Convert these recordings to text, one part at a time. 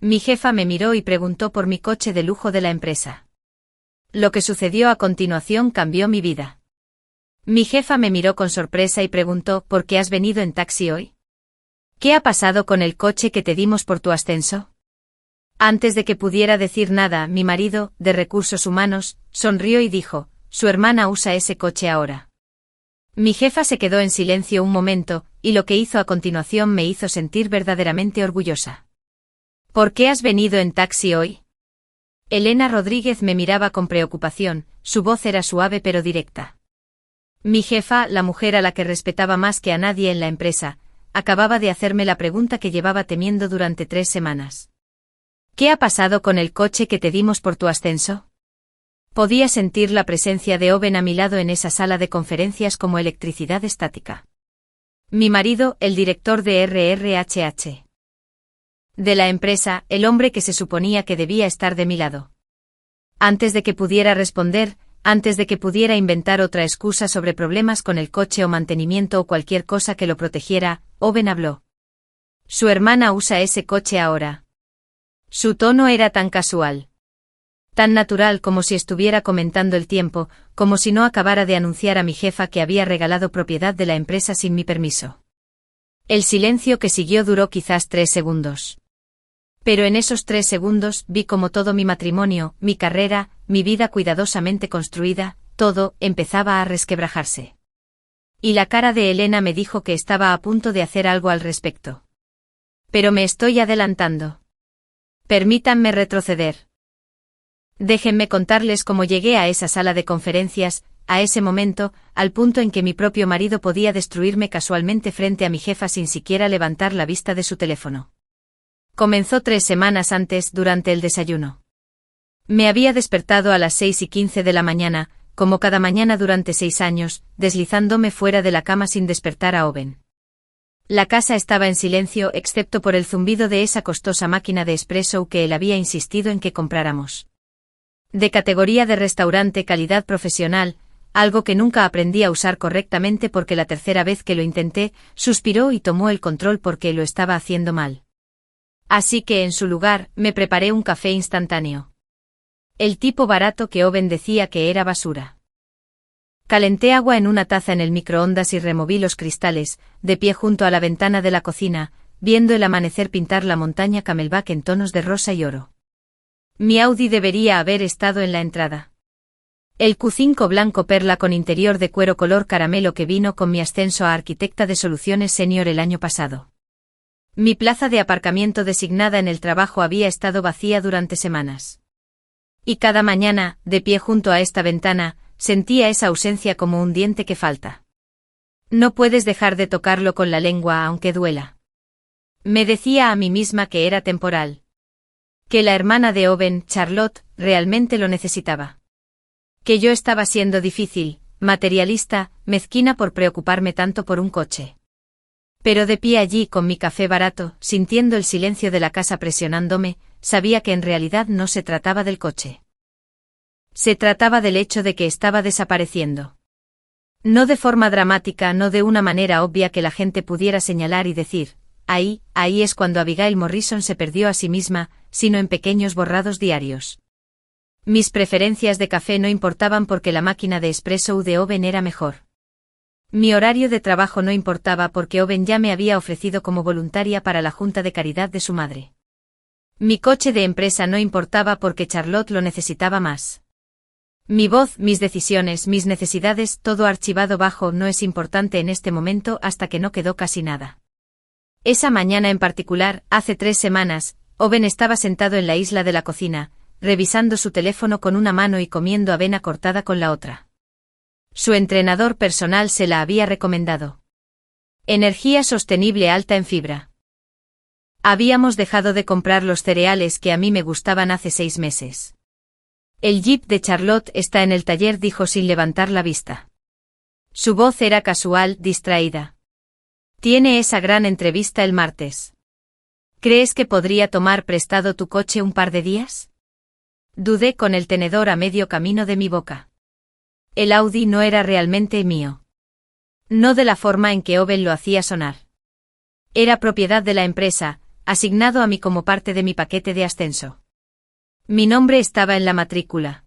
Mi jefa me miró y preguntó por mi coche de lujo de la empresa. Lo que sucedió a continuación cambió mi vida. Mi jefa me miró con sorpresa y preguntó: ¿por qué has venido en taxi hoy? ¿Qué ha pasado con el coche que te dimos por tu ascenso? Antes de que pudiera decir nada, mi marido, de recursos humanos, sonrió y dijo: su hermana usa ese coche ahora. Mi jefa se quedó en silencio un momento, y lo que hizo a continuación me hizo sentir verdaderamente orgullosa. ¿Por qué has venido en taxi hoy? Elena Rodríguez me miraba con preocupación, su voz era suave pero directa. Mi jefa, la mujer a la que respetaba más que a nadie en la empresa, acababa de hacerme la pregunta que llevaba temiendo durante 3 semanas. ¿Qué ha pasado con el coche que te dimos por tu ascenso? Podía sentir la presencia de Owen a mi lado en esa sala de conferencias como electricidad estática. Mi marido, el director de RRHH. De la empresa, el hombre que se suponía que debía estar de mi lado. Antes de que pudiera responder, antes de que pudiera inventar otra excusa sobre problemas con el coche o mantenimiento o cualquier cosa que lo protegiera, Owen habló. Su hermana usa ese coche ahora. Su tono era tan casual. Tan natural como si estuviera comentando el tiempo, como si no acabara de anunciar a mi jefa que había regalado propiedad de la empresa sin mi permiso. El silencio que siguió duró quizás 3 segundos. Pero en esos 3 segundos vi como todo mi matrimonio, mi carrera, mi vida cuidadosamente construida, todo empezaba a resquebrajarse. Y la cara de Elena me dijo que estaba a punto de hacer algo al respecto. Pero me estoy adelantando. Permítanme retroceder. Déjenme contarles cómo llegué a esa sala de conferencias, a ese momento, al punto en que mi propio marido podía destruirme casualmente frente a mi jefa sin siquiera levantar la vista de su teléfono. Comenzó 3 semanas antes, durante el desayuno. Me había despertado a las 6:15 de la mañana, como cada mañana durante 6 años, deslizándome fuera de la cama sin despertar a Owen. La casa estaba en silencio excepto por el zumbido de esa costosa máquina de espresso que él había insistido en que compráramos. De categoría de restaurante calidad profesional, algo que nunca aprendí a usar correctamente porque la tercera vez que lo intenté, suspiró y tomó el control porque lo estaba haciendo mal. Así que en su lugar, me preparé un café instantáneo. El tipo barato que Owen decía que era basura. Calenté agua en una taza en el microondas y removí los cristales, de pie junto a la ventana de la cocina, viendo el amanecer pintar la montaña Camelback en tonos de rosa y oro. Mi Audi debería haber estado en la entrada. El Q5 blanco perla con interior de cuero color caramelo que vino con mi ascenso a arquitecta de soluciones senior el año pasado. Mi plaza de aparcamiento designada en el trabajo había estado vacía durante semanas. Y cada mañana, de pie junto a esta ventana, sentía esa ausencia como un diente que falta. No puedes dejar de tocarlo con la lengua aunque duela. Me decía a mí misma que era temporal. Que la hermana de Owen, Charlotte, realmente lo necesitaba. Que yo estaba siendo difícil, materialista, mezquina por preocuparme tanto por un coche. Pero de pie allí con mi café barato, sintiendo el silencio de la casa presionándome, sabía que en realidad no se trataba del coche. Se trataba del hecho de que estaba desapareciendo. No de forma dramática, no de una manera obvia que la gente pudiera señalar y decir, ahí es cuando Abigail Morrison se perdió a sí misma, sino en pequeños borrados diarios. Mis preferencias de café no importaban porque la máquina de espresso de Owen era mejor. Mi horario de trabajo no importaba porque Owen ya me había ofrecido como voluntaria para la junta de caridad de su madre. Mi coche de empresa no importaba porque Charlotte lo necesitaba más. Mi voz, mis decisiones, mis necesidades, todo archivado bajo no es importante en este momento hasta que no quedó casi nada. Esa mañana en particular, hace 3 semanas, Owen estaba sentado en la isla de la cocina, revisando su teléfono con una mano y comiendo avena cortada con la otra. Su entrenador personal se la había recomendado. Energía sostenible alta en fibra. Habíamos dejado de comprar los cereales que a mí me gustaban hace 6 meses. El Jeep de Charlotte está en el taller, dijo sin levantar la vista. Su voz era casual, distraída. Tiene esa gran entrevista el martes. ¿Crees que podría tomar prestado tu coche un par de días? Dudé con el tenedor a medio camino de mi boca. El Audi no era realmente mío. No de la forma en que Owen lo hacía sonar. Era propiedad de la empresa, asignado a mí como parte de mi paquete de ascenso. Mi nombre estaba en la matrícula.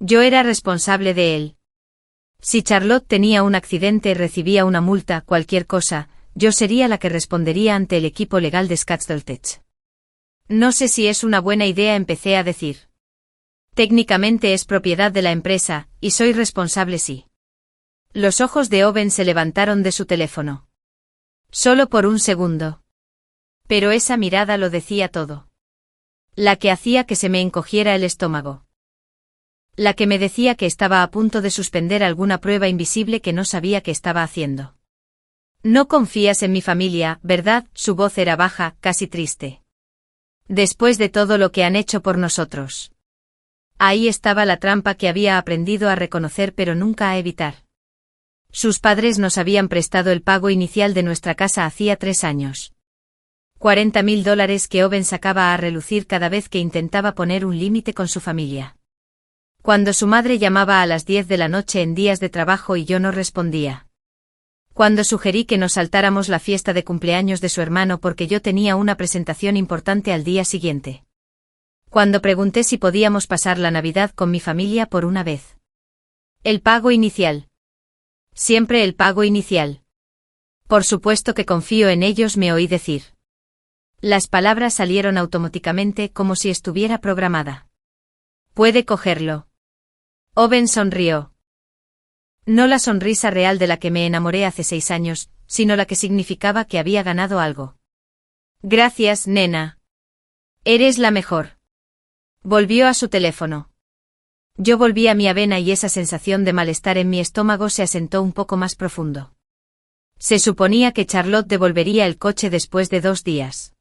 Yo era responsable de él. Si Charlotte tenía un accidente y recibía una multa, cualquier cosa, yo sería la que respondería ante el equipo legal de Scottsdale Tech. No sé si es una buena idea, empecé a decir. Técnicamente es propiedad de la empresa, y soy responsable sí. Los ojos de Owen se levantaron de su teléfono. Solo por un segundo. Pero esa mirada lo decía todo. La que hacía que se me encogiera el estómago. La que me decía que estaba a punto de suspender alguna prueba invisible que no sabía que estaba haciendo. No confías en mi familia, ¿verdad? Su voz era baja, casi triste. Después de todo lo que han hecho por nosotros. Ahí estaba la trampa que había aprendido a reconocer pero nunca a evitar. Sus padres nos habían prestado el pago inicial de nuestra casa hacía 3 años. $40,000 que Owen sacaba a relucir cada vez que intentaba poner un límite con su familia. Cuando su madre llamaba a las 10 de la noche en días de trabajo y yo no respondía. Cuando sugerí que nos saltáramos la fiesta de cumpleaños de su hermano porque yo tenía una presentación importante al día siguiente. Cuando pregunté si podíamos pasar la Navidad con mi familia por una vez. El pago inicial. Siempre el pago inicial. Por supuesto que confío en ellos, me oí decir. Las palabras salieron automáticamente como si estuviera programada. Puede cogerlo. Owen sonrió. No la sonrisa real de la que me enamoré hace 6 años, sino la que significaba que había ganado algo. Gracias, nena. Eres la mejor. Volvió a su teléfono. Yo volví a mi avena y esa sensación de malestar en mi estómago se asentó un poco más profundo. Se suponía que Charlotte devolvería el coche después de 2 días.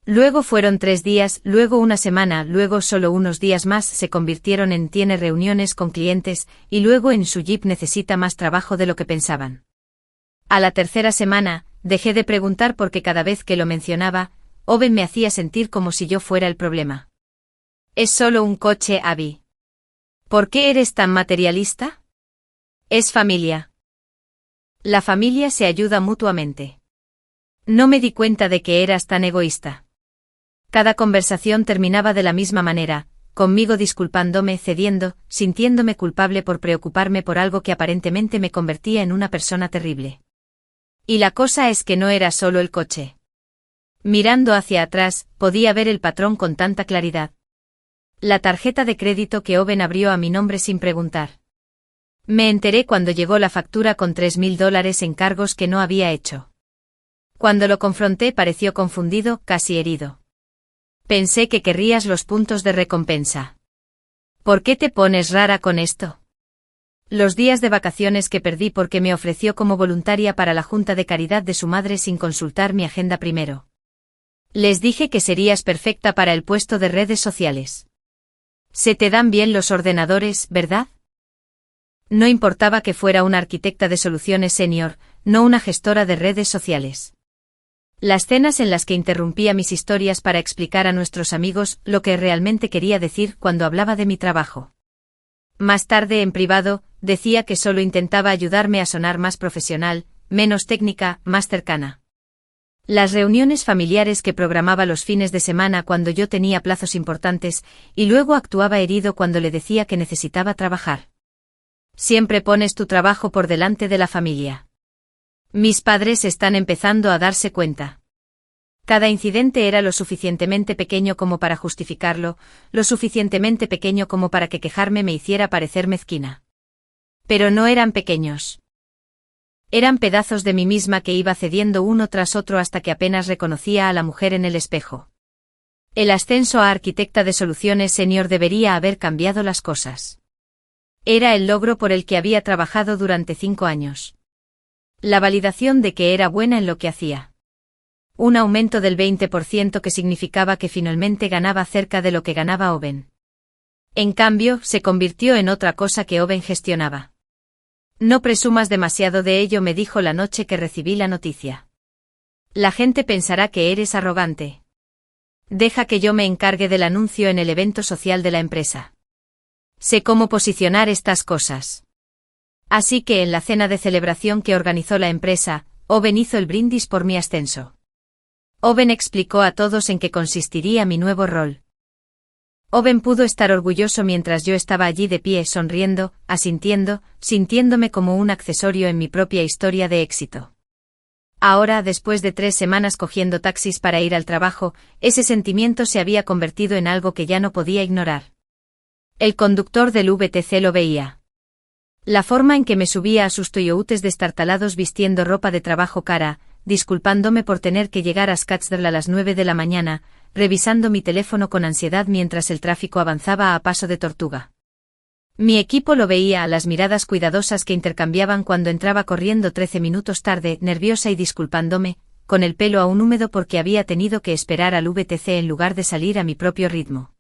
Luego fueron 3 días, luego una semana, luego solo unos días más se convirtieron en tiene reuniones con clientes, y luego en su jeep necesita más trabajo de lo que pensaban. A la 3ª semana, dejé de preguntar porque cada vez que lo mencionaba, Owen me hacía sentir como si yo fuera el problema. Es solo un coche, Abby. ¿Por qué eres tan materialista? Es familia. La familia se ayuda mutuamente. No me di cuenta de que eras tan egoísta. Cada conversación terminaba de la misma manera, conmigo disculpándome, cediendo, sintiéndome culpable por preocuparme por algo que aparentemente me convertía en una persona terrible. Y la cosa es que no era solo el coche. Mirando hacia atrás, podía ver el patrón con tanta claridad. La tarjeta de crédito que Owen abrió a mi nombre sin preguntar. Me enteré cuando llegó la factura con $3,000 en cargos que no había hecho. Cuando lo confronté pareció confundido, casi herido. Pensé que querrías los puntos de recompensa. ¿Por qué te pones rara con esto? Los días de vacaciones que perdí porque me ofreció como voluntaria para la junta de caridad de su madre sin consultar mi agenda primero. Les dije que serías perfecta para el puesto de redes sociales. Se te dan bien los ordenadores, ¿verdad? No importaba que fuera una arquitecta de soluciones senior, no una gestora de redes sociales. Las cenas en las que interrumpía mis historias para explicar a nuestros amigos lo que realmente quería decir cuando hablaba de mi trabajo. Más tarde, en privado, decía que solo intentaba ayudarme a sonar más profesional, menos técnica, más cercana. Las reuniones familiares que programaba los fines de semana cuando yo tenía plazos importantes, y luego actuaba herido cuando le decía que necesitaba trabajar. Siempre pones tu trabajo por delante de la familia. Mis padres están empezando a darse cuenta. Cada incidente era lo suficientemente pequeño como para justificarlo, lo suficientemente pequeño como para que quejarme me hiciera parecer mezquina. Pero no eran pequeños. Eran pedazos de mí misma que iba cediendo uno tras otro hasta que apenas reconocía a la mujer en el espejo. El ascenso a arquitecta de soluciones senior debería haber cambiado las cosas. Era el logro por el que había trabajado durante 5 años. La validación de que era buena en lo que hacía. Un aumento del 20% que significaba que finalmente ganaba cerca de lo que ganaba Owen. En cambio, se convirtió en otra cosa que Owen gestionaba. No presumas demasiado de ello, me dijo la noche que recibí la noticia. La gente pensará que eres arrogante. Deja que yo me encargue del anuncio en el evento social de la empresa. Sé cómo posicionar estas cosas. Así que en la cena de celebración que organizó la empresa, Owen hizo el brindis por mi ascenso. Owen explicó a todos en qué consistiría mi nuevo rol. Owen pudo estar orgulloso mientras yo estaba allí de pie sonriendo, asintiendo, sintiéndome como un accesorio en mi propia historia de éxito. Ahora, después de 3 semanas cogiendo taxis para ir al trabajo, ese sentimiento se había convertido en algo que ya no podía ignorar. El conductor del VTC lo veía. La forma en que me subía a sus Toyotas destartalados vistiendo ropa de trabajo cara, disculpándome por tener que llegar a Scottsdale a las 9 de la mañana, revisando mi teléfono con ansiedad mientras el tráfico avanzaba a paso de tortuga. Mi equipo lo veía a las miradas cuidadosas que intercambiaban cuando entraba corriendo 13 minutos tarde, nerviosa y disculpándome, con el pelo aún húmedo porque había tenido que esperar al VTC en lugar de salir a mi propio ritmo.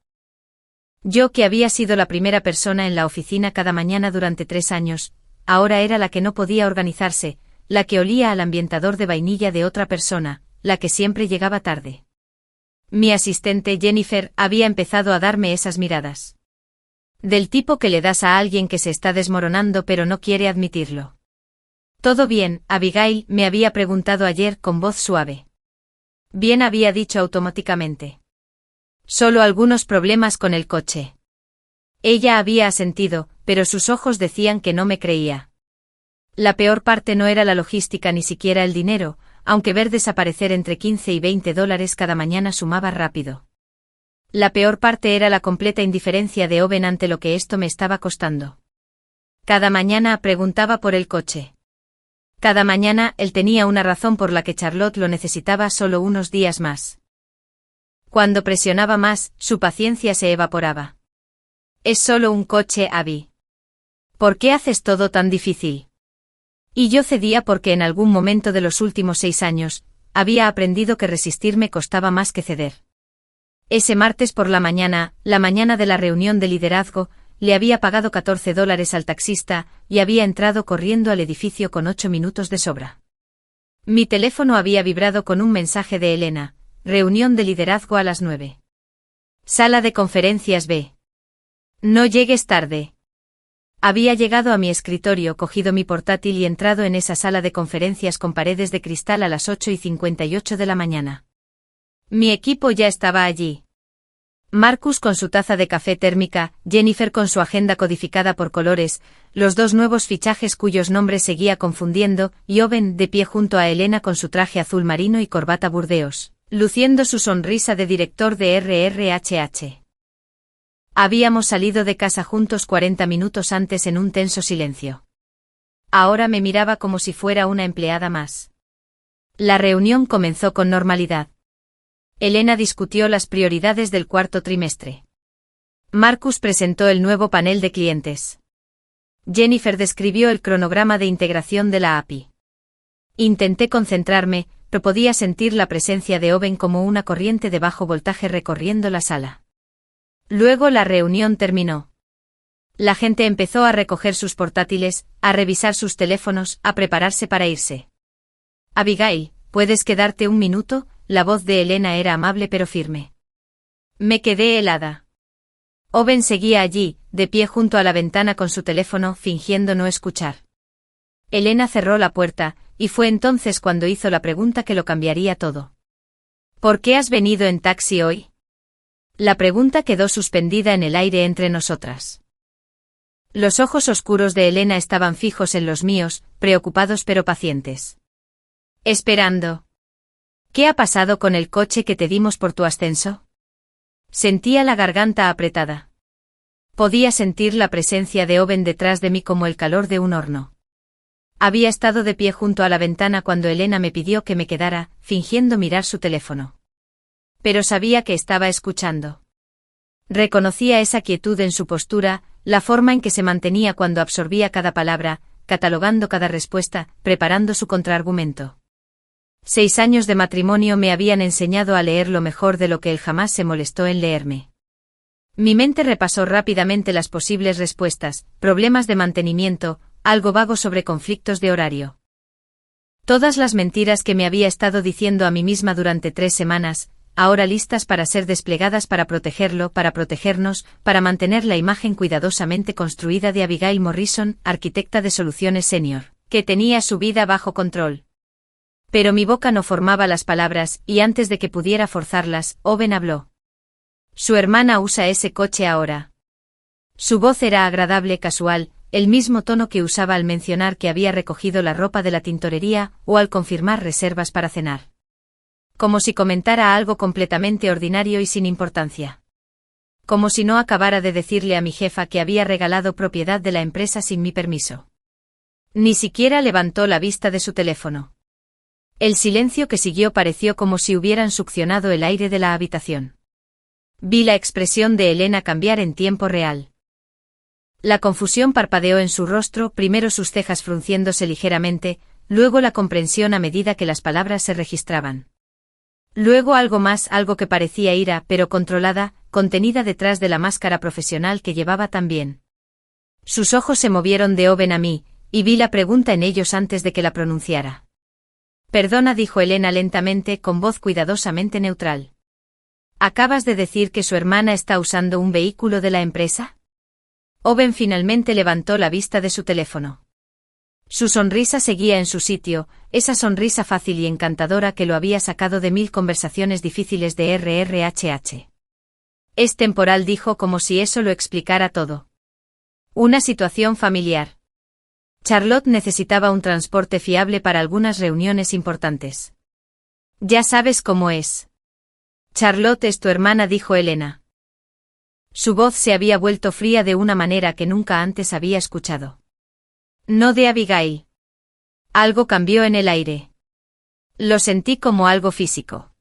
Yo, que había sido la primera persona en la oficina cada mañana durante 3 años, ahora era la que no podía organizarse, la que olía al ambientador de vainilla de otra persona, la que siempre llegaba tarde. Mi asistente Jennifer había empezado a darme esas miradas. Del tipo que le das a alguien que se está desmoronando pero no quiere admitirlo. «¿Todo bien, Abigail?», me había preguntado ayer con voz suave. Bien, había dicho automáticamente. Solo algunos problemas con el coche. Ella había asentido, pero sus ojos decían que no me creía. La peor parte no era la logística ni siquiera el dinero, aunque ver desaparecer entre $15 y $20 cada mañana sumaba rápido. La peor parte era la completa indiferencia de Owen ante lo que esto me estaba costando. Cada mañana preguntaba por el coche. Cada mañana él tenía una razón por la que Charlotte lo necesitaba solo unos días más. Cuando presionaba más, su paciencia se evaporaba. «Es solo un coche, Abby. ¿Por qué haces todo tan difícil?». Y yo cedía porque en algún momento de los últimos 6 años, había aprendido que resistirme costaba más que ceder. Ese martes por la mañana de la reunión de liderazgo, le había pagado $14 al taxista y había entrado corriendo al edificio con 8 minutos de sobra. Mi teléfono había vibrado con un mensaje de Elena: reunión de liderazgo a las 9. Sala de conferencias B. No llegues tarde. Había llegado a mi escritorio, cogido mi portátil y entrado en esa sala de conferencias con paredes de cristal a las 8:58 de la mañana. Mi equipo ya estaba allí. Marcus con su taza de café térmica, Jennifer con su agenda codificada por colores, los 2 nuevos fichajes cuyos nombres seguía confundiendo, y Owen de pie junto a Elena con su traje azul marino y corbata burdeos, luciendo su sonrisa de director de RRHH. Habíamos salido de casa juntos 40 minutos antes en un tenso silencio. Ahora me miraba como si fuera una empleada más. La reunión comenzó con normalidad. Elena discutió las prioridades del 4º trimestre. Marcus presentó el nuevo panel de clientes. Jennifer describió el cronograma de integración de la API. Intenté concentrarme, pero podía sentir la presencia de Owen como una corriente de bajo voltaje recorriendo la sala. Luego la reunión terminó. La gente empezó a recoger sus portátiles, a revisar sus teléfonos, a prepararse para irse. «Abigail, ¿puedes quedarte un minuto?», la voz de Elena era amable pero firme. Me quedé helada. Owen seguía allí, de pie junto a la ventana con su teléfono, fingiendo no escuchar. Elena cerró la puerta, y fue entonces cuando hizo la pregunta que lo cambiaría todo. «¿Por qué has venido en taxi hoy?». La pregunta quedó suspendida en el aire entre nosotras. Los ojos oscuros de Elena estaban fijos en los míos, preocupados pero pacientes. «Esperando». «¿Qué ha pasado con el coche que te dimos por tu ascenso?». Sentía la garganta apretada. Podía sentir la presencia de Owen detrás de mí como el calor de un horno. Había estado de pie junto a la ventana cuando Elena me pidió que me quedara, fingiendo mirar su teléfono. Pero sabía que estaba escuchando. Reconocía esa quietud en su postura, la forma en que se mantenía cuando absorbía cada palabra, catalogando cada respuesta, preparando su contraargumento. 6 años de matrimonio me habían enseñado a leer lo mejor de lo que él jamás se molestó en leerme. Mi mente repasó rápidamente las posibles respuestas: problemas de mantenimiento, algo vago sobre conflictos de horario. Todas las mentiras que me había estado diciendo a mí misma durante 3 semanas, ahora listas para ser desplegadas para protegerlo, para protegernos, para mantener la imagen cuidadosamente construida de Abigail Morrison, arquitecta de soluciones senior, que tenía su vida bajo control. Pero mi boca no formaba las palabras, y antes de que pudiera forzarlas, Owen habló. Su hermana usa ese coche ahora. Su voz era agradable, casual, el mismo tono que usaba al mencionar que había recogido la ropa de la tintorería o al confirmar reservas para cenar. Como si comentara algo completamente ordinario y sin importancia. Como si no acabara de decirle a mi jefa que había regalado propiedad de la empresa sin mi permiso. Ni siquiera levantó la vista de su teléfono. El silencio que siguió pareció como si hubieran succionado el aire de la habitación. Vi la expresión de Elena cambiar en tiempo real. La confusión parpadeó en su rostro, primero sus cejas frunciéndose ligeramente, luego la comprensión a medida que las palabras se registraban. Luego algo más, algo que parecía ira, pero controlada, contenida detrás de la máscara profesional que llevaba también. Sus ojos se movieron de Owen a mí, y vi la pregunta en ellos antes de que la pronunciara. Perdona, dijo Elena lentamente, con voz cuidadosamente neutral. ¿Acabas de decir que su hermana está usando un vehículo de la empresa? Owen finalmente levantó la vista de su teléfono. Su sonrisa seguía en su sitio, esa sonrisa fácil y encantadora que lo había sacado de 1000 conversaciones difíciles de RRHH. Es temporal, dijo como si eso lo explicara todo. Una situación familiar. Charlotte necesitaba un transporte fiable para algunas reuniones importantes. Ya sabes cómo es. Charlotte es tu hermana, dijo Elena. Su voz se había vuelto fría de una manera que nunca antes había escuchado. No de Abigail. Algo cambió en el aire. Lo sentí como algo físico.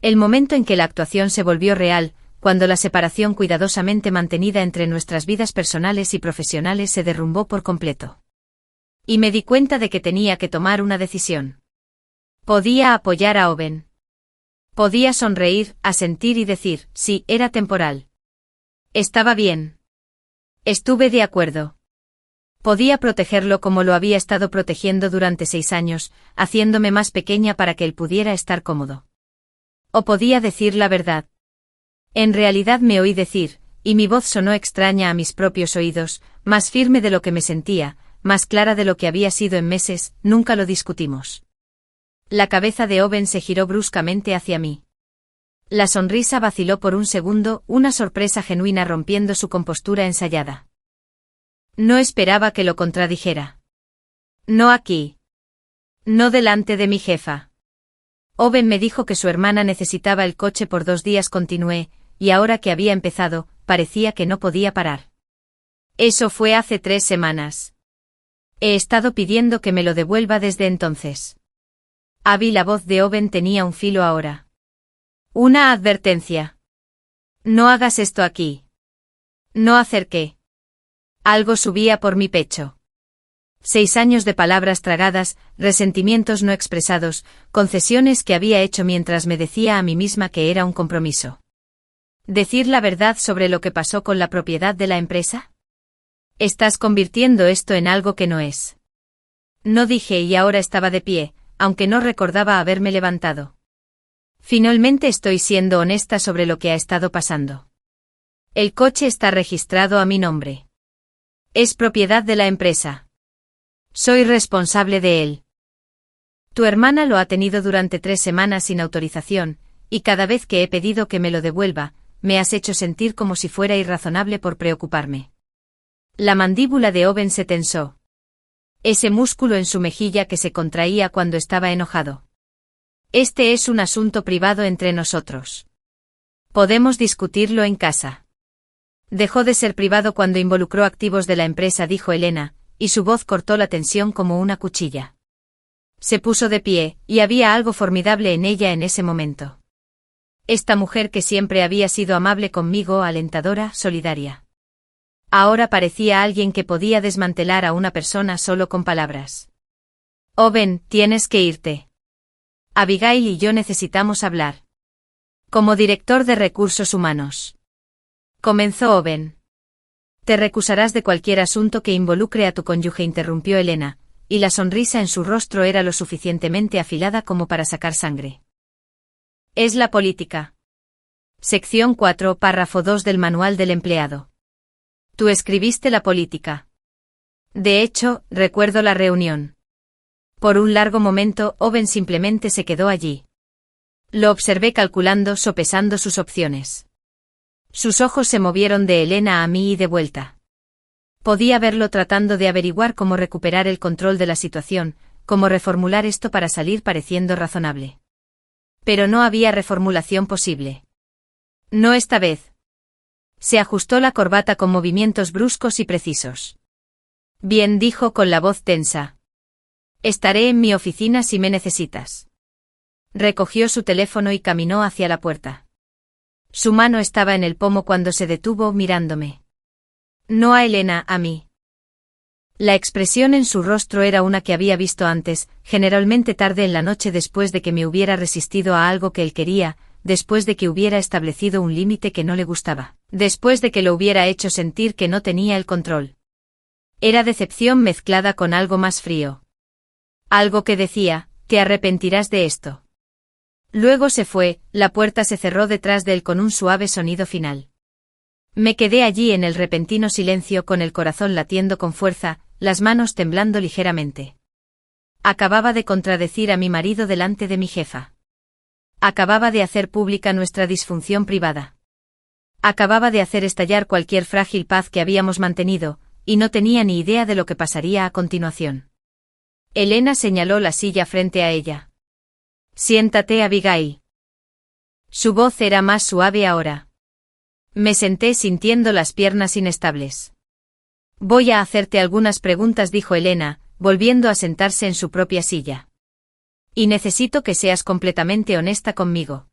El momento en que la actuación se volvió real, cuando la separación cuidadosamente mantenida entre nuestras vidas personales y profesionales se derrumbó por completo. Y me di cuenta de que tenía que tomar una decisión. Podía apoyar a Owen. Podía sonreír, asentir y decir, sí, era temporal. Estaba bien. Estuve de acuerdo. Podía protegerlo como lo había estado protegiendo durante 6 años, haciéndome más pequeña para que él pudiera estar cómodo. O podía decir la verdad. En realidad me oí decir, y mi voz sonó extraña a mis propios oídos, más firme de lo que me sentía, más clara de lo que había sido en meses, nunca lo discutimos. La cabeza de Owen se giró bruscamente hacia mí. La sonrisa vaciló por un segundo, una sorpresa genuina rompiendo su compostura ensayada. No esperaba que lo contradijera. No aquí. No delante de mi jefa. Owen me dijo que su hermana necesitaba el coche por 2 días, continué, y ahora que había empezado, parecía que no podía parar. Eso fue hace 3 semanas. He estado pidiendo que me lo devuelva desde entonces. Abby, la voz de Owen tenía un filo ahora. Una advertencia. No hagas esto aquí. No hacer qué. Algo subía por mi pecho. 6 años de palabras tragadas, resentimientos no expresados, concesiones que había hecho mientras me decía a mí misma que era un compromiso. ¿Decir la verdad sobre lo que pasó con la propiedad de la empresa? Estás convirtiendo esto en algo que no es. No dije y ahora estaba de pie, aunque no recordaba haberme levantado. Finalmente estoy siendo honesta sobre lo que ha estado pasando. El coche está registrado a mi nombre. Es propiedad de la empresa. Soy responsable de él. Tu hermana lo ha tenido durante 3 semanas sin autorización, y cada vez que he pedido que me lo devuelva, me has hecho sentir como si fuera irrazonable por preocuparme. La mandíbula de Owen se tensó. Ese músculo en su mejilla que se contraía cuando estaba enojado. Este es un asunto privado entre nosotros. Podemos discutirlo en casa. Dejó de ser privado cuando involucró activos de la empresa, dijo Elena, y su voz cortó la tensión como una cuchilla. Se puso de pie, y había algo formidable en ella en ese momento. Esta mujer que siempre había sido amable conmigo, alentadora, solidaria. Ahora parecía alguien que podía desmantelar a una persona solo con palabras. Owen, tienes que irte. Abigail y yo necesitamos hablar. Como director de recursos humanos. Comenzó Owen. Te recusarás de cualquier asunto que involucre a tu cónyuge, interrumpió Elena, y la sonrisa en su rostro era lo suficientemente afilada como para sacar sangre. Es la política. Sección 4, párrafo 2 del Manual del Empleado. Tú escribiste la política. De hecho, recuerdo la reunión. Por un largo momento, Owen simplemente se quedó allí. Lo observé calculando, sopesando sus opciones. Sus ojos se movieron de Elena a mí y de vuelta. Podía verlo tratando de averiguar cómo recuperar el control de la situación, cómo reformular esto para salir pareciendo razonable. Pero no había reformulación posible. No esta vez. Se ajustó la corbata con movimientos bruscos y precisos. Bien, dijo con la voz tensa. Estaré en mi oficina si me necesitas. Recogió su teléfono y caminó hacia la puerta. Su mano estaba en el pomo cuando se detuvo mirándome. No a Elena, a mí. La expresión en su rostro era una que había visto antes, generalmente tarde en la noche después de que me hubiera resistido a algo que él quería, después de que hubiera establecido un límite que no le gustaba, después de que lo hubiera hecho sentir que no tenía el control. Era decepción mezclada con algo más frío. Algo que decía, te arrepentirás de esto. Luego se fue, la puerta se cerró detrás de él con un suave sonido final. Me quedé allí en el repentino silencio con el corazón latiendo con fuerza, las manos temblando ligeramente. Acababa de contradecir a mi marido delante de mi jefa. Acababa de hacer pública nuestra disfunción privada. Acababa de hacer estallar cualquier frágil paz que habíamos mantenido, y no tenía ni idea de lo que pasaría a continuación. Elena señaló la silla frente a ella. Siéntate, Abigail. Su voz era más suave ahora. Me senté sintiendo las piernas inestables. Voy a hacerte algunas preguntas, dijo Elena, volviendo a sentarse en su propia silla. Y necesito que seas completamente honesta conmigo.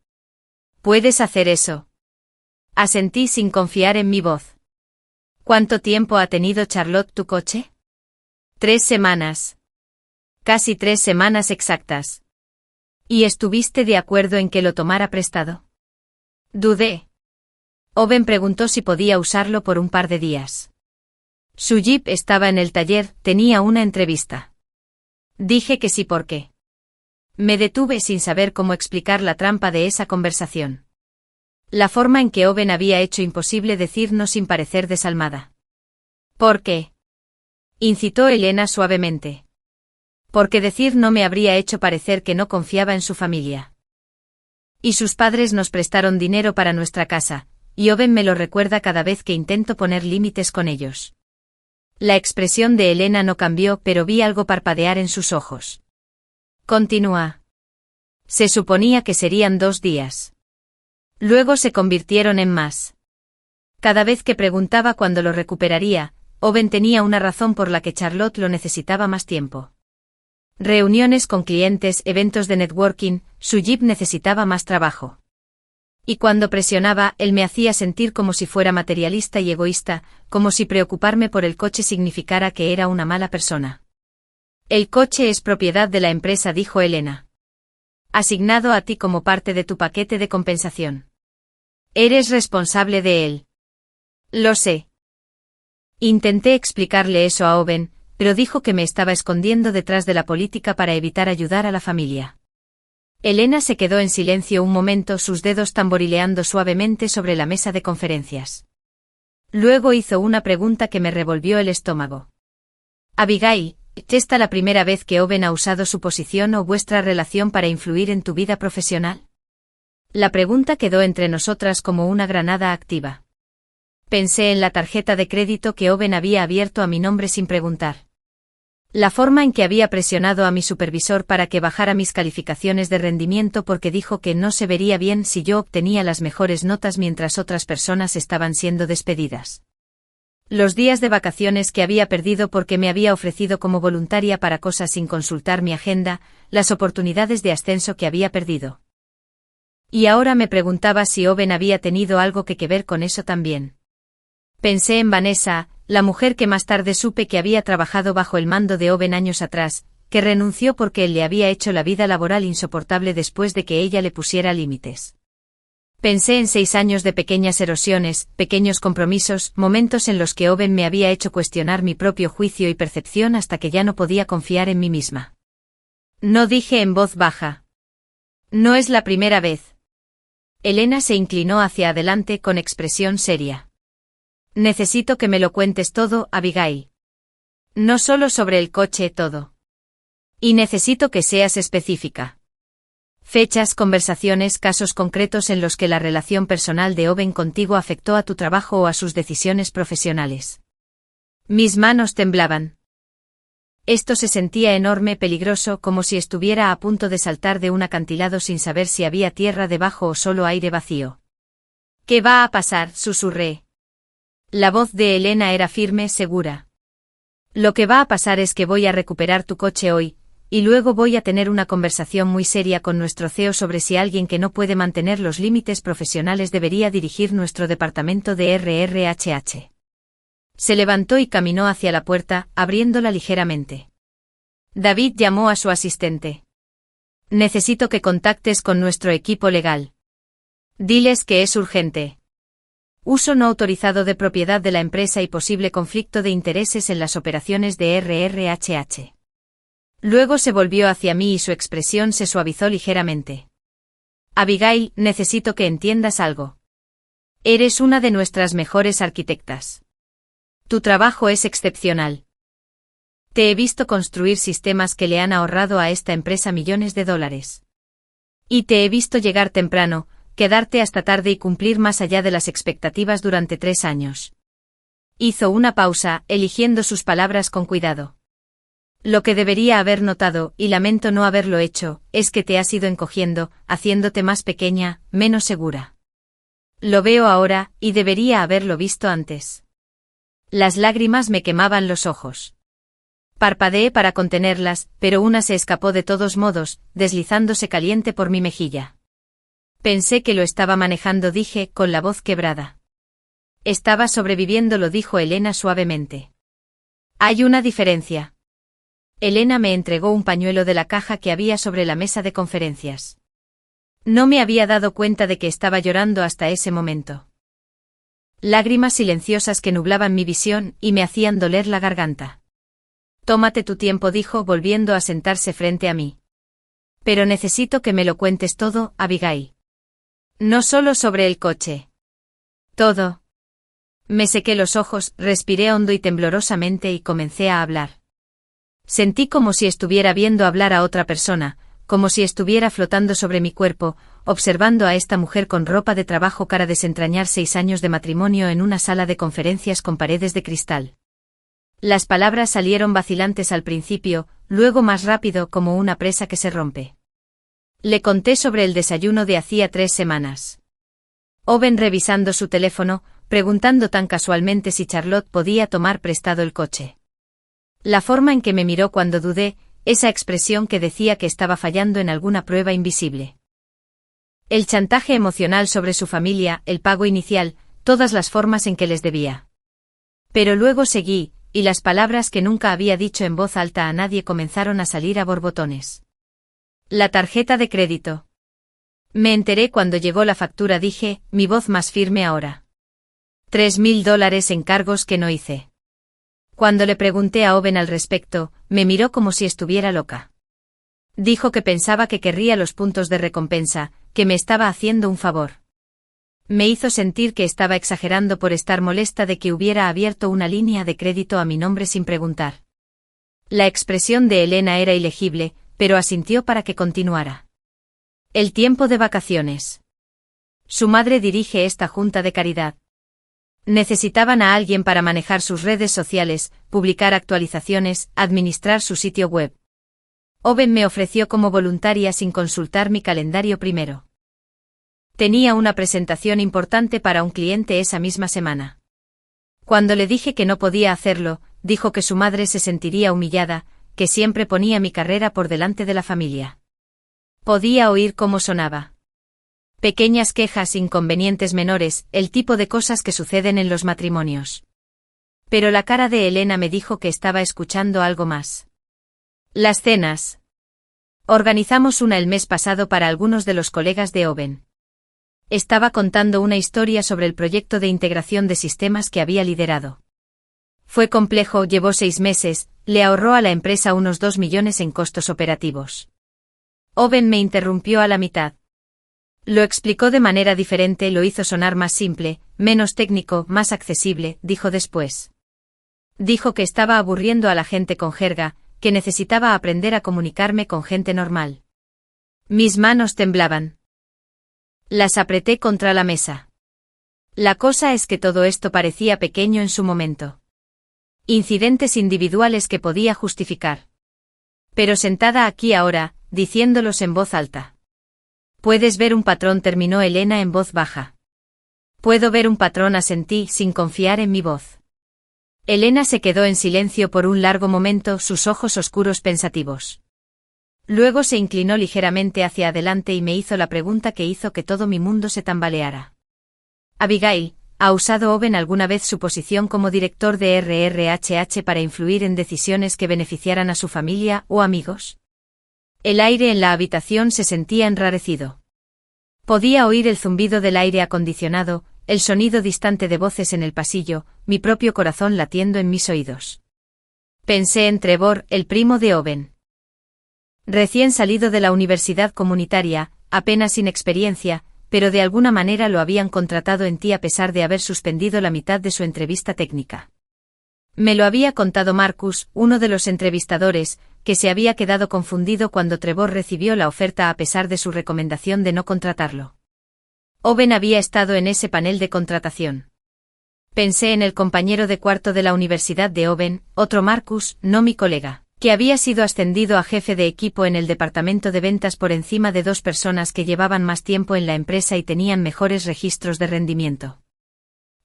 ¿Puedes hacer eso? Asentí sin confiar en mi voz. ¿Cuánto tiempo ha tenido Charlotte tu coche? 3 semanas. Casi 3 semanas exactas. ¿Y estuviste de acuerdo en que lo tomara prestado? Dudé. Owen preguntó si podía usarlo por un par de días. Su jeep estaba en el taller, tenía una entrevista. Dije que sí porque. Me detuve sin saber cómo explicar la trampa de esa conversación. La forma en que Owen había hecho imposible decir no sin parecer desalmada. ¿Por qué? Incitó Elena suavemente. Porque decir no me habría hecho parecer que no confiaba en su familia. Y sus padres nos prestaron dinero para nuestra casa, y Owen me lo recuerda cada vez que intento poner límites con ellos. La expresión de Elena no cambió, pero vi algo parpadear en sus ojos. Continúa. Se suponía que serían 2 días. Luego se convirtieron en más. Cada vez que preguntaba cuándo lo recuperaría, Owen tenía una razón por la que Charlotte lo necesitaba más tiempo. Reuniones con clientes, eventos de networking, su jeep necesitaba más trabajo. Y cuando presionaba, él me hacía sentir como si fuera materialista y egoísta, como si preocuparme por el coche significara que era una mala persona. El coche es propiedad de la empresa, dijo Elena. Asignado a ti como parte de tu paquete de compensación. Eres responsable de él. Lo sé. Intenté explicarle eso a Owen, pero dijo que me estaba escondiendo detrás de la política para evitar ayudar a la familia. Elena se quedó en silencio un momento, sus dedos tamborileando suavemente sobre la mesa de conferencias. Luego hizo una pregunta que me revolvió el estómago. Abigail, ¿es esta la primera vez que Owen ha usado su posición o vuestra relación para influir en tu vida profesional? La pregunta quedó entre nosotras como una granada activa. Pensé en la tarjeta de crédito que Owen había abierto a mi nombre sin preguntar. La forma en que había presionado a mi supervisor para que bajara mis calificaciones de rendimiento porque dijo que no se vería bien si yo obtenía las mejores notas mientras otras personas estaban siendo despedidas. Los días de vacaciones que había perdido porque me había ofrecido como voluntaria para cosas sin consultar mi agenda, las oportunidades de ascenso que había perdido. Y ahora me preguntaba si Owen había tenido algo que ver con eso también. Pensé en Vanessa, la mujer que más tarde supe que había trabajado bajo el mando de Owen años atrás, que renunció porque él le había hecho la vida laboral insoportable después de que ella le pusiera límites. Pensé en 6 años de pequeñas erosiones, pequeños compromisos, momentos en los que Owen me había hecho cuestionar mi propio juicio y percepción hasta que ya no podía confiar en mí misma. No dije en voz baja. No es la primera vez. Elena se inclinó hacia adelante con expresión seria. Necesito que me lo cuentes todo, Abigail. No solo sobre el coche, todo. Y necesito que seas específica. Fechas, conversaciones, casos concretos en los que la relación personal de Owen contigo afectó a tu trabajo o a sus decisiones profesionales. Mis manos temblaban. Esto se sentía enorme, peligroso, como si estuviera a punto de saltar de un acantilado sin saber si había tierra debajo o solo aire vacío. ¿Qué va a pasar?, susurré. La voz de Elena era firme, segura. Lo que va a pasar es que voy a recuperar tu coche hoy, y luego voy a tener una conversación muy seria con nuestro CEO sobre si alguien que no puede mantener los límites profesionales debería dirigir nuestro departamento de RRHH. Se levantó y caminó hacia la puerta, abriéndola ligeramente. David llamó a su asistente. Necesito que contactes con nuestro equipo legal. Diles que es urgente. Uso no autorizado de propiedad de la empresa y posible conflicto de intereses en las operaciones de RRHH. Luego se volvió hacia mí y su expresión se suavizó ligeramente. Abigail, necesito que entiendas algo. Eres una de nuestras mejores arquitectas. Tu trabajo es excepcional. Te he visto construir sistemas que le han ahorrado a esta empresa millones de dólares. Y te he visto llegar temprano, quedarte hasta tarde y cumplir más allá de las expectativas durante 3 años. Hizo una pausa, eligiendo sus palabras con cuidado. Lo que debería haber notado, y lamento no haberlo hecho, es que te has ido encogiendo, haciéndote más pequeña, menos segura. Lo veo ahora, y debería haberlo visto antes. Las lágrimas me quemaban los ojos. Parpadeé para contenerlas, pero una se escapó de todos modos, deslizándose caliente por mi mejilla. Pensé que lo estaba manejando, dije, con la voz quebrada. Estaba sobreviviendo, lo dijo Elena suavemente. Hay una diferencia. Elena me entregó un pañuelo de la caja que había sobre la mesa de conferencias. No me había dado cuenta de que estaba llorando hasta ese momento. Lágrimas silenciosas que nublaban mi visión y me hacían doler la garganta. Tómate tu tiempo, dijo, volviendo a sentarse frente a mí. Pero necesito que me lo cuentes todo, Abigail. No solo sobre el coche. Todo. Me sequé los ojos, respiré hondo y temblorosamente y comencé a hablar. Sentí como si estuviera viendo hablar a otra persona, como si estuviera flotando sobre mi cuerpo, observando a esta mujer con ropa de trabajo para desentrañar 6 años de matrimonio en una sala de conferencias con paredes de cristal. Las palabras salieron vacilantes al principio, luego más rápido como una presa que se rompe. Le conté sobre el desayuno de hacía 3 semanas. Owen revisando su teléfono, preguntando tan casualmente si Charlotte podía tomar prestado el coche. La forma en que me miró cuando dudé, esa expresión que decía que estaba fallando en alguna prueba invisible. El chantaje emocional sobre su familia, el pago inicial, todas las formas en que les debía. Pero luego seguí, y las palabras que nunca había dicho en voz alta a nadie comenzaron a salir a borbotones. La tarjeta de crédito. Me enteré cuando llegó la factura, dije, mi voz más firme ahora. $3.000 en cargos que no hice. Cuando le pregunté a Owen al respecto, me miró como si estuviera loca. Dijo que pensaba que querría los puntos de recompensa, que me estaba haciendo un favor. Me hizo sentir que estaba exagerando por estar molesta de que hubiera abierto una línea de crédito a mi nombre sin preguntar. La expresión de Elena era ilegible, pero asintió para que continuara. El tiempo de vacaciones. Su madre dirige esta junta de caridad. Necesitaban a alguien para manejar sus redes sociales, publicar actualizaciones, administrar su sitio web. Owen me ofreció como voluntaria sin consultar mi calendario primero. Tenía una presentación importante para un cliente esa misma semana. Cuando le dije que no podía hacerlo, dijo que su madre se sentiría humillada, que siempre ponía mi carrera por delante de la familia. Podía oír cómo sonaba. Pequeñas quejas, inconvenientes menores, el tipo de cosas que suceden en los matrimonios. Pero la cara de Elena me dijo que estaba escuchando algo más. Las cenas. Organizamos una el mes pasado para algunos de los colegas de Owen. Estaba contando una historia sobre el proyecto de integración de sistemas que había liderado. Fue complejo, llevó 6 meses, le ahorró a la empresa unos 2 millones en costos operativos. Owen me interrumpió a la mitad. Lo explicó de manera diferente, lo hizo sonar más simple, menos técnico, más accesible, dijo después. Dijo que estaba aburriendo a la gente con jerga, que necesitaba aprender a comunicarme con gente normal. Mis manos temblaban. Las apreté contra la mesa. La cosa es que todo esto parecía pequeño en su momento. Incidentes individuales que podía justificar. Pero sentada aquí ahora, diciéndolos en voz alta. Puedes ver un patrón, terminó Elena en voz baja. Puedo ver un patrón, asentí, sin confiar en mi voz. Elena se quedó en silencio por un largo momento, sus ojos oscuros pensativos. Luego se inclinó ligeramente hacia adelante y me hizo la pregunta que hizo que todo mi mundo se tambaleara. Abigail, ¿ha usado Owen alguna vez su posición como director de RRHH para influir en decisiones que beneficiaran a su familia o amigos? El aire en la habitación se sentía enrarecido. Podía oír el zumbido del aire acondicionado, el sonido distante de voces en el pasillo, mi propio corazón latiendo en mis oídos. Pensé en Trevor, el primo de Owen. Recién salido de la universidad comunitaria, apenas sin experiencia, pero de alguna manera lo habían contratado en ti a pesar de haber suspendido la mitad de su entrevista técnica. Me lo había contado Marcus, uno de los entrevistadores, que se había quedado confundido cuando Trevor recibió la oferta a pesar de su recomendación de no contratarlo. Owen había estado en ese panel de contratación. Pensé en el compañero de cuarto de la universidad de Owen, otro Marcus, no mi colega, que había sido ascendido a jefe de equipo en el departamento de ventas por encima de 2 personas que llevaban más tiempo en la empresa y tenían mejores registros de rendimiento.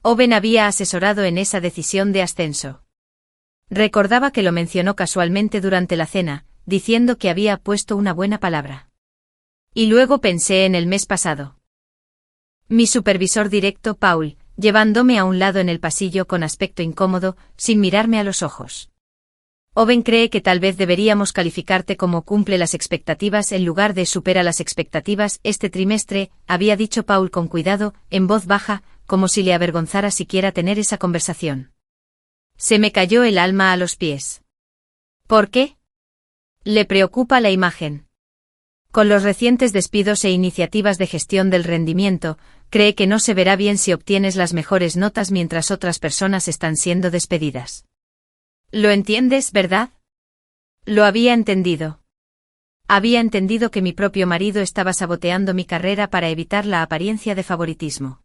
Owen había asesorado en esa decisión de ascenso. Recordaba que lo mencionó casualmente durante la cena, diciendo que había puesto una buena palabra. Y luego pensé en el mes pasado. Mi supervisor directo, Paul, llevándome a un lado en el pasillo con aspecto incómodo, sin mirarme a los ojos. Owen cree que tal vez deberíamos calificarte como cumple las expectativas en lugar de supera las expectativas este trimestre, había dicho Paul con cuidado, en voz baja, como si le avergonzara siquiera tener esa conversación. Se me cayó el alma a los pies. ¿Por qué? Le preocupa la imagen. Con los recientes despidos e iniciativas de gestión del rendimiento, cree que no se verá bien si obtienes las mejores notas mientras otras personas están siendo despedidas. ¿Lo entiendes, verdad? Lo había entendido. Había entendido que mi propio marido estaba saboteando mi carrera para evitar la apariencia de favoritismo.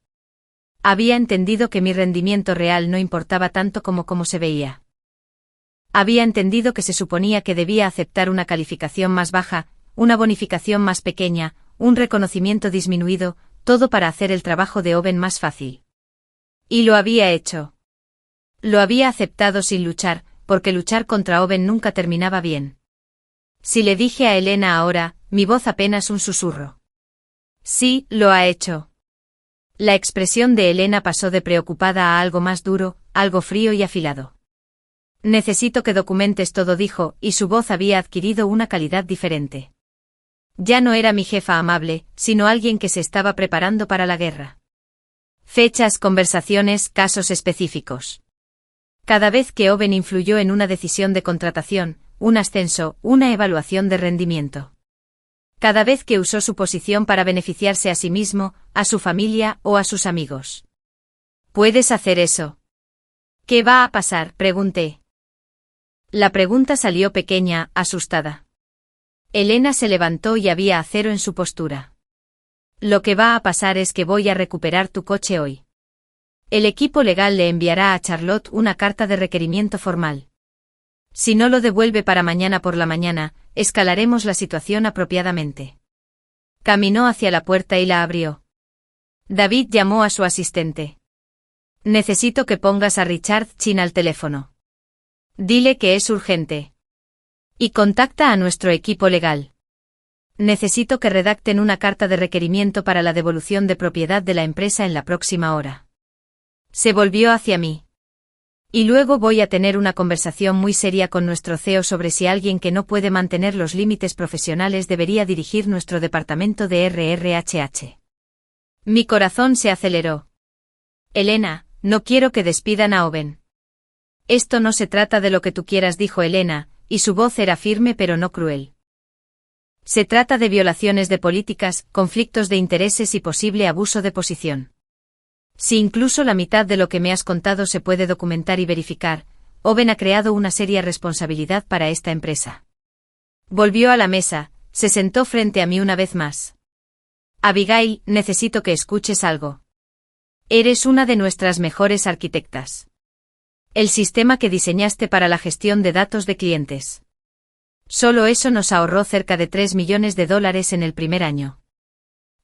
Había entendido que mi rendimiento real no importaba tanto como se veía. Había entendido que se suponía que debía aceptar una calificación más baja, una bonificación más pequeña, un reconocimiento disminuido, todo para hacer el trabajo de Owen más fácil. Y lo había hecho. Lo había aceptado sin luchar, porque luchar contra Owen nunca terminaba bien. Si le dije a Elena ahora, mi voz apenas un susurro. Sí, lo ha hecho. La expresión de Elena pasó de preocupada a algo más duro, algo frío y afilado. Necesito que documentes todo, dijo, y su voz había adquirido una calidad diferente. Ya no era mi jefa amable, sino alguien que se estaba preparando para la guerra. Fechas, conversaciones, casos específicos. Cada vez que Owen influyó en una decisión de contratación, un ascenso, una evaluación de rendimiento. Cada vez que usó su posición para beneficiarse a sí mismo, a su familia o a sus amigos. ¿Puedes hacer eso? ¿Qué va a pasar?, pregunté. La pregunta salió pequeña, asustada. Elena se levantó y había acero en su postura. Lo que va a pasar es que voy a recuperar tu coche hoy. El equipo legal le enviará a Charlotte una carta de requerimiento formal. Si no lo devuelve para mañana por la mañana, escalaremos la situación apropiadamente. Caminó hacia la puerta y la abrió. David llamó a su asistente. Necesito que pongas a Richard Chin al teléfono. Dile que es urgente. Y contacta a nuestro equipo legal. Necesito que redacten una carta de requerimiento para la devolución de propiedad de la empresa en la próxima hora. Se volvió hacia mí. Y luego voy a tener una conversación muy seria con nuestro CEO sobre si alguien que no puede mantener los límites profesionales debería dirigir nuestro departamento de RRHH. Mi corazón se aceleró. Elena, no quiero que despidan a Owen. Esto no se trata de lo que tú quieras, dijo Elena, y su voz era firme pero no cruel. Se trata de violaciones de políticas, conflictos de intereses y posible abuso de posición. Si incluso la mitad de lo que me has contado se puede documentar y verificar, Owen ha creado una seria responsabilidad para esta empresa. Volvió a la mesa, se sentó frente a mí una vez más. Abigail, necesito que escuches algo. Eres una de nuestras mejores arquitectas. El sistema que diseñaste para la gestión de datos de clientes. Solo eso nos ahorró cerca de $3 millones en el primer año.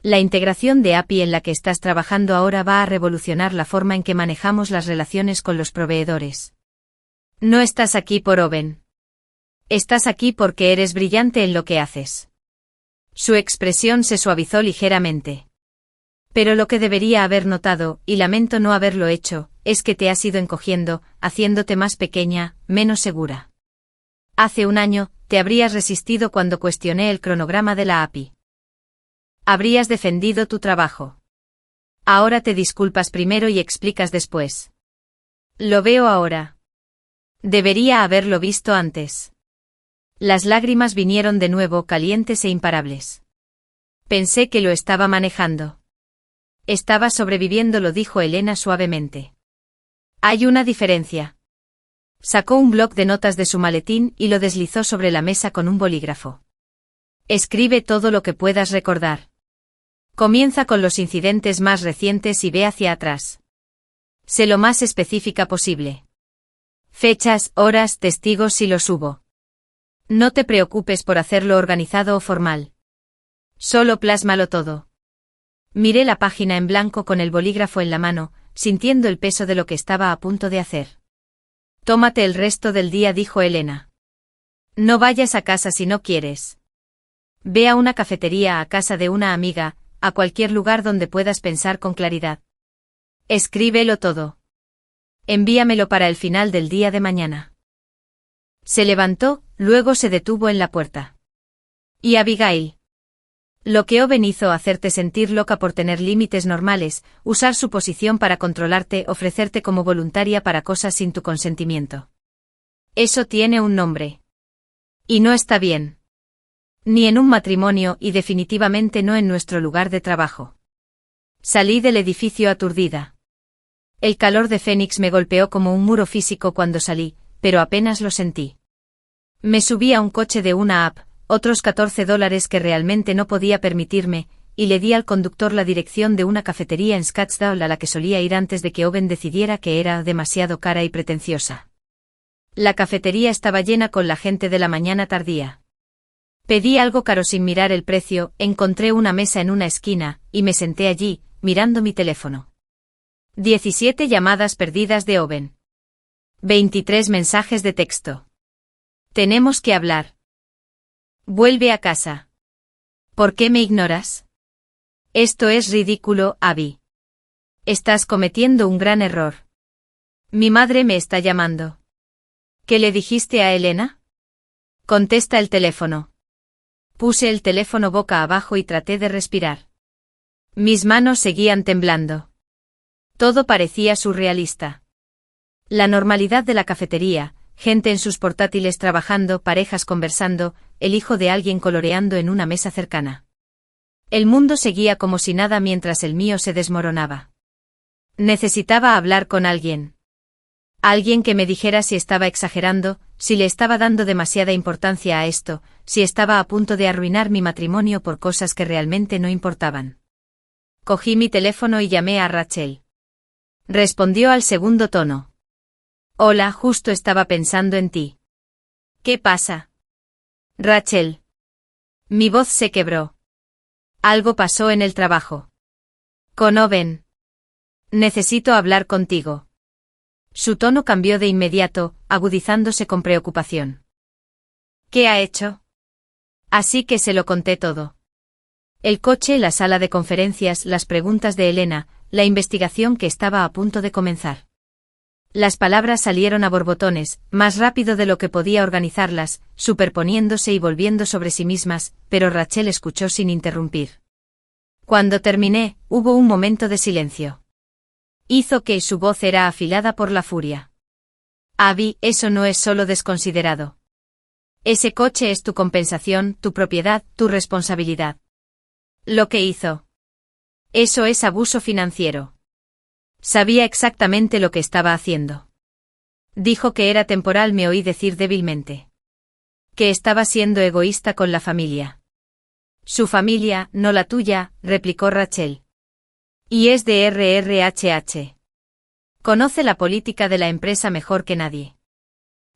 La integración de API en la que estás trabajando ahora va a revolucionar la forma en que manejamos las relaciones con los proveedores. No estás aquí por Owen. Estás aquí porque eres brillante en lo que haces. Su expresión se suavizó ligeramente. Pero lo que debería haber notado, y lamento no haberlo hecho, es que te has ido encogiendo, haciéndote más pequeña, menos segura. Hace un año, te habrías resistido cuando cuestioné el cronograma de la API. Habrías defendido tu trabajo. Ahora te disculpas primero y explicas después. Lo veo ahora. Debería haberlo visto antes. Las lágrimas vinieron de nuevo calientes e imparables. Pensé que lo estaba manejando. Estaba sobreviviendo, lo dijo Elena suavemente. Hay una diferencia. Sacó un bloc de notas de su maletín y lo deslizó sobre la mesa con un bolígrafo. Escribe todo lo que puedas recordar. Comienza con los incidentes más recientes y ve hacia atrás. Sé lo más específica posible. Fechas, horas, testigos si los hubo. No te preocupes por hacerlo organizado o formal. Solo plásmalo todo. Miré la página en blanco con el bolígrafo en la mano, sintiendo el peso de lo que estaba a punto de hacer. Tómate el resto del día, dijo Elena. No vayas a casa si no quieres. Ve a una cafetería, a casa de una amiga, a cualquier lugar donde puedas pensar con claridad. Escríbelo todo. Envíamelo para el final del día de mañana. Se levantó, luego se detuvo en la puerta. ¿Y Abigail? Lo que Owen hizo, hacerte sentir loca por tener límites normales, usar su posición para controlarte, ofrecerte como voluntaria para cosas sin tu consentimiento. Eso tiene un nombre. Y no está bien. Ni en un matrimonio y definitivamente no en nuestro lugar de trabajo. Salí del edificio aturdida. El calor de Phoenix me golpeó como un muro físico cuando salí, pero apenas lo sentí. Me subí a un coche de una app, otros $14 que realmente no podía permitirme, y le di al conductor la dirección de una cafetería en Scottsdale a la que solía ir antes de que Owen decidiera que era demasiado cara y pretenciosa. La cafetería estaba llena con la gente de la mañana tardía. Pedí algo caro sin mirar el precio, encontré una mesa en una esquina, y me senté allí, mirando mi teléfono. 17 llamadas perdidas de Owen. 23 mensajes de texto. Tenemos que hablar. Vuelve a casa. ¿Por qué me ignoras? Esto es ridículo, Abby. Estás cometiendo un gran error. Mi madre me está llamando. ¿Qué le dijiste a Elena? Contesta el teléfono. Puse el teléfono boca abajo y traté de respirar. Mis manos seguían temblando. Todo parecía surrealista. La normalidad de la cafetería, gente en sus portátiles trabajando, parejas conversando, el hijo de alguien coloreando en una mesa cercana. El mundo seguía como si nada mientras el mío se desmoronaba. Necesitaba hablar con alguien. Alguien que me dijera si estaba exagerando, si le estaba dando demasiada importancia a esto, si estaba a punto de arruinar mi matrimonio por cosas que realmente no importaban. Cogí mi teléfono y llamé a Rachel. Respondió al segundo tono. Hola, justo estaba pensando en ti. ¿Qué pasa? Rachel. Mi voz se quebró. Algo pasó en el trabajo. Con Owen. Necesito hablar contigo. Su tono cambió de inmediato, agudizándose con preocupación. ¿Qué ha hecho? Así que se lo conté todo. El coche, la sala de conferencias, las preguntas de Elena, la investigación que estaba a punto de comenzar. Las palabras salieron a borbotones, más rápido de lo que podía organizarlas, superponiéndose y volviendo sobre sí mismas, pero Rachel escuchó sin interrumpir. Cuando terminé, hubo un momento de silencio. Hizo que su voz era afilada por la furia. Abby, eso no es solo desconsiderado. Ese coche es tu compensación, tu propiedad, tu responsabilidad. Lo que hizo. Eso es abuso financiero. Sabía exactamente lo que estaba haciendo. Dijo que era temporal, me oí decir débilmente. Que estaba siendo egoísta con la familia. Su familia, no la tuya, replicó Rachel. Y es de RRHH. Conoce la política de la empresa mejor que nadie.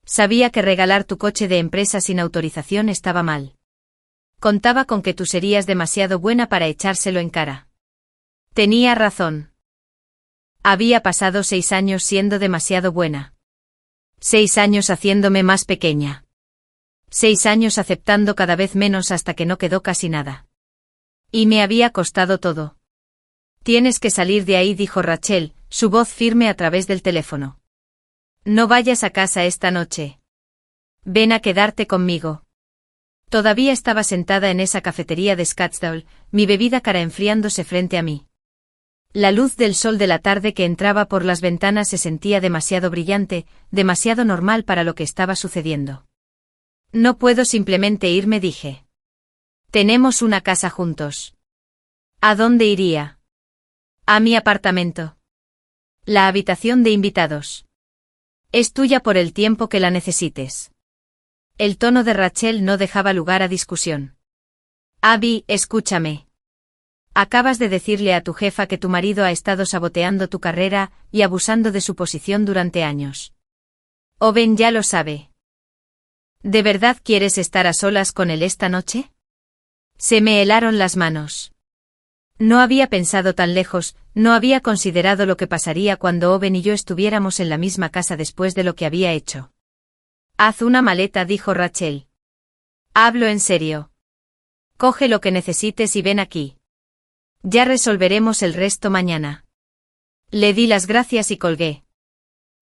Sabía que regalar tu coche de empresa sin autorización estaba mal. Contaba con que tú serías demasiado buena para echárselo en cara. Tenía razón. Había pasado 6 años siendo demasiado buena. 6 años haciéndome más pequeña. 6 años aceptando cada vez menos hasta que no quedó casi nada. Y me había costado todo. Tienes que salir de ahí, dijo Rachel, su voz firme a través del teléfono. No vayas a casa esta noche. Ven a quedarte conmigo. Todavía estaba sentada en esa cafetería de Scottsdale, mi bebida cara enfriándose frente a mí. La luz del sol de la tarde que entraba por las ventanas se sentía demasiado brillante, demasiado normal para lo que estaba sucediendo. No puedo simplemente irme, dije. Tenemos una casa juntos. ¿A dónde iría? A mi apartamento. La habitación de invitados. Es tuya por el tiempo que la necesites. El tono de Rachel no dejaba lugar a discusión. Abby, escúchame. Acabas de decirle a tu jefa que tu marido ha estado saboteando tu carrera y abusando de su posición durante años. Owen ya lo sabe. ¿De verdad quieres estar a solas con él esta noche? Se me helaron las manos. No había pensado tan lejos, no había considerado lo que pasaría cuando Owen y yo estuviéramos en la misma casa después de lo que había hecho. Haz una maleta, dijo Rachel. Hablo en serio. Coge lo que necesites y ven aquí. Ya resolveremos el resto mañana. Le di las gracias y colgué.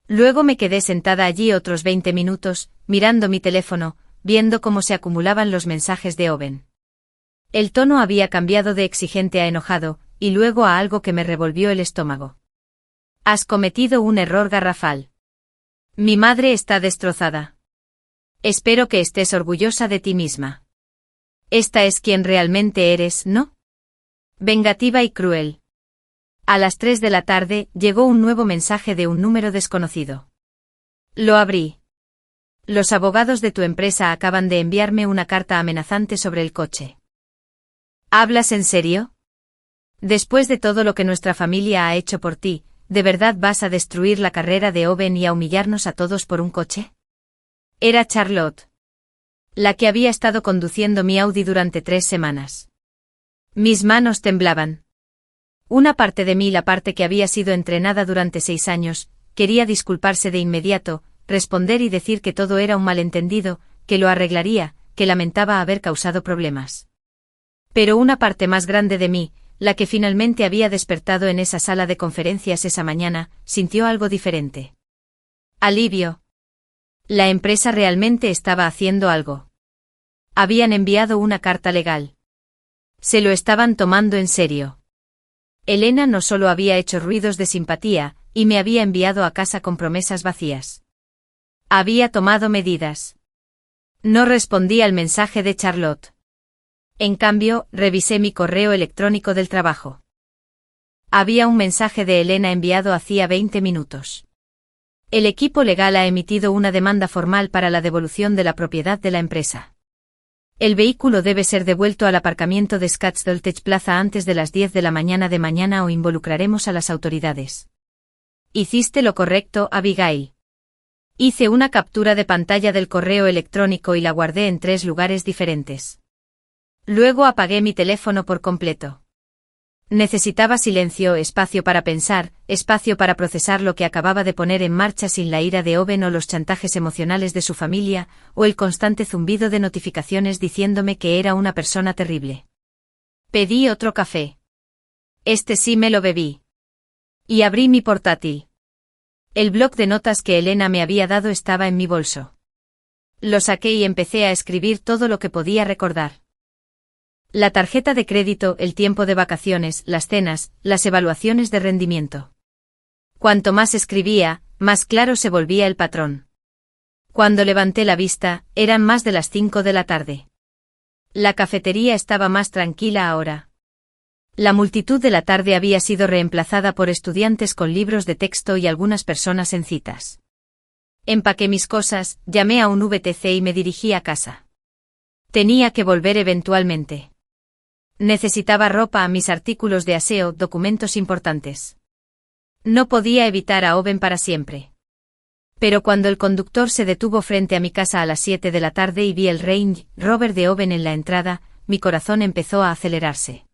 Luego me quedé sentada allí otros 20 minutos, mirando mi teléfono, viendo cómo se acumulaban los mensajes de Owen. El tono había cambiado de exigente a enojado, y luego a algo que me revolvió el estómago. Has cometido un error garrafal. Mi madre está destrozada. Espero que estés orgullosa de ti misma. Esta es quien realmente eres, ¿no? Vengativa y cruel. A las 3 de la tarde llegó un nuevo mensaje de un número desconocido. Lo abrí. Los abogados de tu empresa acaban de enviarme una carta amenazante sobre el coche. ¿Hablas en serio? Después de todo lo que nuestra familia ha hecho por ti, ¿de verdad vas a destruir la carrera de Owen y a humillarnos a todos por un coche? Era Charlotte. La que había estado conduciendo mi Audi durante 3 semanas. Mis manos temblaban. Una parte de mí, la parte que había sido entrenada durante 6 años, quería disculparse de inmediato, responder y decir que todo era un malentendido, que lo arreglaría, que lamentaba haber causado problemas. Pero una parte más grande de mí, la que finalmente había despertado en esa sala de conferencias esa mañana, sintió algo diferente. Alivio. La empresa realmente estaba haciendo algo. Habían enviado una carta legal. Se lo estaban tomando en serio. Elena no solo había hecho ruidos de simpatía, y me había enviado a casa con promesas vacías. Había tomado medidas. No respondí al mensaje de Charlotte. En cambio, revisé mi correo electrónico del trabajo. Había un mensaje de Elena enviado hacía 20 minutos. El equipo legal ha emitido una demanda formal para la devolución de la propiedad de la empresa. El vehículo debe ser devuelto al aparcamiento de Scottsdale Tech Plaza antes de las 10 de la mañana o involucraremos a las autoridades. Hiciste lo correcto, Abigail. Hice una captura de pantalla del correo electrónico y la guardé en 3 lugares diferentes. Luego apagué mi teléfono por completo. Necesitaba silencio, espacio para pensar, espacio para procesar lo que acababa de poner en marcha sin la ira de Owen o los chantajes emocionales de su familia, o el constante zumbido de notificaciones diciéndome que era una persona terrible. Pedí otro café. Este sí me lo bebí. Y abrí mi portátil. El bloc de notas que Elena me había dado estaba en mi bolso. Lo saqué y empecé a escribir todo lo que podía recordar. La tarjeta de crédito, el tiempo de vacaciones, las cenas, las evaluaciones de rendimiento. Cuanto más escribía, más claro se volvía el patrón. Cuando levanté la vista, eran más de las 5 de la tarde. La cafetería estaba más tranquila ahora. La multitud de la tarde había sido reemplazada por estudiantes con libros de texto y algunas personas en citas. Empaqué mis cosas, llamé a un VTC y me dirigí a casa. Tenía que volver eventualmente. Necesitaba ropa, mis artículos de aseo, documentos importantes. No podía evitar a Owen para siempre. Pero cuando el conductor se detuvo frente a mi casa a las 7 de la tarde y vi el Range Rover de Owen en la entrada, mi corazón empezó a acelerarse.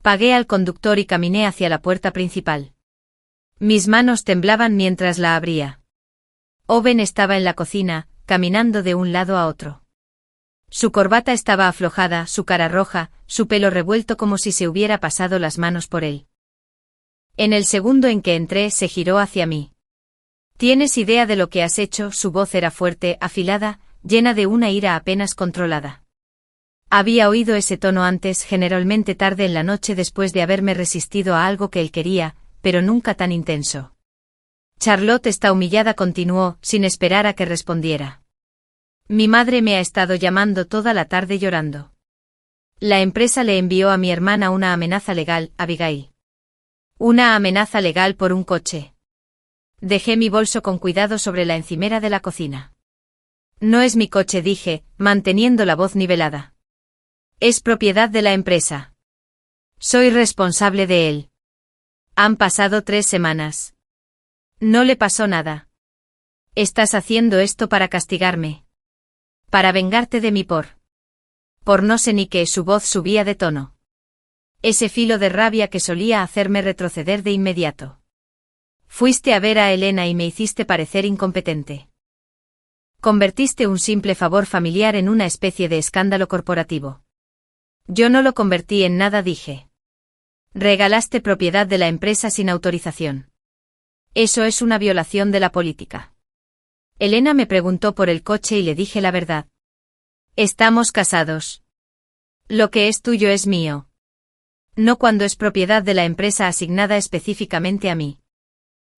Pagué al conductor y caminé hacia la puerta principal. Mis manos temblaban mientras la abría. Owen estaba en la cocina, caminando de un lado a otro. Su corbata estaba aflojada, su cara roja, su pelo revuelto como si se hubiera pasado las manos por él. En el segundo en que entré, se giró hacia mí. ¿Tienes idea de lo que has hecho? Su voz era fuerte, afilada, llena de una ira apenas controlada. Había oído ese tono antes, generalmente tarde en la noche después de haberme resistido a algo que él quería, pero nunca tan intenso. Charlotte está humillada, continuó, sin esperar a que respondiera. Mi madre me ha estado llamando toda la tarde llorando. La empresa le envió a mi hermana una amenaza legal, Abigail. Una amenaza legal por un coche. Dejé mi bolso con cuidado sobre la encimera de la cocina. No es mi coche, dije, manteniendo la voz nivelada. Es propiedad de la empresa. Soy responsable de él. Han pasado 3 semanas. No le pasó nada. Estás haciendo esto para castigarme. Para vengarte de mí por no sé ni qué. Su voz subía de tono. Ese filo de rabia que solía hacerme retroceder de inmediato. Fuiste a ver a Elena y me hiciste parecer incompetente. Convertiste un simple favor familiar en una especie de escándalo corporativo. Yo no lo convertí en nada, dije. Regalaste propiedad de la empresa sin autorización. Eso es una violación de la política. Elena me preguntó por el coche y le dije la verdad. Estamos casados. Lo que es tuyo es mío. No cuando es propiedad de la empresa asignada específicamente a mí.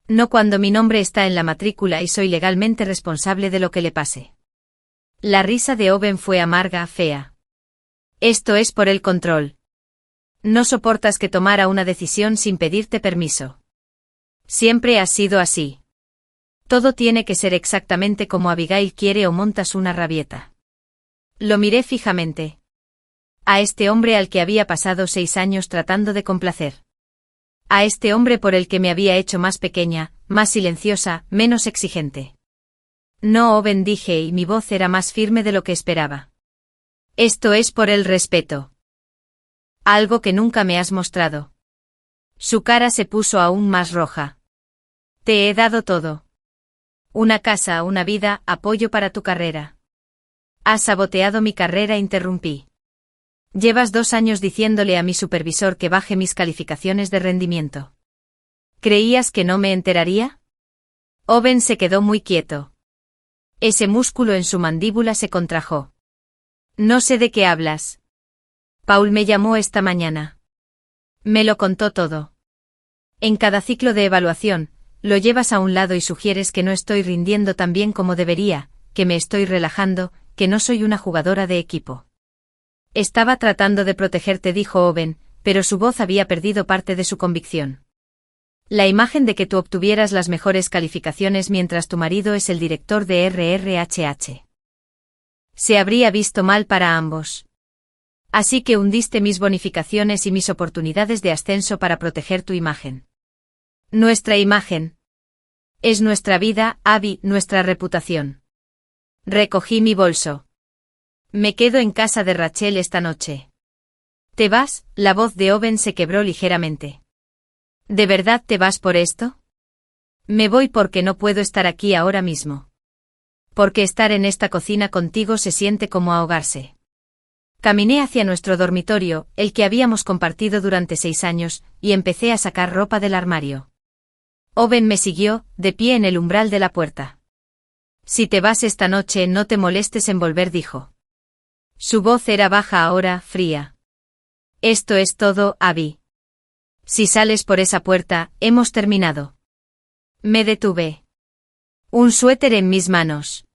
No cuando mi nombre está en la matrícula y soy legalmente responsable de lo que le pase. La risa de Owen fue amarga, fea. Esto es por el control. No soportas que tomara una decisión sin pedirte permiso. Siempre has sido así. Todo tiene que ser exactamente como Abigail quiere o montas una rabieta. Lo miré fijamente. A este hombre al que había pasado 6 años tratando de complacer. A este hombre por el que me había hecho más pequeña, más silenciosa, menos exigente. No, Owen, dije, y mi voz era más firme de lo que esperaba. Esto es por el respeto. Algo que nunca me has mostrado. Su cara se puso aún más roja. Te he dado todo. Una casa, una vida, apoyo para tu carrera. Has saboteado mi carrera, interrumpí. Llevas 2 años diciéndole a mi supervisor que baje mis calificaciones de rendimiento. ¿Creías que no me enteraría? Owen se quedó muy quieto. Ese músculo en su mandíbula se contrajo. No sé de qué hablas. Paul me llamó esta mañana. Me lo contó todo. En cada ciclo de evaluación, lo llevas a un lado y sugieres que no estoy rindiendo tan bien como debería, que me estoy relajando, que no soy una jugadora de equipo. Estaba tratando de protegerte, dijo Owen, pero su voz había perdido parte de su convicción. La imagen de que tú obtuvieras las mejores calificaciones mientras tu marido es el director de RRHH. Se habría visto mal para ambos. Así que hundiste mis bonificaciones y mis oportunidades de ascenso para proteger tu imagen. Nuestra imagen. Es nuestra vida, Abby, nuestra reputación. Recogí mi bolso. Me quedo en casa de Rachel esta noche. ¿Te vas? La voz de Owen se quebró ligeramente. ¿De verdad te vas por esto? Me voy porque no puedo estar aquí ahora mismo. Porque estar en esta cocina contigo se siente como ahogarse. Caminé hacia nuestro dormitorio, el que habíamos compartido durante 6 años, y empecé a sacar ropa del armario. Owen me siguió, de pie en el umbral de la puerta. Si te vas esta noche no te molestes en volver, dijo. Su voz era baja ahora, fría. Esto es todo, Abby. Si sales por esa puerta, hemos terminado. Me detuve. Un suéter en mis manos.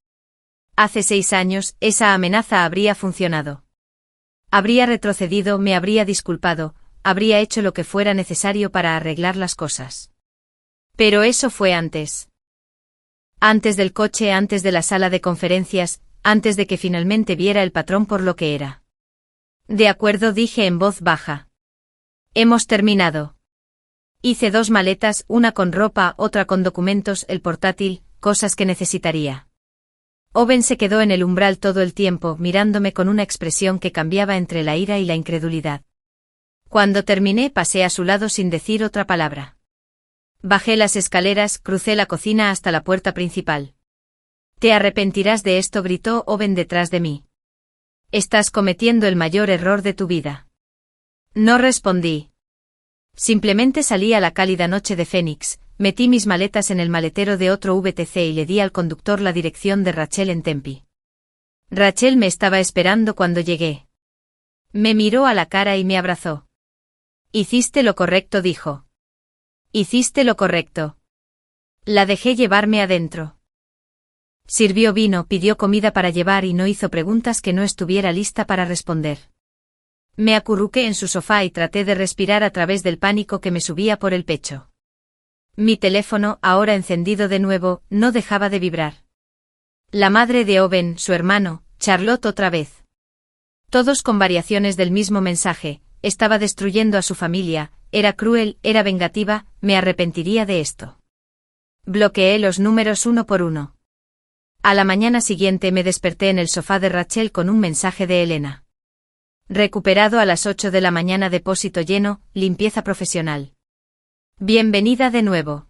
Hace 6 años, esa amenaza habría funcionado. Habría retrocedido, me habría disculpado, habría hecho lo que fuera necesario para arreglar las cosas. Pero eso fue antes. Antes del coche, antes de la sala de conferencias, antes de que finalmente viera el patrón por lo que era. De acuerdo, dije en voz baja. Hemos terminado. Hice 2 maletas, una con ropa, otra con documentos, el portátil, cosas que necesitaría. Owen se quedó en el umbral todo el tiempo, mirándome con una expresión que cambiaba entre la ira y la incredulidad. Cuando terminé, pasé a su lado sin decir otra palabra. Bajé las escaleras, crucé la cocina hasta la puerta principal. «Te arrepentirás de esto», gritó Owen detrás de mí. «Estás cometiendo el mayor error de tu vida». No respondí. Simplemente salí a la cálida noche de Phoenix, metí mis maletas en el maletero de otro VTC y le di al conductor la dirección de Rachel en Tempe. Rachel me estaba esperando cuando llegué. Me miró a la cara y me abrazó. «Hiciste lo correcto», dijo. «Hiciste lo correcto». La dejé llevarme adentro. Sirvió vino, pidió comida para llevar y no hizo preguntas que no estuviera lista para responder. Me acurruqué en su sofá y traté de respirar a través del pánico que me subía por el pecho. Mi teléfono, ahora encendido de nuevo, no dejaba de vibrar. La madre de Owen, su hermano, Charlotte otra vez. Todos con variaciones del mismo mensaje: estaba destruyendo a su familia, era cruel, era vengativa, me arrepentiría de esto. Bloqueé los números uno por uno. A la mañana siguiente me desperté en el sofá de Rachel con un mensaje de Elena. Recuperado a las 8 de la mañana, depósito lleno, limpieza profesional. Bienvenida de nuevo.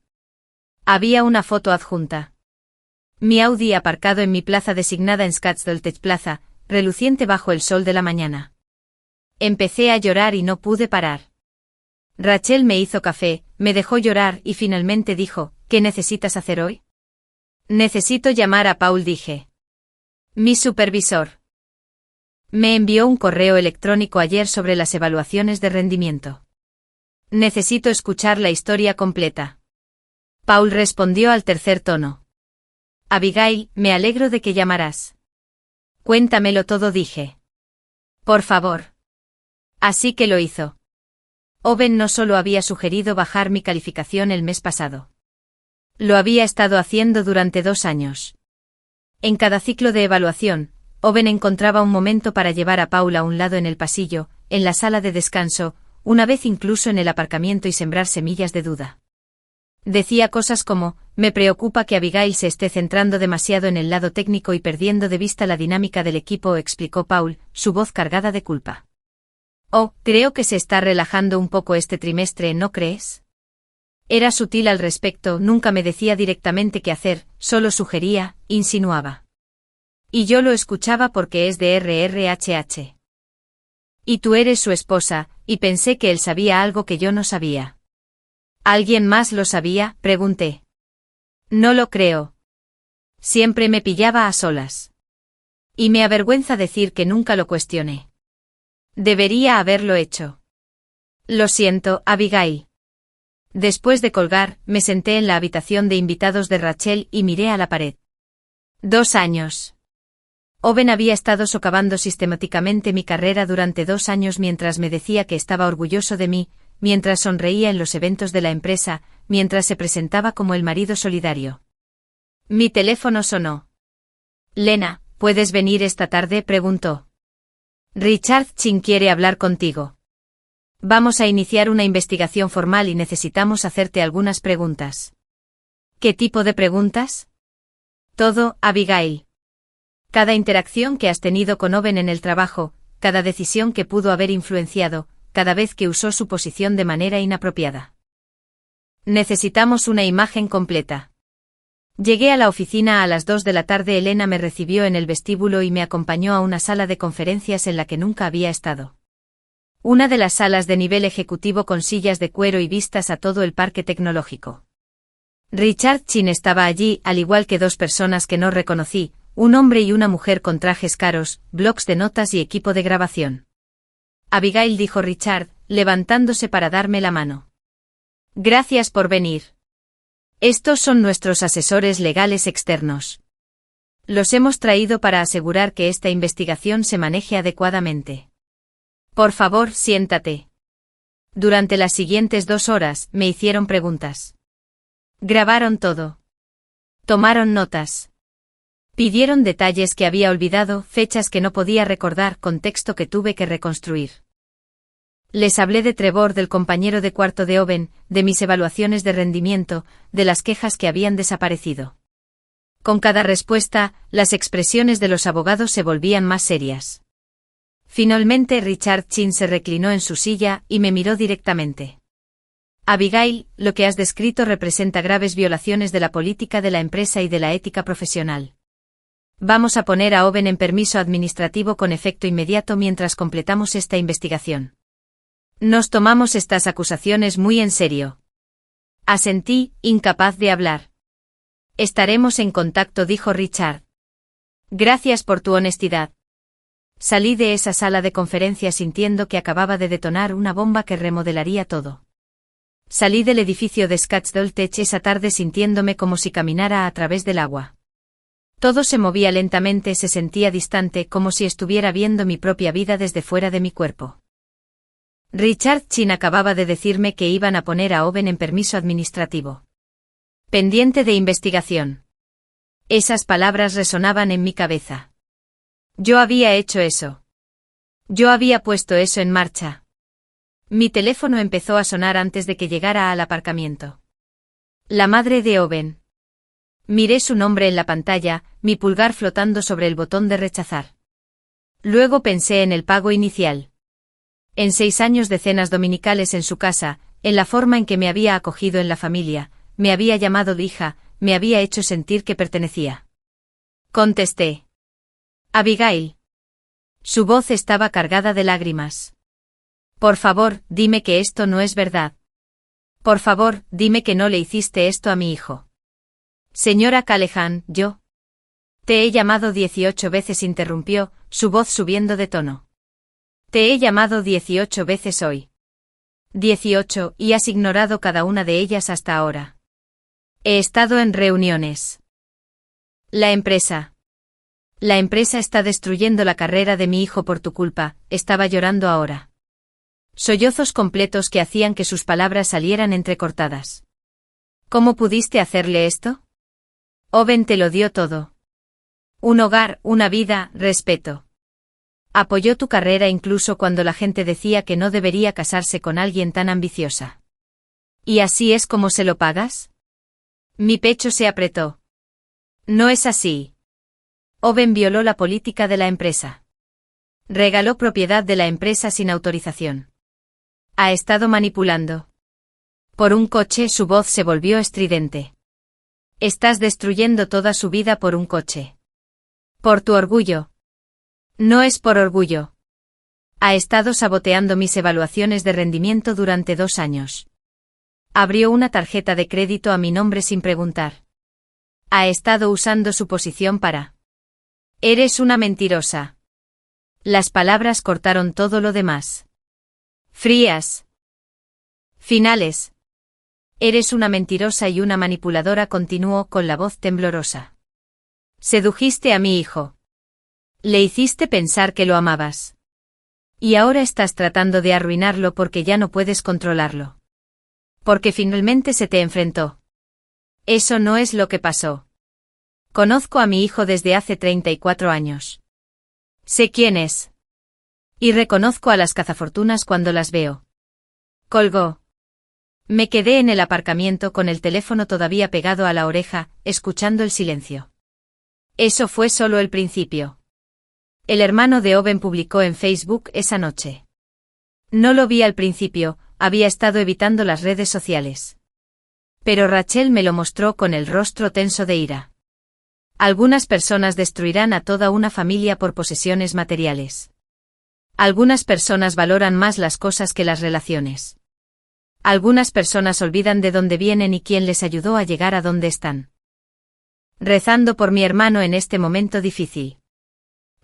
Había una foto adjunta. Mi Audi aparcado en mi plaza designada en Scottsdale Tech Plaza, reluciente bajo el sol de la mañana. Empecé a llorar y no pude parar. Rachel me hizo café, me dejó llorar y finalmente dijo: «¿Qué necesitas hacer hoy?» «Necesito llamar a Paul», dije. «Mi supervisor. Me envió un correo electrónico ayer sobre las evaluaciones de rendimiento. Necesito escuchar la historia completa». Paul respondió al tercer tono. «Abigail, me alegro de que llamarás. Cuéntamelo todo», dije. «Por favor». Así que lo hizo. Owen no solo había sugerido bajar mi calificación el mes pasado. Lo había estado haciendo durante 2 años. En cada ciclo de evaluación, Owen encontraba un momento para llevar a Paul a un lado en el pasillo, en la sala de descanso, una vez incluso en el aparcamiento, y sembrar semillas de duda. Decía cosas como: «Me preocupa que Abigail se esté centrando demasiado en el lado técnico y perdiendo de vista la dinámica del equipo», explicó Paul, su voz cargada de culpa. «Oh, creo que se está relajando un poco este trimestre, ¿no crees?» Era sutil al respecto, nunca me decía directamente qué hacer, solo sugería, insinuaba. Y yo lo escuchaba porque es de RRHH. «Y tú eres su esposa», y pensé que él sabía algo que yo no sabía. «¿Alguien más lo sabía?», pregunté. «No lo creo. Siempre me pillaba a solas. Y me avergüenza decir que nunca lo cuestioné. Debería haberlo hecho. Lo siento, Abigail». Después de colgar, me senté en la habitación de invitados de Rachel y miré a la pared. 2 años. Owen había estado socavando sistemáticamente mi carrera durante 2 años mientras me decía que estaba orgulloso de mí, mientras sonreía en los eventos de la empresa, mientras se presentaba como el marido solidario. Mi teléfono sonó. «Lena, ¿puedes venir esta tarde?», preguntó. «Richard Chin quiere hablar contigo. Vamos a iniciar una investigación formal y necesitamos hacerte algunas preguntas». «¿Qué tipo de preguntas?» «Todo, Abigail. Cada interacción que has tenido con Owen en el trabajo, cada decisión que pudo haber influenciado, cada vez que usó su posición de manera inapropiada. Necesitamos una imagen completa». Llegué a la oficina a las 2 de la tarde. Elena me recibió en el vestíbulo y me acompañó a una sala de conferencias en la que nunca había estado. Una de las salas de nivel ejecutivo con sillas de cuero y vistas a todo el parque tecnológico. Richard Chin estaba allí, al igual que 2 personas que no reconocí, un hombre y una mujer con trajes caros, blocs de notas y equipo de grabación. «Abigail», dijo Richard, levantándose para darme la mano. «Gracias por venir. Estos son nuestros asesores legales externos. Los hemos traído para asegurar que esta investigación se maneje adecuadamente. Por favor, siéntate». Durante las siguientes 2 horas, me hicieron preguntas. Grabaron todo. Tomaron notas. Pidieron detalles que había olvidado, fechas que no podía recordar, contexto que tuve que reconstruir. Les hablé de Trevor, del compañero de cuarto de Owen, de mis evaluaciones de rendimiento, de las quejas que habían desaparecido. Con cada respuesta, las expresiones de los abogados se volvían más serias. Finalmente Richard Chin se reclinó en su silla y me miró directamente. Abigail, lo que has descrito representa graves violaciones de la política de la empresa y de la ética profesional. Vamos a poner a Owen en permiso administrativo con efecto inmediato mientras completamos esta investigación. Nos tomamos estas acusaciones muy en serio. Asentí, incapaz de hablar. Estaremos en contacto, dijo Richard. Gracias por tu honestidad. Salí de esa sala de conferencias sintiendo que acababa de detonar una bomba que remodelaría todo. Salí del edificio de Scottsdale Tech esa tarde sintiéndome como si caminara a través del agua. Todo se movía lentamente, se sentía distante, como si estuviera viendo mi propia vida desde fuera de mi cuerpo. Richard Chin acababa de decirme que iban a poner a Owen en permiso administrativo. Pendiente de investigación. Esas palabras resonaban en mi cabeza. Yo había hecho eso. Yo había puesto eso en marcha. Mi teléfono empezó a sonar antes de que llegara al aparcamiento. La madre de Owen. Miré su nombre en la pantalla, mi pulgar flotando sobre el botón de rechazar. Luego pensé en el pago inicial. En 6 años de cenas dominicales en su casa, en la forma en que me había acogido en la familia, me había llamado hija, me había hecho sentir que pertenecía. Contesté. Abigail. Su voz estaba cargada de lágrimas. Por favor, dime que esto no es verdad. Por favor, dime que no le hiciste esto a mi hijo. Señora Callahan, yo. Te he llamado 18 veces, interrumpió, su voz subiendo de tono. Te he llamado 18 veces hoy. 18, y has ignorado cada una de ellas hasta ahora. He estado en reuniones. La empresa está destruyendo la carrera de mi hijo por tu culpa, estaba llorando ahora. Sollozos completos que hacían que sus palabras salieran entrecortadas. ¿Cómo pudiste hacerle esto? Owen te lo dio todo. Un hogar, una vida, respeto. Apoyó tu carrera incluso cuando la gente decía que no debería casarse con alguien tan ambiciosa. ¿Y así es como se lo pagas? Mi pecho se apretó. No es así. Owen violó la política de la empresa. Regaló propiedad de la empresa sin autorización. Ha estado manipulando. Por un coche, su voz se volvió estridente. Estás destruyendo toda su vida por un coche. Por tu orgullo. No es por orgullo. Ha estado saboteando mis evaluaciones de rendimiento durante 2 años. Abrió una tarjeta de crédito a mi nombre sin preguntar. Ha estado usando su posición para... Eres una mentirosa. Las palabras cortaron todo lo demás. Frías. Finales. Eres una mentirosa y una manipuladora, continuó con la voz temblorosa. Sedujiste a mi hijo. Le hiciste pensar que lo amabas. Y ahora estás tratando de arruinarlo porque ya no puedes controlarlo. Porque finalmente se te enfrentó. Eso no es lo que pasó. Conozco a mi hijo desde hace 34 años. Sé quién es. Y reconozco a las cazafortunas cuando las veo. Colgó. Me quedé en el aparcamiento con el teléfono todavía pegado a la oreja, escuchando el silencio. Eso fue solo el principio. El hermano de Owen publicó en Facebook esa noche. No lo vi al principio, había estado evitando las redes sociales. Pero Rachel me lo mostró con el rostro tenso de ira. Algunas personas destruirán a toda una familia por posesiones materiales. Algunas personas valoran más las cosas que las relaciones. Algunas personas olvidan de dónde vienen y quién les ayudó a llegar a donde están. Rezando por mi hermano en este momento difícil.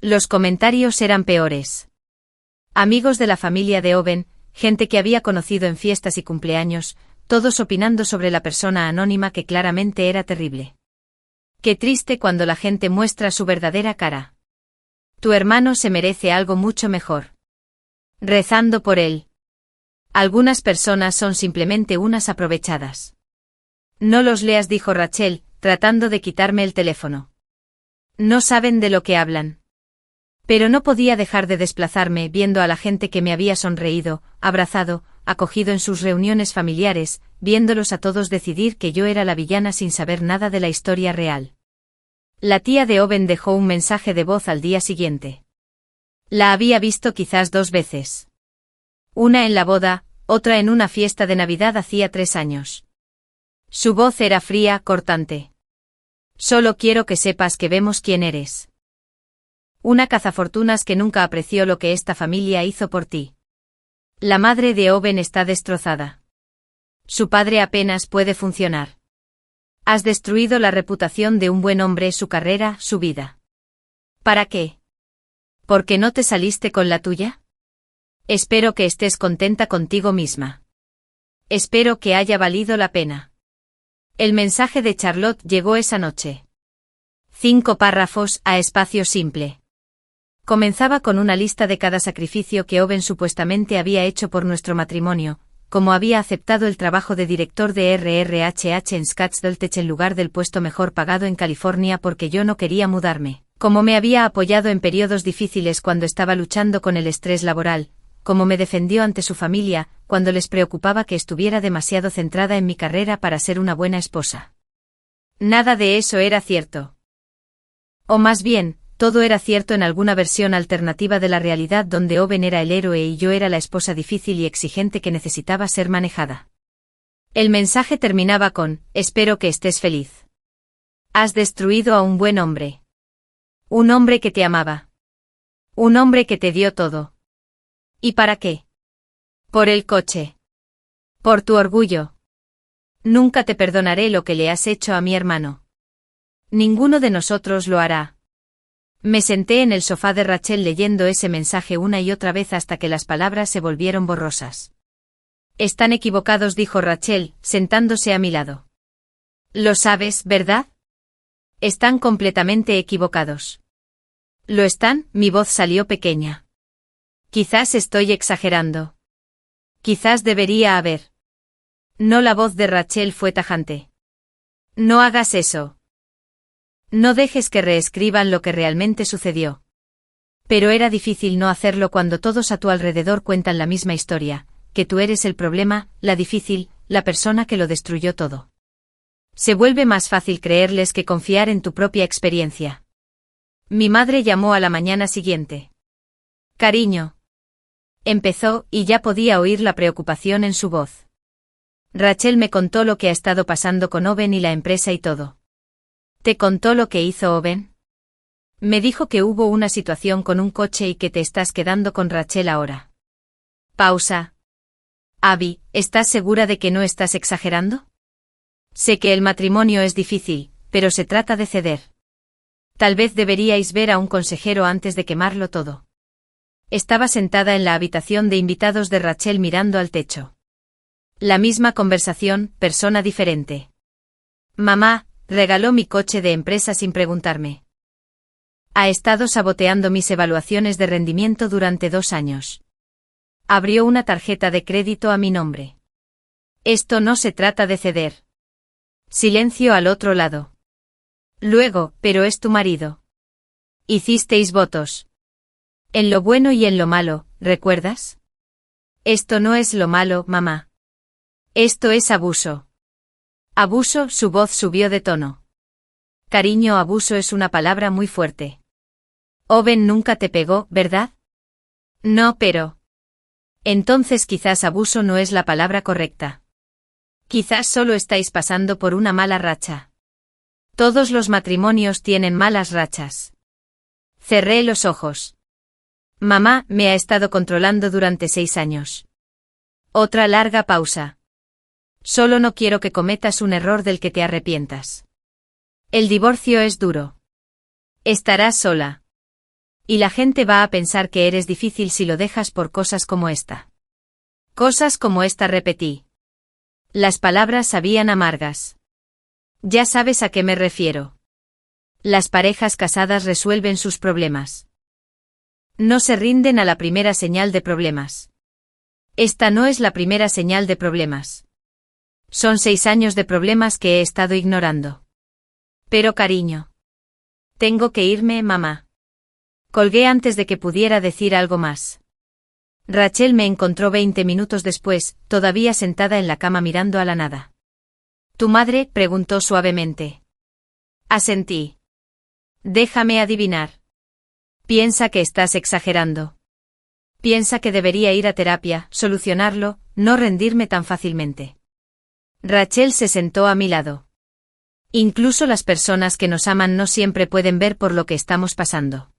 Los comentarios eran peores. Amigos de la familia de Owen, gente que había conocido en fiestas y cumpleaños, todos opinando sobre la persona anónima que claramente era terrible. Qué triste cuando la gente muestra su verdadera cara. Tu hermano se merece algo mucho mejor. Rezando por él. Algunas personas son simplemente unas aprovechadas. No los leas, dijo Rachel, tratando de quitarme el teléfono. No saben de lo que hablan. Pero no podía dejar de desplazarme viendo a la gente que me había sonreído, abrazado, acogido en sus reuniones familiares, viéndolos a todos decidir que yo era la villana sin saber nada de la historia real. La tía de Owen dejó un mensaje de voz al día siguiente. La había visto quizás 2 veces. Una en la boda, otra en una fiesta de Navidad hacía 3 años. Su voz era fría, cortante. Solo quiero que sepas que vemos quién eres. Una cazafortunas que nunca apreció lo que esta familia hizo por ti. La madre de Owen está destrozada. Su padre apenas puede funcionar. Has destruido la reputación de un buen hombre, su carrera, su vida. ¿Para qué? ¿Por qué no te saliste con la tuya? Espero que estés contenta contigo misma. Espero que haya valido la pena. El mensaje de Charlotte llegó esa noche. 5 párrafos a espacio simple. Comenzaba con una lista de cada sacrificio que Owen supuestamente había hecho por nuestro matrimonio, como había aceptado el trabajo de director de RRHH en Scottsdale Tech en lugar del puesto mejor pagado en California porque yo no quería mudarme, como me había apoyado en periodos difíciles cuando estaba luchando con el estrés laboral, como me defendió ante su familia, cuando les preocupaba que estuviera demasiado centrada en mi carrera para ser una buena esposa. Nada de eso era cierto. O más bien, todo era cierto en alguna versión alternativa de la realidad donde Owen era el héroe y yo era la esposa difícil y exigente que necesitaba ser manejada. El mensaje terminaba con, espero que estés feliz. Has destruido a un buen hombre. Un hombre que te amaba. Un hombre que te dio todo. ¿Y para qué? Por el coche. Por tu orgullo. Nunca te perdonaré lo que le has hecho a mi hermano. Ninguno de nosotros lo hará. Me senté en el sofá de Rachel leyendo ese mensaje una y otra vez hasta que las palabras se volvieron borrosas. Están equivocados, dijo Rachel, sentándose a mi lado. Lo sabes, ¿verdad? Están completamente equivocados. ¿Lo están? Mi voz salió pequeña. Quizás estoy exagerando. Quizás debería haber. No, la voz de Rachel fue tajante. No hagas eso. No dejes que reescriban lo que realmente sucedió. Pero era difícil no hacerlo cuando todos a tu alrededor cuentan la misma historia, que tú eres el problema, la difícil, la persona que lo destruyó todo. Se vuelve más fácil creerles que confiar en tu propia experiencia. Mi madre llamó a la mañana siguiente. Cariño. Empezó, y ya podía oír la preocupación en su voz. Rachel me contó lo que ha estado pasando con Owen y la empresa y todo. ¿Te contó lo que hizo Owen? Me dijo que hubo una situación con un coche y que te estás quedando con Rachel ahora. Pausa. Abby, ¿estás segura de que no estás exagerando? Sé que el matrimonio es difícil, pero se trata de ceder. Tal vez deberíais ver a un consejero antes de quemarlo todo. Estaba sentada en la habitación de invitados de Rachel mirando al techo. La misma conversación, persona diferente. Mamá, regaló mi coche de empresa sin preguntarme. Ha estado saboteando mis evaluaciones de rendimiento durante 2 años. Abrió una tarjeta de crédito a mi nombre. Esto no se trata de ceder. Silencio al otro lado. Luego, pero es tu marido. Hicisteis votos. En lo bueno y en lo malo, ¿recuerdas? Esto no es lo malo, mamá. Esto es abuso. Abuso, su voz subió de tono. Cariño, abuso es una palabra muy fuerte. Owen nunca te pegó, ¿verdad? No, pero... Entonces quizás abuso no es la palabra correcta. Quizás solo estáis pasando por una mala racha. Todos los matrimonios tienen malas rachas. Cerré los ojos. Mamá me ha estado controlando durante 6 años. Otra larga pausa. Solo no quiero que cometas un error del que te arrepientas. El divorcio es duro. Estarás sola. Y la gente va a pensar que eres difícil si lo dejas por cosas como esta. Cosas como esta, repetí. Las palabras sabían amargas. Ya sabes a qué me refiero. Las parejas casadas resuelven sus problemas. No se rinden a la primera señal de problemas. Esta no es la primera señal de problemas. Son 6 años de problemas que he estado ignorando. Pero cariño. Tengo que irme, mamá. Colgué antes de que pudiera decir algo más. Rachel me encontró 20 minutos después, todavía sentada en la cama mirando a la nada. ¿Tu madre?, preguntó suavemente. Asentí. Déjame adivinar. Piensa que estás exagerando. Piensa que debería ir a terapia, solucionarlo, no rendirme tan fácilmente. Rachel se sentó a mi lado. Incluso las personas que nos aman no siempre pueden ver por lo que estamos pasando.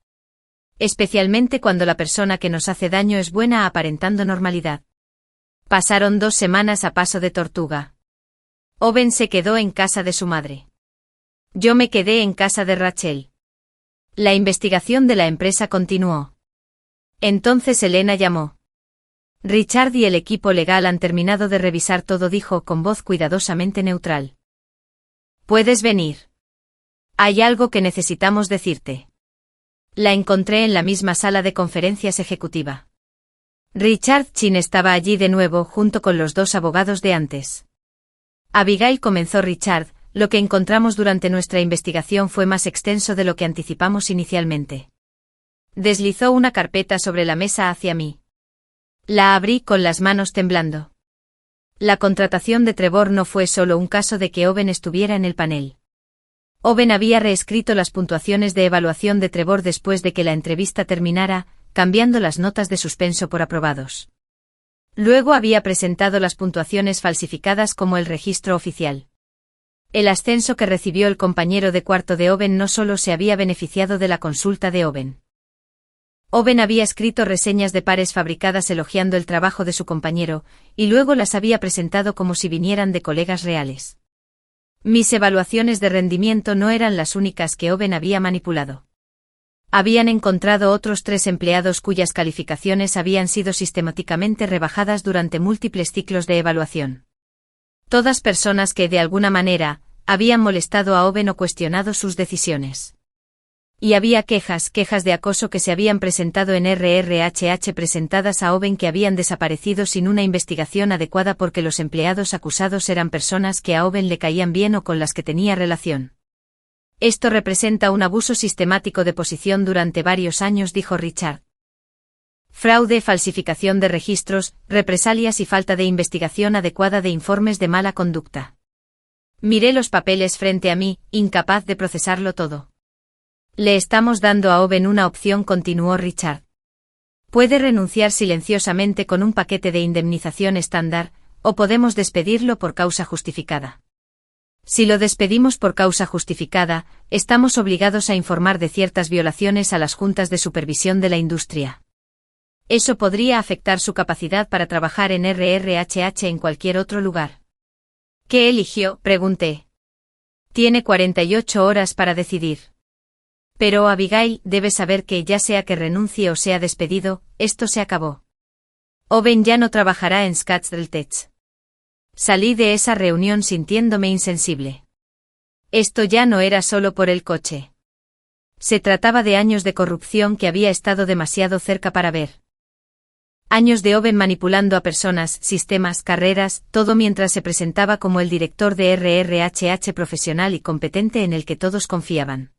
Especialmente cuando la persona que nos hace daño es buena aparentando normalidad. Pasaron 2 semanas a paso de tortuga. Owen se quedó en casa de su madre. Yo me quedé en casa de Rachel. La investigación de la empresa continuó. Entonces Elena llamó. Richard y el equipo legal han terminado de revisar todo, dijo con voz cuidadosamente neutral. Puedes venir. Hay algo que necesitamos decirte. La encontré en la misma sala de conferencias ejecutiva. Richard Chin estaba allí de nuevo junto con los 2 abogados de antes. Abigail, comenzó Richard, lo que encontramos durante nuestra investigación fue más extenso de lo que anticipamos inicialmente. Deslizó una carpeta sobre la mesa hacia mí. La abrí con las manos temblando. La contratación de Trevor no fue solo un caso de que Owen estuviera en el panel. Owen había reescrito las puntuaciones de evaluación de Trevor después de que la entrevista terminara, cambiando las notas de suspenso por aprobados. Luego había presentado las puntuaciones falsificadas como el registro oficial. El ascenso que recibió el compañero de cuarto de Owen no solo se había beneficiado de la consulta de Owen. Owen había escrito reseñas de pares fabricadas elogiando el trabajo de su compañero, y luego las había presentado como si vinieran de colegas reales. Mis evaluaciones de rendimiento no eran las únicas que Owen había manipulado. Habían encontrado otros 3 empleados cuyas calificaciones habían sido sistemáticamente rebajadas durante múltiples ciclos de evaluación. Todas personas que, de alguna manera, habían molestado a Owen o cuestionado sus decisiones. Y había quejas de acoso que se habían presentado en RRHH presentadas a Owen que habían desaparecido sin una investigación adecuada porque los empleados acusados eran personas que a Owen le caían bien o con las que tenía relación. Esto representa un abuso sistemático de posición durante varios años, dijo Richard. Fraude, falsificación de registros, represalias y falta de investigación adecuada de informes de mala conducta. Miré los papeles frente a mí, incapaz de procesarlo todo. Le estamos dando a Owen una opción, continuó Richard. Puede renunciar silenciosamente con un paquete de indemnización estándar, o podemos despedirlo por causa justificada. Si lo despedimos por causa justificada, estamos obligados a informar de ciertas violaciones a las juntas de supervisión de la industria. Eso podría afectar su capacidad para trabajar en RRHH en cualquier otro lugar. ¿Qué eligió?, pregunté. Tiene 48 horas para decidir. Pero Abigail, debe saber que ya sea que renuncie o sea despedido, esto se acabó. Owen ya no trabajará en Scottsdale Tech. Salí de esa reunión sintiéndome insensible. Esto ya no era solo por el coche. Se trataba de años de corrupción que había estado demasiado cerca para ver. Años de Owen manipulando a personas, sistemas, carreras, todo mientras se presentaba como el director de RRHH profesional y competente en el que todos confiaban.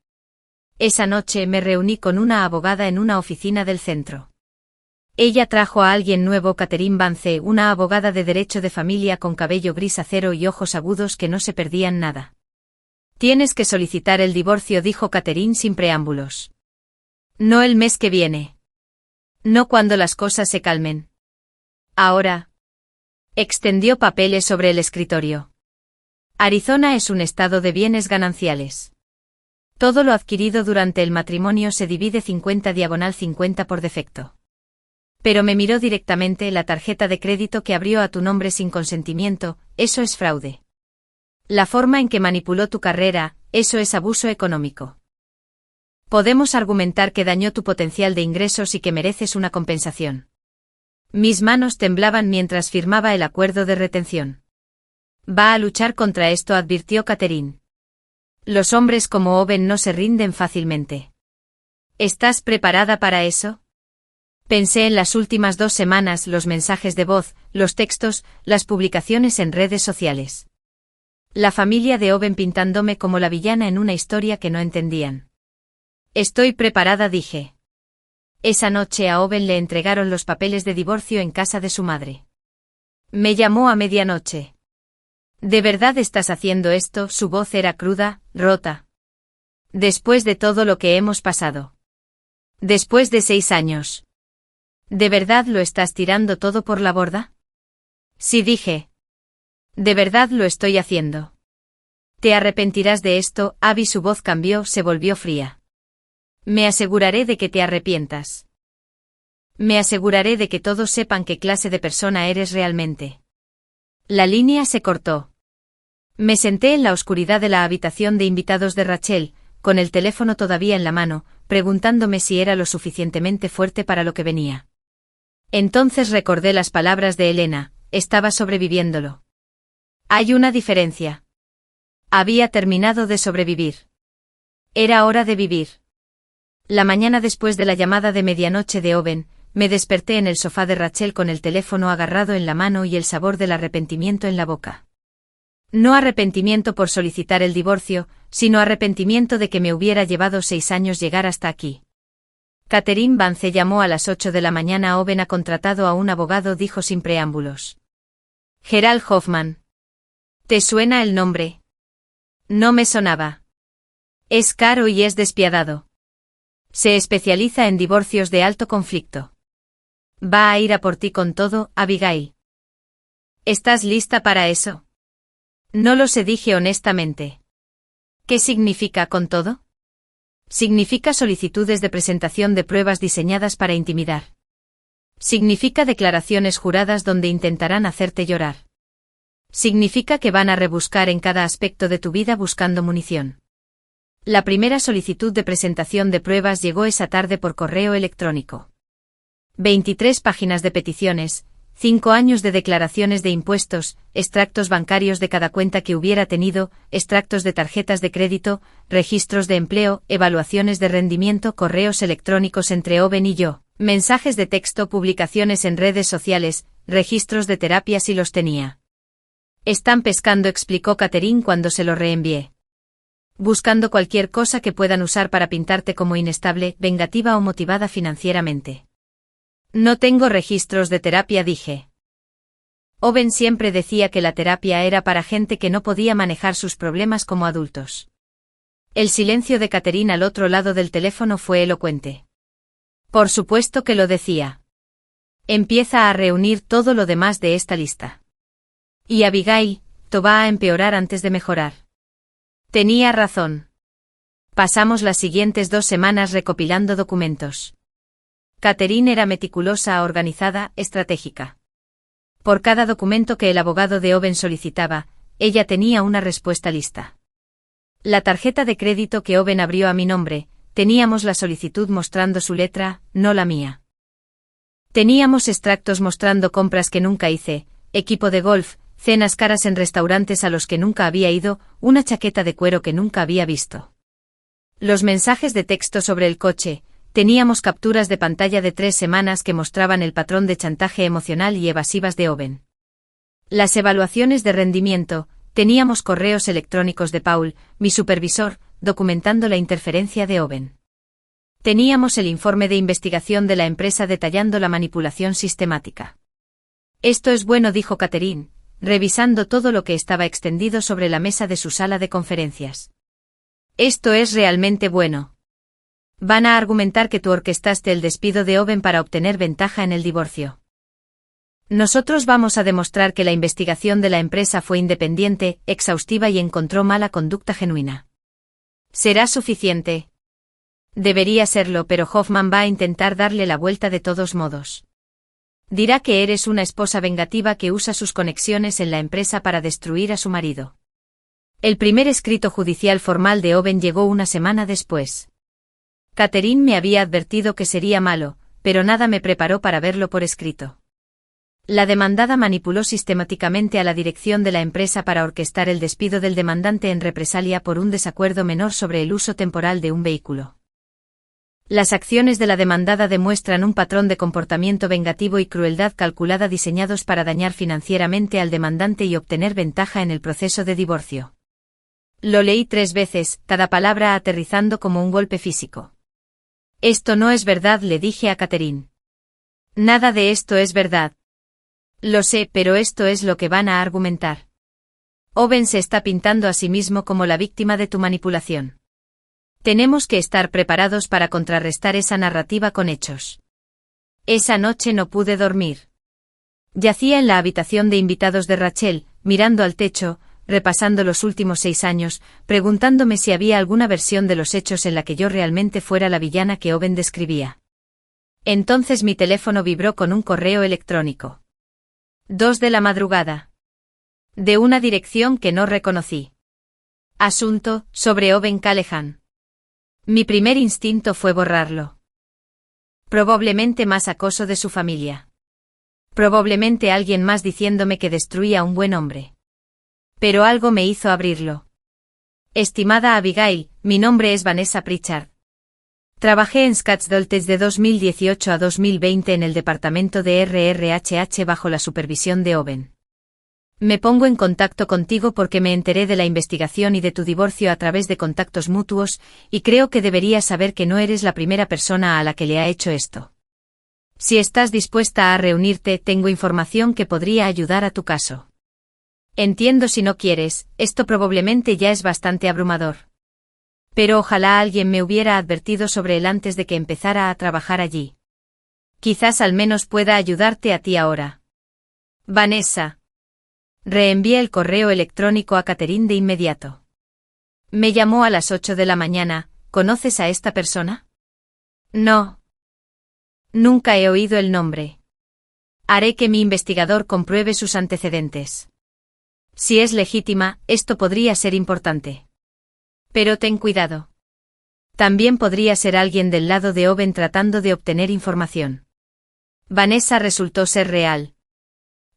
Esa noche me reuní con una abogada en una oficina del centro. Ella trajo a alguien nuevo, Catherine Vance, una abogada de derecho de familia con cabello gris acero y ojos agudos que no se perdían nada. Tienes que solicitar el divorcio, dijo Catherine sin preámbulos. No el mes que viene. No cuando las cosas se calmen. Ahora. Extendió papeles sobre el escritorio. Arizona es un estado de bienes gananciales. Todo lo adquirido durante el matrimonio se divide 50/50 por defecto. Pero me miró directamente. La tarjeta de crédito que abrió a tu nombre sin consentimiento, eso es fraude. La forma en que manipuló tu carrera, eso es abuso económico. Podemos argumentar que dañó tu potencial de ingresos y que mereces una compensación. Mis manos temblaban mientras firmaba el acuerdo de retención. Va a luchar contra esto, advirtió Catherine. Los hombres como Owen no se rinden fácilmente. ¿Estás preparada para eso? Pensé en las últimas 2 semanas, los mensajes de voz, los textos, las publicaciones en redes sociales. La familia de Owen pintándome como la villana en una historia que no entendían. Estoy preparada, dije. Esa noche a Owen le entregaron los papeles de divorcio en casa de su madre. Me llamó a medianoche. ¿De verdad estás haciendo esto? Su voz era cruda, rota. Después de todo lo que hemos pasado. Después de 6 años. ¿De verdad lo estás tirando todo por la borda? Sí, dije. De verdad lo estoy haciendo. Te arrepentirás de esto, Abby. Su voz cambió, se volvió fría. Me aseguraré de que te arrepientas. Me aseguraré de que todos sepan qué clase de persona eres realmente. La línea se cortó. Me senté en la oscuridad de la habitación de invitados de Rachel, con el teléfono todavía en la mano, preguntándome si era lo suficientemente fuerte para lo que venía. Entonces recordé las palabras de Elena, estaba sobreviviéndolo. Hay una diferencia. Había terminado de sobrevivir. Era hora de vivir. La mañana después de la llamada de medianoche de Owen, me desperté en el sofá de Rachel con el teléfono agarrado en la mano y el sabor del arrepentimiento en la boca. No arrepentimiento por solicitar el divorcio, sino arrepentimiento de que me hubiera llevado 6 años llegar hasta aquí. Catherine Vance llamó a las 8 de la mañana. Owen ha contratado a un abogado, dijo sin preámbulos. Gerald Hoffman. ¿Te suena el nombre? No me sonaba. Es caro y es despiadado. Se especializa en divorcios de alto conflicto. Va a ir a por ti con todo, Abigail. ¿Estás lista para eso? No lo sé, dije honestamente. ¿Qué significa con todo? Significa solicitudes de presentación de pruebas diseñadas para intimidar. Significa declaraciones juradas donde intentarán hacerte llorar. Significa que van a rebuscar en cada aspecto de tu vida buscando munición. La primera solicitud de presentación de pruebas llegó esa tarde por correo electrónico. 23 páginas de peticiones, 5 años de declaraciones de impuestos, extractos bancarios de cada cuenta que hubiera tenido, extractos de tarjetas de crédito, registros de empleo, evaluaciones de rendimiento, correos electrónicos entre Owen y yo, mensajes de texto, publicaciones en redes sociales, registros de terapia si los tenía. Están pescando, explicó Catherine cuando se lo reenvié. Buscando cualquier cosa que puedan usar para pintarte como inestable, vengativa o motivada financieramente. No tengo registros de terapia, dije. Owen siempre decía que la terapia era para gente que no podía manejar sus problemas como adultos. El silencio de Catherine al otro lado del teléfono fue elocuente. Por supuesto que lo decía. Empieza a reunir todo lo demás de esta lista. Y Abigail, todo va a empeorar antes de mejorar. Tenía razón. Pasamos las siguientes 2 semanas recopilando documentos. Catherine era meticulosa, organizada, estratégica. Por cada documento que el abogado de Owen solicitaba, ella tenía una respuesta lista. La tarjeta de crédito que Owen abrió a mi nombre, teníamos la solicitud mostrando su letra, no la mía. Teníamos extractos mostrando compras que nunca hice, equipo de golf, cenas caras en restaurantes a los que nunca había ido, una chaqueta de cuero que nunca había visto. Los mensajes de texto sobre el coche, teníamos capturas de pantalla de 3 semanas que mostraban el patrón de chantaje emocional y evasivas de Owen. Las evaluaciones de rendimiento, teníamos correos electrónicos de Paul, mi supervisor, documentando la interferencia de Owen. Teníamos el informe de investigación de la empresa detallando la manipulación sistemática. Esto es bueno, dijo Catherine, revisando todo lo que estaba extendido sobre la mesa de su sala de conferencias. Esto es realmente bueno. Van a argumentar que tú orquestaste el despido de Owen para obtener ventaja en el divorcio. Nosotros vamos a demostrar que la investigación de la empresa fue independiente, exhaustiva y encontró mala conducta genuina. ¿Será suficiente? Debería serlo, pero Hoffman va a intentar darle la vuelta de todos modos. Dirá que eres una esposa vengativa que usa sus conexiones en la empresa para destruir a su marido. El primer escrito judicial formal de Owen llegó una semana después. Catherine me había advertido que sería malo, pero nada me preparó para verlo por escrito. La demandada manipuló sistemáticamente a la dirección de la empresa para orquestar el despido del demandante en represalia por un desacuerdo menor sobre el uso temporal de un vehículo. Las acciones de la demandada demuestran un patrón de comportamiento vengativo y crueldad calculada diseñados para dañar financieramente al demandante y obtener ventaja en el proceso de divorcio. Lo leí 3 veces, cada palabra aterrizando como un golpe físico. Esto no es verdad, le dije a Catherine. Nada de esto es verdad. Lo sé, pero esto es lo que van a argumentar. Owen se está pintando a sí mismo como la víctima de tu manipulación. Tenemos que estar preparados para contrarrestar esa narrativa con hechos. Esa noche no pude dormir. Yacía en la habitación de invitados de Rachel, mirando al techo, repasando los últimos 6 años, preguntándome si había alguna versión de los hechos en la que yo realmente fuera la villana que Owen describía. Entonces mi teléfono vibró con un correo electrónico. 2 de la madrugada. De una dirección que no reconocí. Asunto, sobre Owen Callahan. Mi primer instinto fue borrarlo. Probablemente más acoso de su familia. Probablemente alguien más diciéndome que destruía a un buen hombre. Pero algo me hizo abrirlo. Estimada Abigail, mi nombre es Vanessa Pritchard. Trabajé en Scottsdale de 2018 a 2020 en el departamento de RRHH bajo la supervisión de Owen. Me pongo en contacto contigo porque me enteré de la investigación y de tu divorcio a través de contactos mutuos, y creo que deberías saber que no eres la primera persona a la que le ha hecho esto. Si estás dispuesta a reunirte, tengo información que podría ayudar a tu caso. Entiendo si no quieres, esto probablemente ya es bastante abrumador. Pero ojalá alguien me hubiera advertido sobre él antes de que empezara a trabajar allí. Quizás al menos pueda ayudarte a ti ahora. Vanessa. Reenvié el correo electrónico a Catherine de inmediato. Me llamó a las 8 de la mañana, ¿conoces a esta persona? No. Nunca he oído el nombre. Haré que mi investigador compruebe sus antecedentes. Si es legítima, esto podría ser importante. Pero ten cuidado. También podría ser alguien del lado de Owen tratando de obtener información. Vanessa resultó ser real.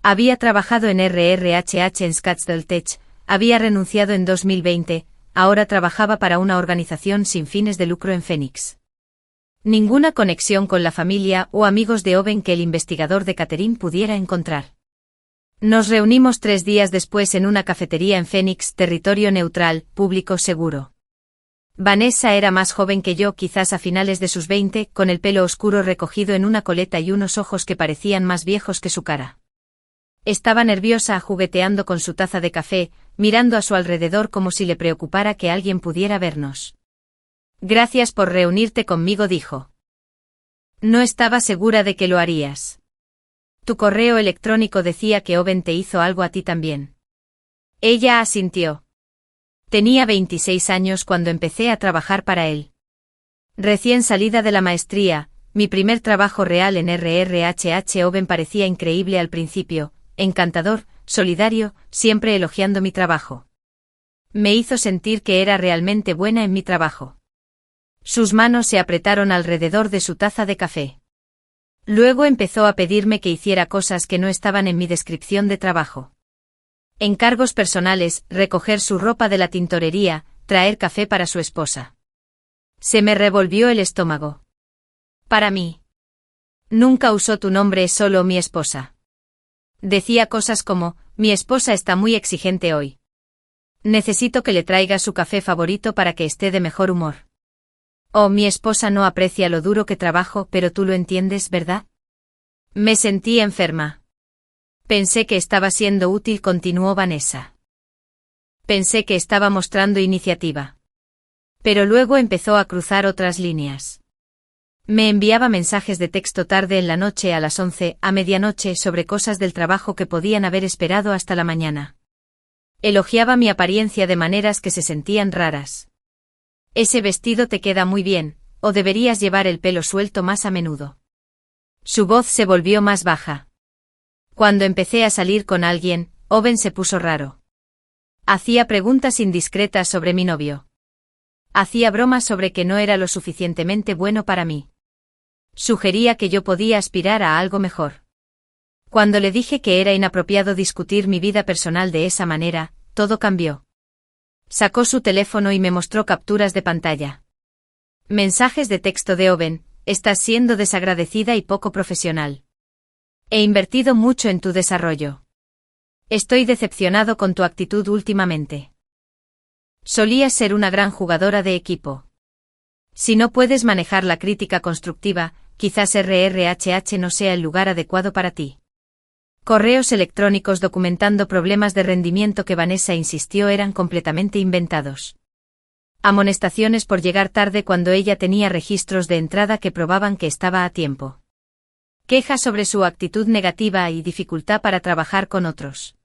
Había trabajado en RRHH en Scottsdale Tech, había renunciado en 2020, ahora trabajaba para una organización sin fines de lucro en Phoenix. Ninguna conexión con la familia o amigos de Owen que el investigador de Catherine pudiera encontrar. Nos reunimos 3 días después en una cafetería en Phoenix, territorio neutral, público seguro. Vanessa era más joven que yo, quizás a finales de sus 20, con el pelo oscuro recogido en una coleta y unos ojos que parecían más viejos que su cara. Estaba nerviosa jugueteando con su taza de café, mirando a su alrededor como si le preocupara que alguien pudiera vernos. Gracias por reunirte conmigo, dijo. No estaba segura de que lo harías. Tu correo electrónico decía que Owen te hizo algo a ti también. Ella asintió. Tenía 26 años cuando empecé a trabajar para él. Recién salida de la maestría, mi primer trabajo real en RRHH. Owen parecía increíble al principio, encantador, solidario, siempre elogiando mi trabajo. Me hizo sentir que era realmente buena en mi trabajo. Sus manos se apretaron alrededor de su taza de café. Luego empezó a pedirme que hiciera cosas que no estaban en mi descripción de trabajo. Encargos personales, recoger su ropa de la tintorería, traer café para su esposa. Se me revolvió el estómago. Para mí. Nunca usó tu nombre, solo mi esposa. Decía cosas como, mi esposa está muy exigente hoy. Necesito que le traiga su café favorito para que esté de mejor humor. Oh, mi esposa no aprecia lo duro que trabajo, pero tú lo entiendes, ¿verdad? Me sentí enferma. Pensé que estaba siendo útil, continuó Vanessa. Pensé que estaba mostrando iniciativa. Pero luego empezó a cruzar otras líneas. Me enviaba mensajes de texto tarde en la noche, a las 11, a medianoche, sobre cosas del trabajo que podían haber esperado hasta la mañana. Elogiaba mi apariencia de maneras que se sentían raras. Ese vestido te queda muy bien, o deberías llevar el pelo suelto más a menudo. Su voz se volvió más baja. Cuando empecé a salir con alguien, Owen se puso raro. Hacía preguntas indiscretas sobre mi novio. Hacía bromas sobre que no era lo suficientemente bueno para mí. Sugería que yo podía aspirar a algo mejor. Cuando le dije que era inapropiado discutir mi vida personal de esa manera, todo cambió. Sacó su teléfono y me mostró capturas de pantalla. Mensajes de texto de Owen: estás siendo desagradecida y poco profesional. He invertido mucho en tu desarrollo. Estoy decepcionado con tu actitud últimamente. Solías ser una gran jugadora de equipo. Si no puedes manejar la crítica constructiva, quizás RRHH no sea el lugar adecuado para ti. Correos electrónicos documentando problemas de rendimiento que Vanessa insistió eran completamente inventados. Amonestaciones por llegar tarde cuando ella tenía registros de entrada que probaban que estaba a tiempo. Quejas sobre su actitud negativa y dificultad para trabajar con otros.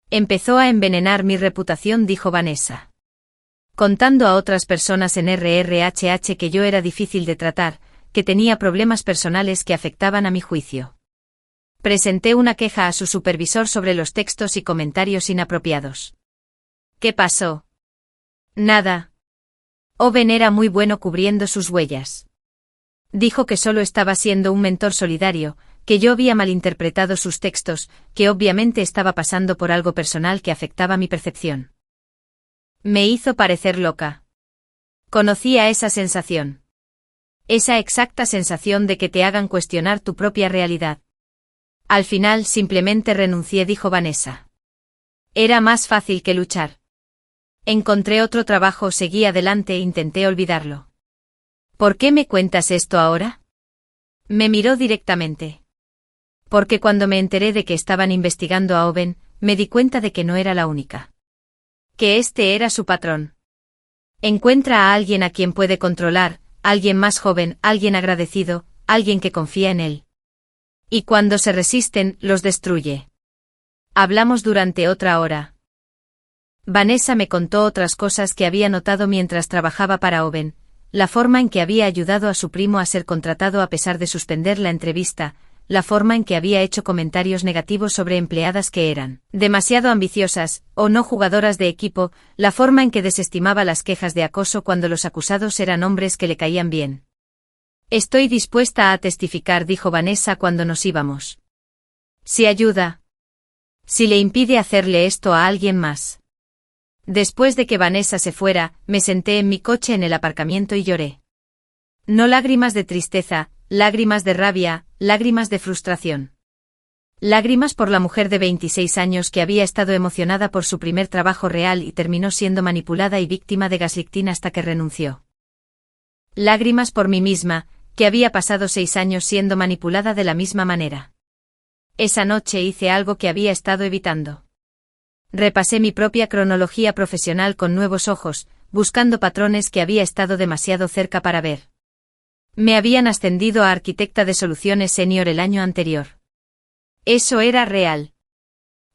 Empezó a envenenar mi reputación, dijo Vanessa. Contando a otras personas en RRHH que yo era difícil de tratar, que tenía problemas personales que afectaban a mi juicio. Presenté una queja a su supervisor sobre los textos y comentarios inapropiados. ¿Qué pasó? Nada. Owen era muy bueno cubriendo sus huellas. Dijo que solo estaba siendo un mentor solidario, que yo había malinterpretado sus textos, que obviamente estaba pasando por algo personal que afectaba mi percepción. Me hizo parecer loca. Conocía esa sensación. Esa exacta sensación de que te hagan cuestionar tu propia realidad. Al final simplemente renuncié, dijo Vanessa. Era más fácil que luchar. Encontré otro trabajo, seguí adelante e intenté olvidarlo. ¿Por qué me cuentas esto ahora? Me miró directamente. Porque cuando me enteré de que estaban investigando a Owen, me di cuenta de que no era la única. Que este era su patrón. Encuentra a alguien a quien puede controlar, alguien más joven, alguien agradecido, alguien que confía en él. Y cuando se resisten, los destruye. Hablamos durante otra hora. Vanessa me contó otras cosas que había notado mientras trabajaba para Owen, la forma en que había ayudado a su primo a ser contratado a pesar de suspender la entrevista, la forma en que había hecho comentarios negativos sobre empleadas que eran demasiado ambiciosas, o no jugadoras de equipo, la forma en que desestimaba las quejas de acoso cuando los acusados eran hombres que le caían bien. Estoy dispuesta a testificar, dijo Vanessa cuando nos íbamos. Si ayuda. Si le impide hacerle esto a alguien más. Después de que Vanessa se fuera, me senté en mi coche en el aparcamiento y lloré. No lágrimas de tristeza, lágrimas de rabia, lágrimas de frustración. Lágrimas por la mujer de 26 años que había estado emocionada por su primer trabajo real y terminó siendo manipulada y víctima de gaslighting hasta que renunció. Lágrimas por mí misma, que había pasado 6 años siendo manipulada de la misma manera. Esa noche hice algo que había estado evitando. Repasé mi propia cronología profesional con nuevos ojos, buscando patrones que había estado demasiado cerca para ver. Me habían ascendido a arquitecta de soluciones senior el año anterior. Eso era real.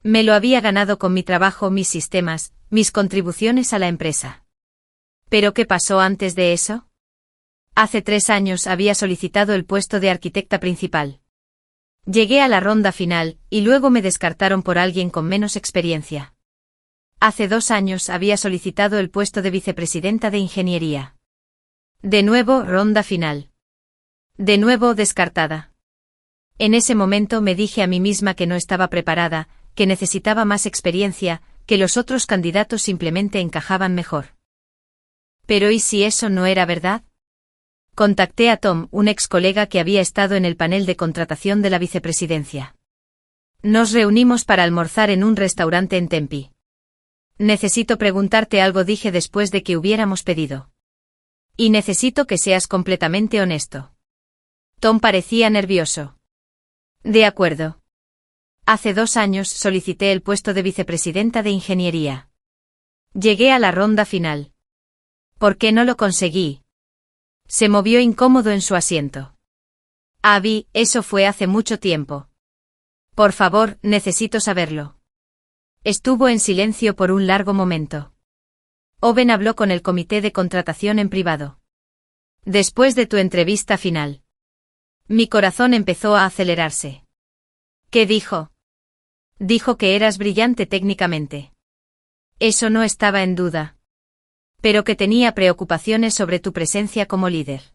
Me lo había ganado con mi trabajo, mis sistemas, mis contribuciones a la empresa. ¿Pero qué pasó antes de eso? Hace 3 años había solicitado el puesto de arquitecta principal. Llegué a la ronda final, y luego me descartaron por alguien con menos experiencia. Hace 2 años había solicitado el puesto de vicepresidenta de ingeniería. De nuevo, ronda final. De nuevo, descartada. En ese momento me dije a mí misma que no estaba preparada, que necesitaba más experiencia, que los otros candidatos simplemente encajaban mejor. Pero ¿y si eso no era verdad? Contacté a Tom, un ex colega que había estado en el panel de contratación de la vicepresidencia. Nos reunimos para almorzar en un restaurante en Tempe. Necesito preguntarte algo, dije después de que hubiéramos pedido. Y necesito que seas completamente honesto. Tom parecía nervioso. De acuerdo. Hace 2 años solicité el puesto de vicepresidenta de ingeniería. Llegué a la ronda final. ¿Por qué no lo conseguí? Se movió incómodo en su asiento. Abby, eso fue hace mucho tiempo. Por favor, necesito saberlo. Estuvo en silencio por un largo momento. Owen habló con el comité de contratación en privado. Después de tu entrevista final. Mi corazón empezó a acelerarse. ¿Qué dijo? Dijo que eras brillante técnicamente. Eso no estaba en duda. Pero que tenía preocupaciones sobre tu presencia como líder.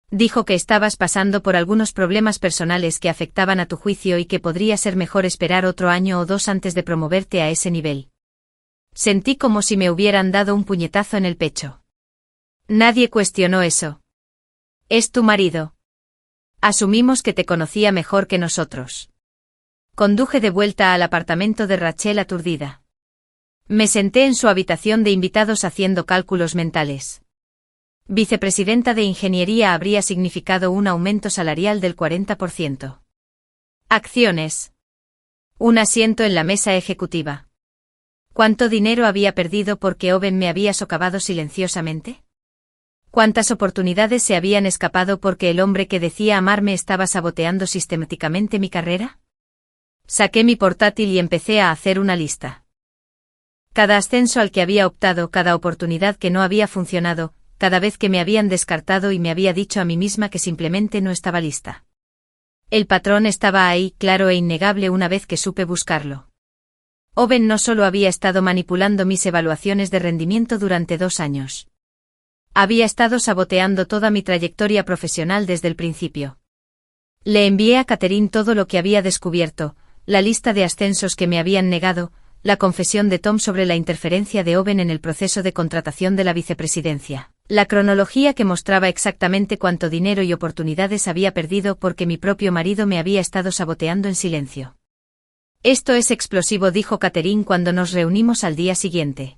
Dijo que estabas pasando por algunos problemas personales que afectaban a tu juicio y que podría ser mejor esperar otro año o 2 antes de promoverte a ese nivel. Sentí como si me hubieran dado un puñetazo en el pecho. Nadie cuestionó eso. Es tu marido. Asumimos que te conocía mejor que nosotros. Conduje de vuelta al apartamento de Rachel aturdida. Me senté en su habitación de invitados haciendo cálculos mentales. Vicepresidenta de Ingeniería habría significado un aumento salarial del 40%. Acciones. Un asiento en la mesa ejecutiva. ¿Cuánto dinero había perdido porque Owen me había socavado silenciosamente? ¿Cuántas oportunidades se habían escapado porque el hombre que decía amarme estaba saboteando sistemáticamente mi carrera? Saqué mi portátil y empecé a hacer una lista. Cada ascenso al que había optado, cada oportunidad que no había funcionado, cada vez que me habían descartado y me había dicho a mí misma que simplemente no estaba lista. El patrón estaba ahí, claro e innegable una vez que supe buscarlo. Owen no solo había estado manipulando mis evaluaciones de rendimiento durante 2 años. Había estado saboteando toda mi trayectoria profesional desde el principio. Le envié a Catherine todo lo que había descubierto, la lista de ascensos que me habían negado, la confesión de Tom sobre la interferencia de Owen en el proceso de contratación de la vicepresidencia, la cronología que mostraba exactamente cuánto dinero y oportunidades había perdido porque mi propio marido me había estado saboteando en silencio. Esto es explosivo, dijo Catherine cuando nos reunimos al día siguiente.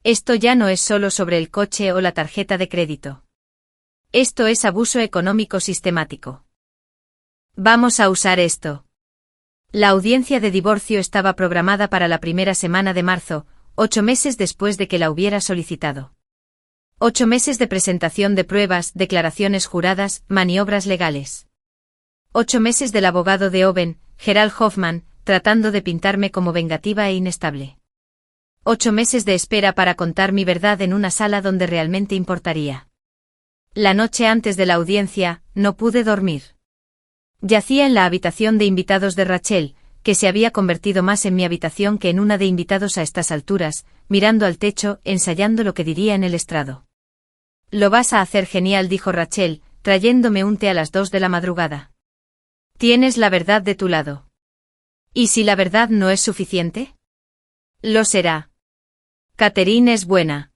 Esto ya no es solo sobre el coche o la tarjeta de crédito. Esto es abuso económico sistemático. Vamos a usar esto. La audiencia de divorcio estaba programada para la primera semana de marzo, 8 meses después de que la hubiera solicitado. 8 meses de presentación de pruebas, declaraciones juradas, maniobras legales. 8 meses del abogado de Owen, Gerald Hoffman, tratando de pintarme como vengativa e inestable. 8 meses de espera para contar mi verdad en una sala donde realmente importaría. La noche antes de la audiencia, no pude dormir. Yacía en la habitación de invitados de Rachel, que se había convertido más en mi habitación que en una de invitados a estas alturas, mirando al techo, ensayando lo que diría en el estrado. Lo vas a hacer genial, dijo Rachel, trayéndome un té a las 2 de la madrugada. Tienes la verdad de tu lado. ¿Y si la verdad no es suficiente? Lo será. Catherine es buena.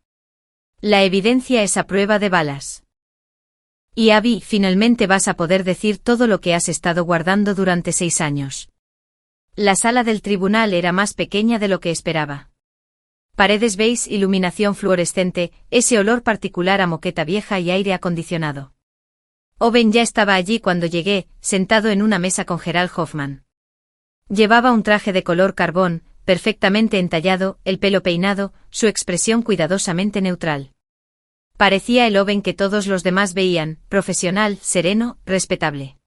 La evidencia es a prueba de balas. Y Abby, finalmente vas a poder decir todo lo que has estado guardando durante 6 años. La sala del tribunal era más pequeña de lo que esperaba. Paredes beige, iluminación fluorescente, ese olor particular a moqueta vieja y aire acondicionado. Owen ya estaba allí cuando llegué, sentado en una mesa con Gerald Hoffman. Llevaba un traje de color carbón, perfectamente entallado, el pelo peinado, su expresión cuidadosamente neutral. Parecía el Owen que todos los demás veían, profesional, sereno, respetable.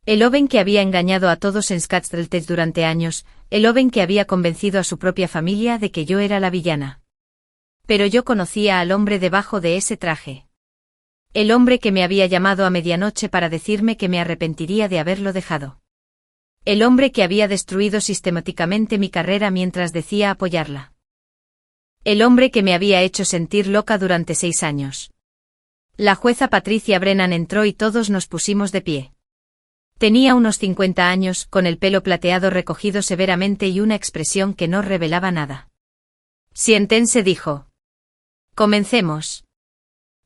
El Owen que había engañado a todos en Scottsdale durante años, el Owen que había convencido a su propia familia de que yo era la villana. Pero yo conocía al hombre debajo de ese traje. El hombre que me había llamado a medianoche para decirme que me arrepentiría de haberlo dejado. El hombre que había destruido sistemáticamente mi carrera mientras decía apoyarla. El hombre que me había hecho sentir loca durante 6 años. La jueza Patricia Brennan entró y todos nos pusimos de pie. Tenía unos 50 años, con el pelo plateado recogido severamente y una expresión que no revelaba nada. Siéntense, dijo. Comencemos.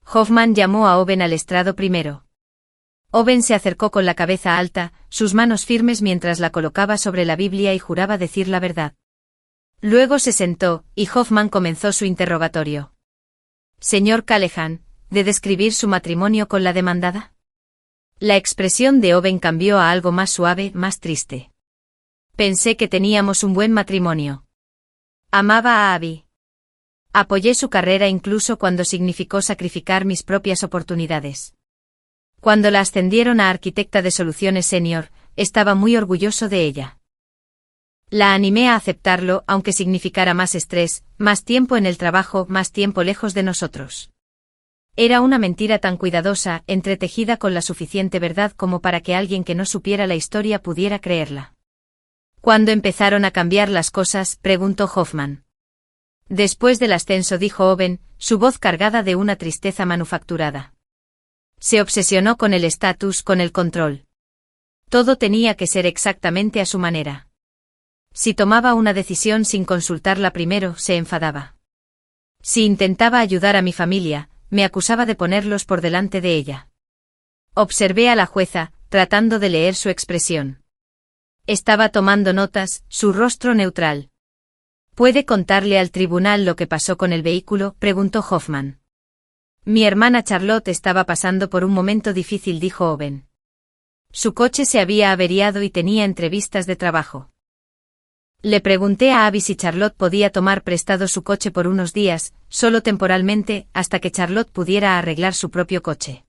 Hoffman llamó a Owen al estrado primero. Owen se acercó con la cabeza alta, sus manos firmes mientras la colocaba sobre la Biblia y juraba decir la verdad. Luego se sentó, y Hoffman comenzó su interrogatorio. Señor Callahan, ¿de describir su matrimonio con la demandada? La expresión de Owen cambió a algo más suave, más triste. Pensé que teníamos un buen matrimonio. Amaba a Abby. Apoyé su carrera incluso cuando significó sacrificar mis propias oportunidades. Cuando la ascendieron a arquitecta de soluciones senior, estaba muy orgulloso de ella. La animé a aceptarlo, aunque significara más estrés, más tiempo en el trabajo, más tiempo lejos de nosotros. Era una mentira tan cuidadosa, entretejida con la suficiente verdad como para que alguien que no supiera la historia pudiera creerla. ¿Cuándo empezaron a cambiar las cosas?, preguntó Hoffman. Después del ascenso, dijo Owen, su voz cargada de una tristeza manufacturada. Se obsesionó con el estatus, con el control. Todo tenía que ser exactamente a su manera. Si tomaba una decisión sin consultarla primero, se enfadaba. Si intentaba ayudar a mi familia, me acusaba de ponerlos por delante de ella. Observé a la jueza, tratando de leer su expresión. Estaba tomando notas, su rostro neutral. ¿Puede contarle al tribunal lo que pasó con el vehículo?, preguntó Hoffman. Mi hermana Charlotte estaba pasando por un momento difícil, dijo Owen. Su coche se había averiado y tenía entrevistas de trabajo. Le pregunté a Abby si Charlotte podía tomar prestado su coche por unos días, solo temporalmente, hasta que Charlotte pudiera arreglar su propio coche.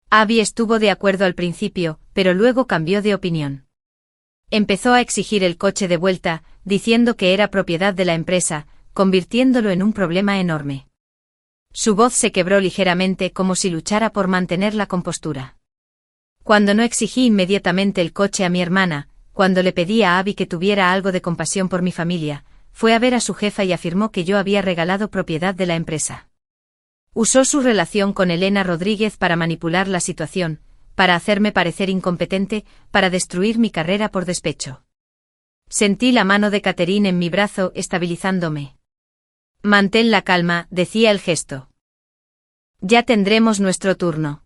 Abby estuvo de acuerdo al principio, pero luego cambió de opinión. Empezó a exigir el coche de vuelta, diciendo que era propiedad de la empresa, convirtiéndolo en un problema enorme. Su voz se quebró ligeramente como si luchara por mantener la compostura. Cuando no exigí inmediatamente el coche a mi hermana, cuando le pedí a Abby que tuviera algo de compasión por mi familia, fue a ver a su jefa y afirmó que yo había regalado propiedad de la empresa. Usó su relación con Elena Rodríguez para manipular la situación, para hacerme parecer incompetente, para destruir mi carrera por despecho. Sentí la mano de Catherine en mi brazo, estabilizándome. Mantén la calma, decía el gesto. Ya tendremos nuestro turno.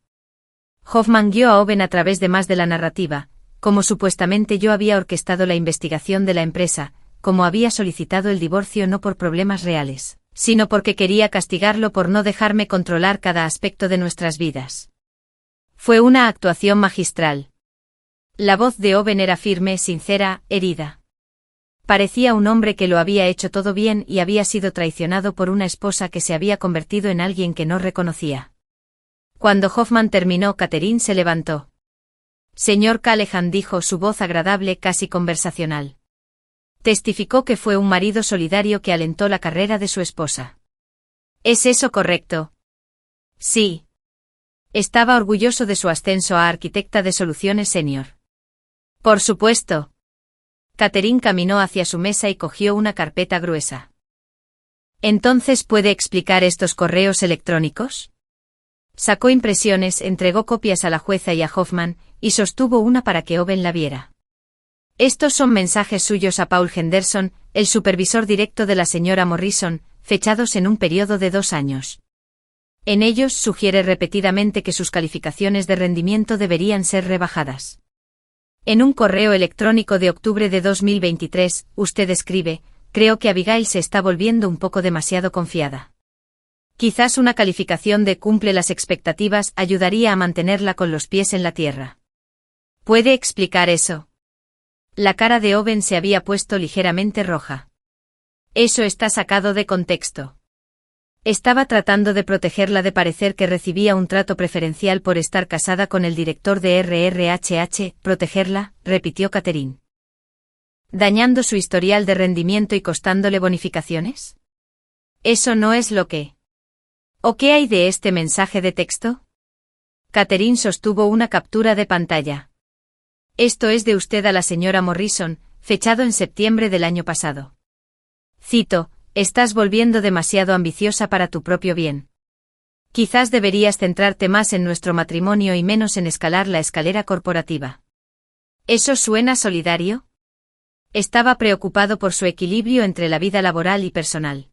Hoffman guió a Owen a través de más de la narrativa, como supuestamente yo había orquestado la investigación de la empresa, como había solicitado el divorcio no por problemas reales, sino porque quería castigarlo por no dejarme controlar cada aspecto de nuestras vidas. Fue una actuación magistral. La voz de Owen era firme, sincera, herida. Parecía un hombre que lo había hecho todo bien y había sido traicionado por una esposa que se había convertido en alguien que no reconocía. Cuando Hoffman terminó, Catherine se levantó. Señor Callahan, dijo, su voz agradable, casi conversacional. Testificó que fue un marido solidario que alentó la carrera de su esposa. ¿Es eso correcto? Sí. Estaba orgulloso de su ascenso a arquitecta de soluciones senior. Por supuesto. Catherine caminó hacia su mesa y cogió una carpeta gruesa. ¿Entonces puede explicar estos correos electrónicos? Sacó impresiones, entregó copias a la jueza y a Hoffman, y sostuvo una para que Owen la viera. Estos son mensajes suyos a Paul Henderson, el supervisor directo de la señora Morrison, fechados en un periodo de 2 años. En ellos sugiere repetidamente que sus calificaciones de rendimiento deberían ser rebajadas. En un correo electrónico de octubre de 2023, usted escribe: creo que Abigail se está volviendo un poco demasiado confiada. Quizás una calificación de cumple las expectativas ayudaría a mantenerla con los pies en la tierra. ¿Puede explicar eso? La cara de Owen se había puesto ligeramente roja. Eso está sacado de contexto. Estaba tratando de protegerla de parecer que recibía un trato preferencial por estar casada con el director de RRHH. ¿Protegerla?, repitió Catherine. ¿Dañando su historial de rendimiento y costándole bonificaciones? Eso no es lo que... ¿O qué hay de este mensaje de texto? Catherine sostuvo una captura de pantalla. Esto es de usted a la señora Morrison, fechado en septiembre del año pasado. Cito: estás volviendo demasiado ambiciosa para tu propio bien. Quizás deberías centrarte más en nuestro matrimonio y menos en escalar la escalera corporativa. ¿Eso suena solidario? Estaba preocupado por su equilibrio entre la vida laboral y personal.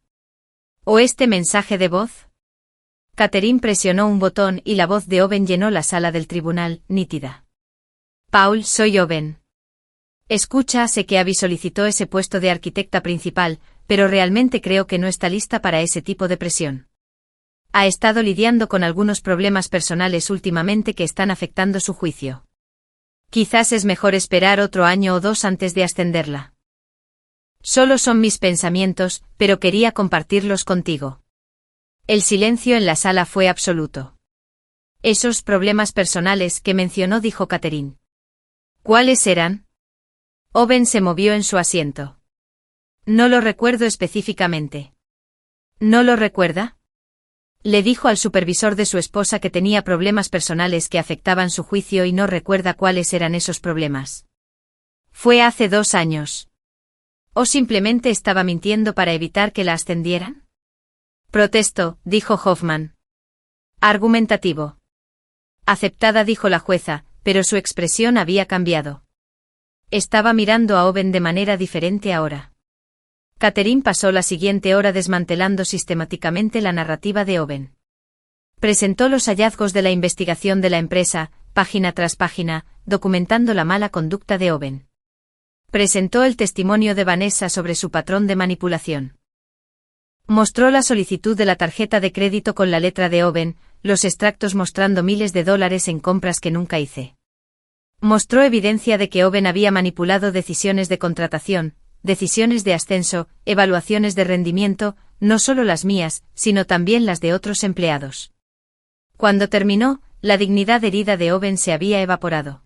¿O este mensaje de voz? Catherine presionó un botón y la voz de Owen llenó la sala del tribunal, nítida. Paul, soy Owen. Escucha, sé que Abby solicitó ese puesto de arquitecta principal, pero realmente creo que no está lista para ese tipo de presión. Ha estado lidiando con algunos problemas personales últimamente que están afectando su juicio. Quizás es mejor esperar otro año o 2 antes de ascenderla. Solo son mis pensamientos, pero quería compartirlos contigo. El silencio en la sala fue absoluto. Esos problemas personales que mencionó, dijo Catherine. ¿Cuáles eran? Owen se movió en su asiento. No lo recuerdo específicamente. ¿No lo recuerda? Le dijo al supervisor de su esposa que tenía problemas personales que afectaban su juicio y no recuerda cuáles eran esos problemas. ¿Fue hace 2 años? ¿O simplemente estaba mintiendo para evitar que la ascendieran? Protesto, dijo Hoffman. Argumentativo. Aceptada, dijo la jueza, pero su expresión había cambiado. Estaba mirando a Owen de manera diferente ahora. Catherine pasó la siguiente hora desmantelando sistemáticamente la narrativa de Owen. Presentó los hallazgos de la investigación de la empresa, página tras página, documentando la mala conducta de Owen. Presentó el testimonio de Vanessa sobre su patrón de manipulación. Mostró la solicitud de la tarjeta de crédito con la letra de Owen, los extractos mostrando miles de dólares en compras que nunca hice. Mostró evidencia de que Owen había manipulado decisiones de contratación, decisiones de ascenso, evaluaciones de rendimiento, no solo las mías, sino también las de otros empleados. Cuando terminó, la dignidad herida de Owen se había evaporado.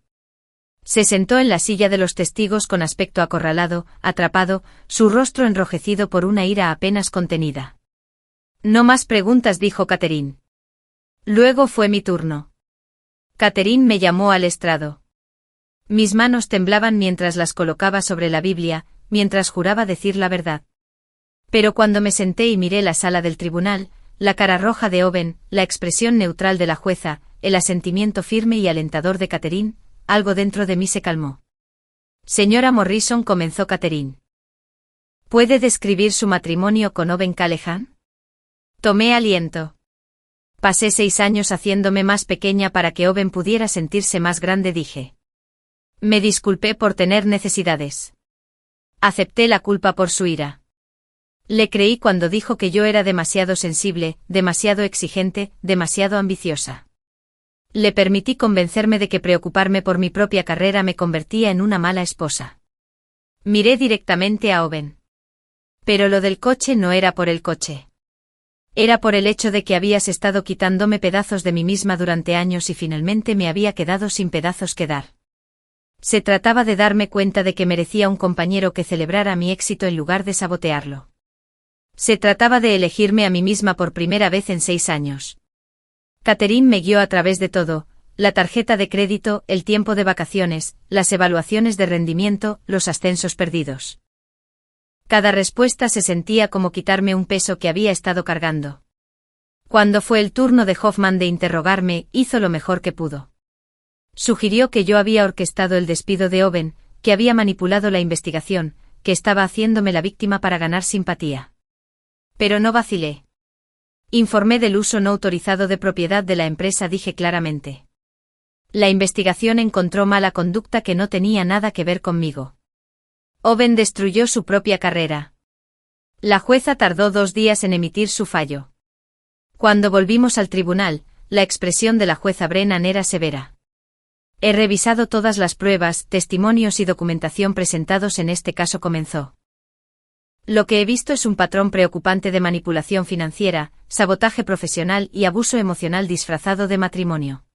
Se sentó en la silla de los testigos con aspecto acorralado, atrapado, su rostro enrojecido por una ira apenas contenida. No más preguntas, dijo Catherine. Luego fue mi turno. Catherine me llamó al estrado. Mis manos temblaban mientras las colocaba sobre la Biblia, mientras juraba decir la verdad. Pero cuando me senté y miré la sala del tribunal, la cara roja de Owen, la expresión neutral de la jueza, el asentimiento firme y alentador de Catherine, algo dentro de mí se calmó. Señora Morrison, comenzó Catherine. ¿Puede describir su matrimonio con Owen Callahan? Tomé aliento. Pasé 6 años haciéndome más pequeña para que Owen pudiera sentirse más grande, dije. Me disculpé por tener necesidades. Acepté la culpa por su ira. Le creí cuando dijo que yo era demasiado sensible, demasiado exigente, demasiado ambiciosa. Le permití convencerme de que preocuparme por mi propia carrera me convertía en una mala esposa. Miré directamente a Owen. Pero lo del coche no era por el coche. Era por el hecho de que habías estado quitándome pedazos de mí misma durante años y finalmente me había quedado sin pedazos que dar. Se trataba de darme cuenta de que merecía un compañero que celebrara mi éxito en lugar de sabotearlo. Se trataba de elegirme a mí misma por primera vez en 6 años. Catherine me guió a través de todo, la tarjeta de crédito, el tiempo de vacaciones, las evaluaciones de rendimiento, los ascensos perdidos. Cada respuesta se sentía como quitarme un peso que había estado cargando. Cuando fue el turno de Hoffman de interrogarme, hizo lo mejor que pudo. Sugirió que yo había orquestado el despido de Owen, que había manipulado la investigación, que estaba haciéndome la víctima para ganar simpatía. Pero no vacilé. Informé del uso no autorizado de propiedad de la empresa, dije claramente. La investigación encontró mala conducta que no tenía nada que ver conmigo. Owen destruyó su propia carrera. La jueza tardó 2 días en emitir su fallo. Cuando volvimos al tribunal, la expresión de la jueza Brennan era severa. He revisado todas las pruebas, testimonios y documentación presentados en este caso, comenzó. Lo que he visto es un patrón preocupante de manipulación financiera, sabotaje profesional y abuso emocional disfrazado de matrimonio.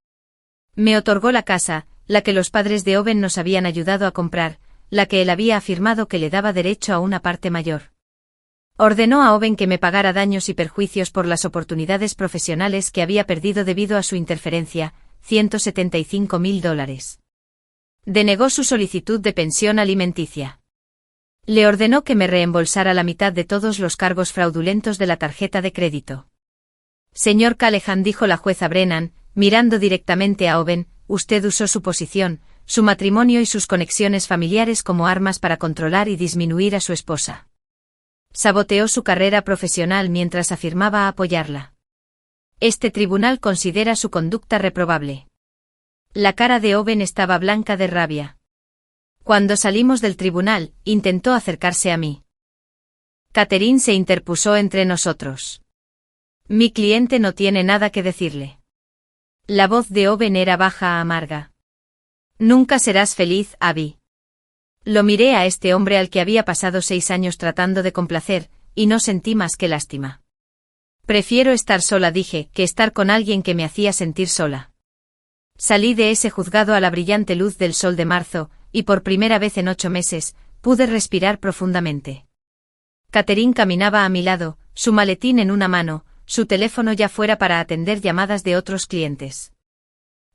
Me otorgó la casa, la que los padres de Owen nos habían ayudado a comprar, la que él había afirmado que le daba derecho a una parte mayor. Ordenó a Owen que me pagara daños y perjuicios por las oportunidades profesionales que había perdido debido a su interferencia, $175.000. Denegó su solicitud de pensión alimenticia. Le ordenó que me reembolsara la mitad de todos los cargos fraudulentos de la tarjeta de crédito. Señor Callahan, dijo la jueza Brennan, mirando directamente a Owen, usted usó su posición, su matrimonio y sus conexiones familiares como armas para controlar y disminuir a su esposa. Saboteó su carrera profesional mientras afirmaba apoyarla. Este tribunal considera su conducta reprobable. La cara de Owen estaba blanca de rabia. Cuando salimos del tribunal, intentó acercarse a mí. Catherine se interpuso entre nosotros. Mi cliente no tiene nada que decirle. La voz de Owen era baja, amarga. Nunca serás feliz, Abby. Lo miré a este hombre al que había pasado 6 años tratando de complacer, y no sentí más que lástima. Prefiero estar sola, dije, que estar con alguien que me hacía sentir sola. Salí de ese juzgado a la brillante luz del sol de marzo, y por primera vez en 8 meses, pude respirar profundamente. Catherine caminaba a mi lado, su maletín en una mano, su teléfono ya fuera para atender llamadas de otros clientes.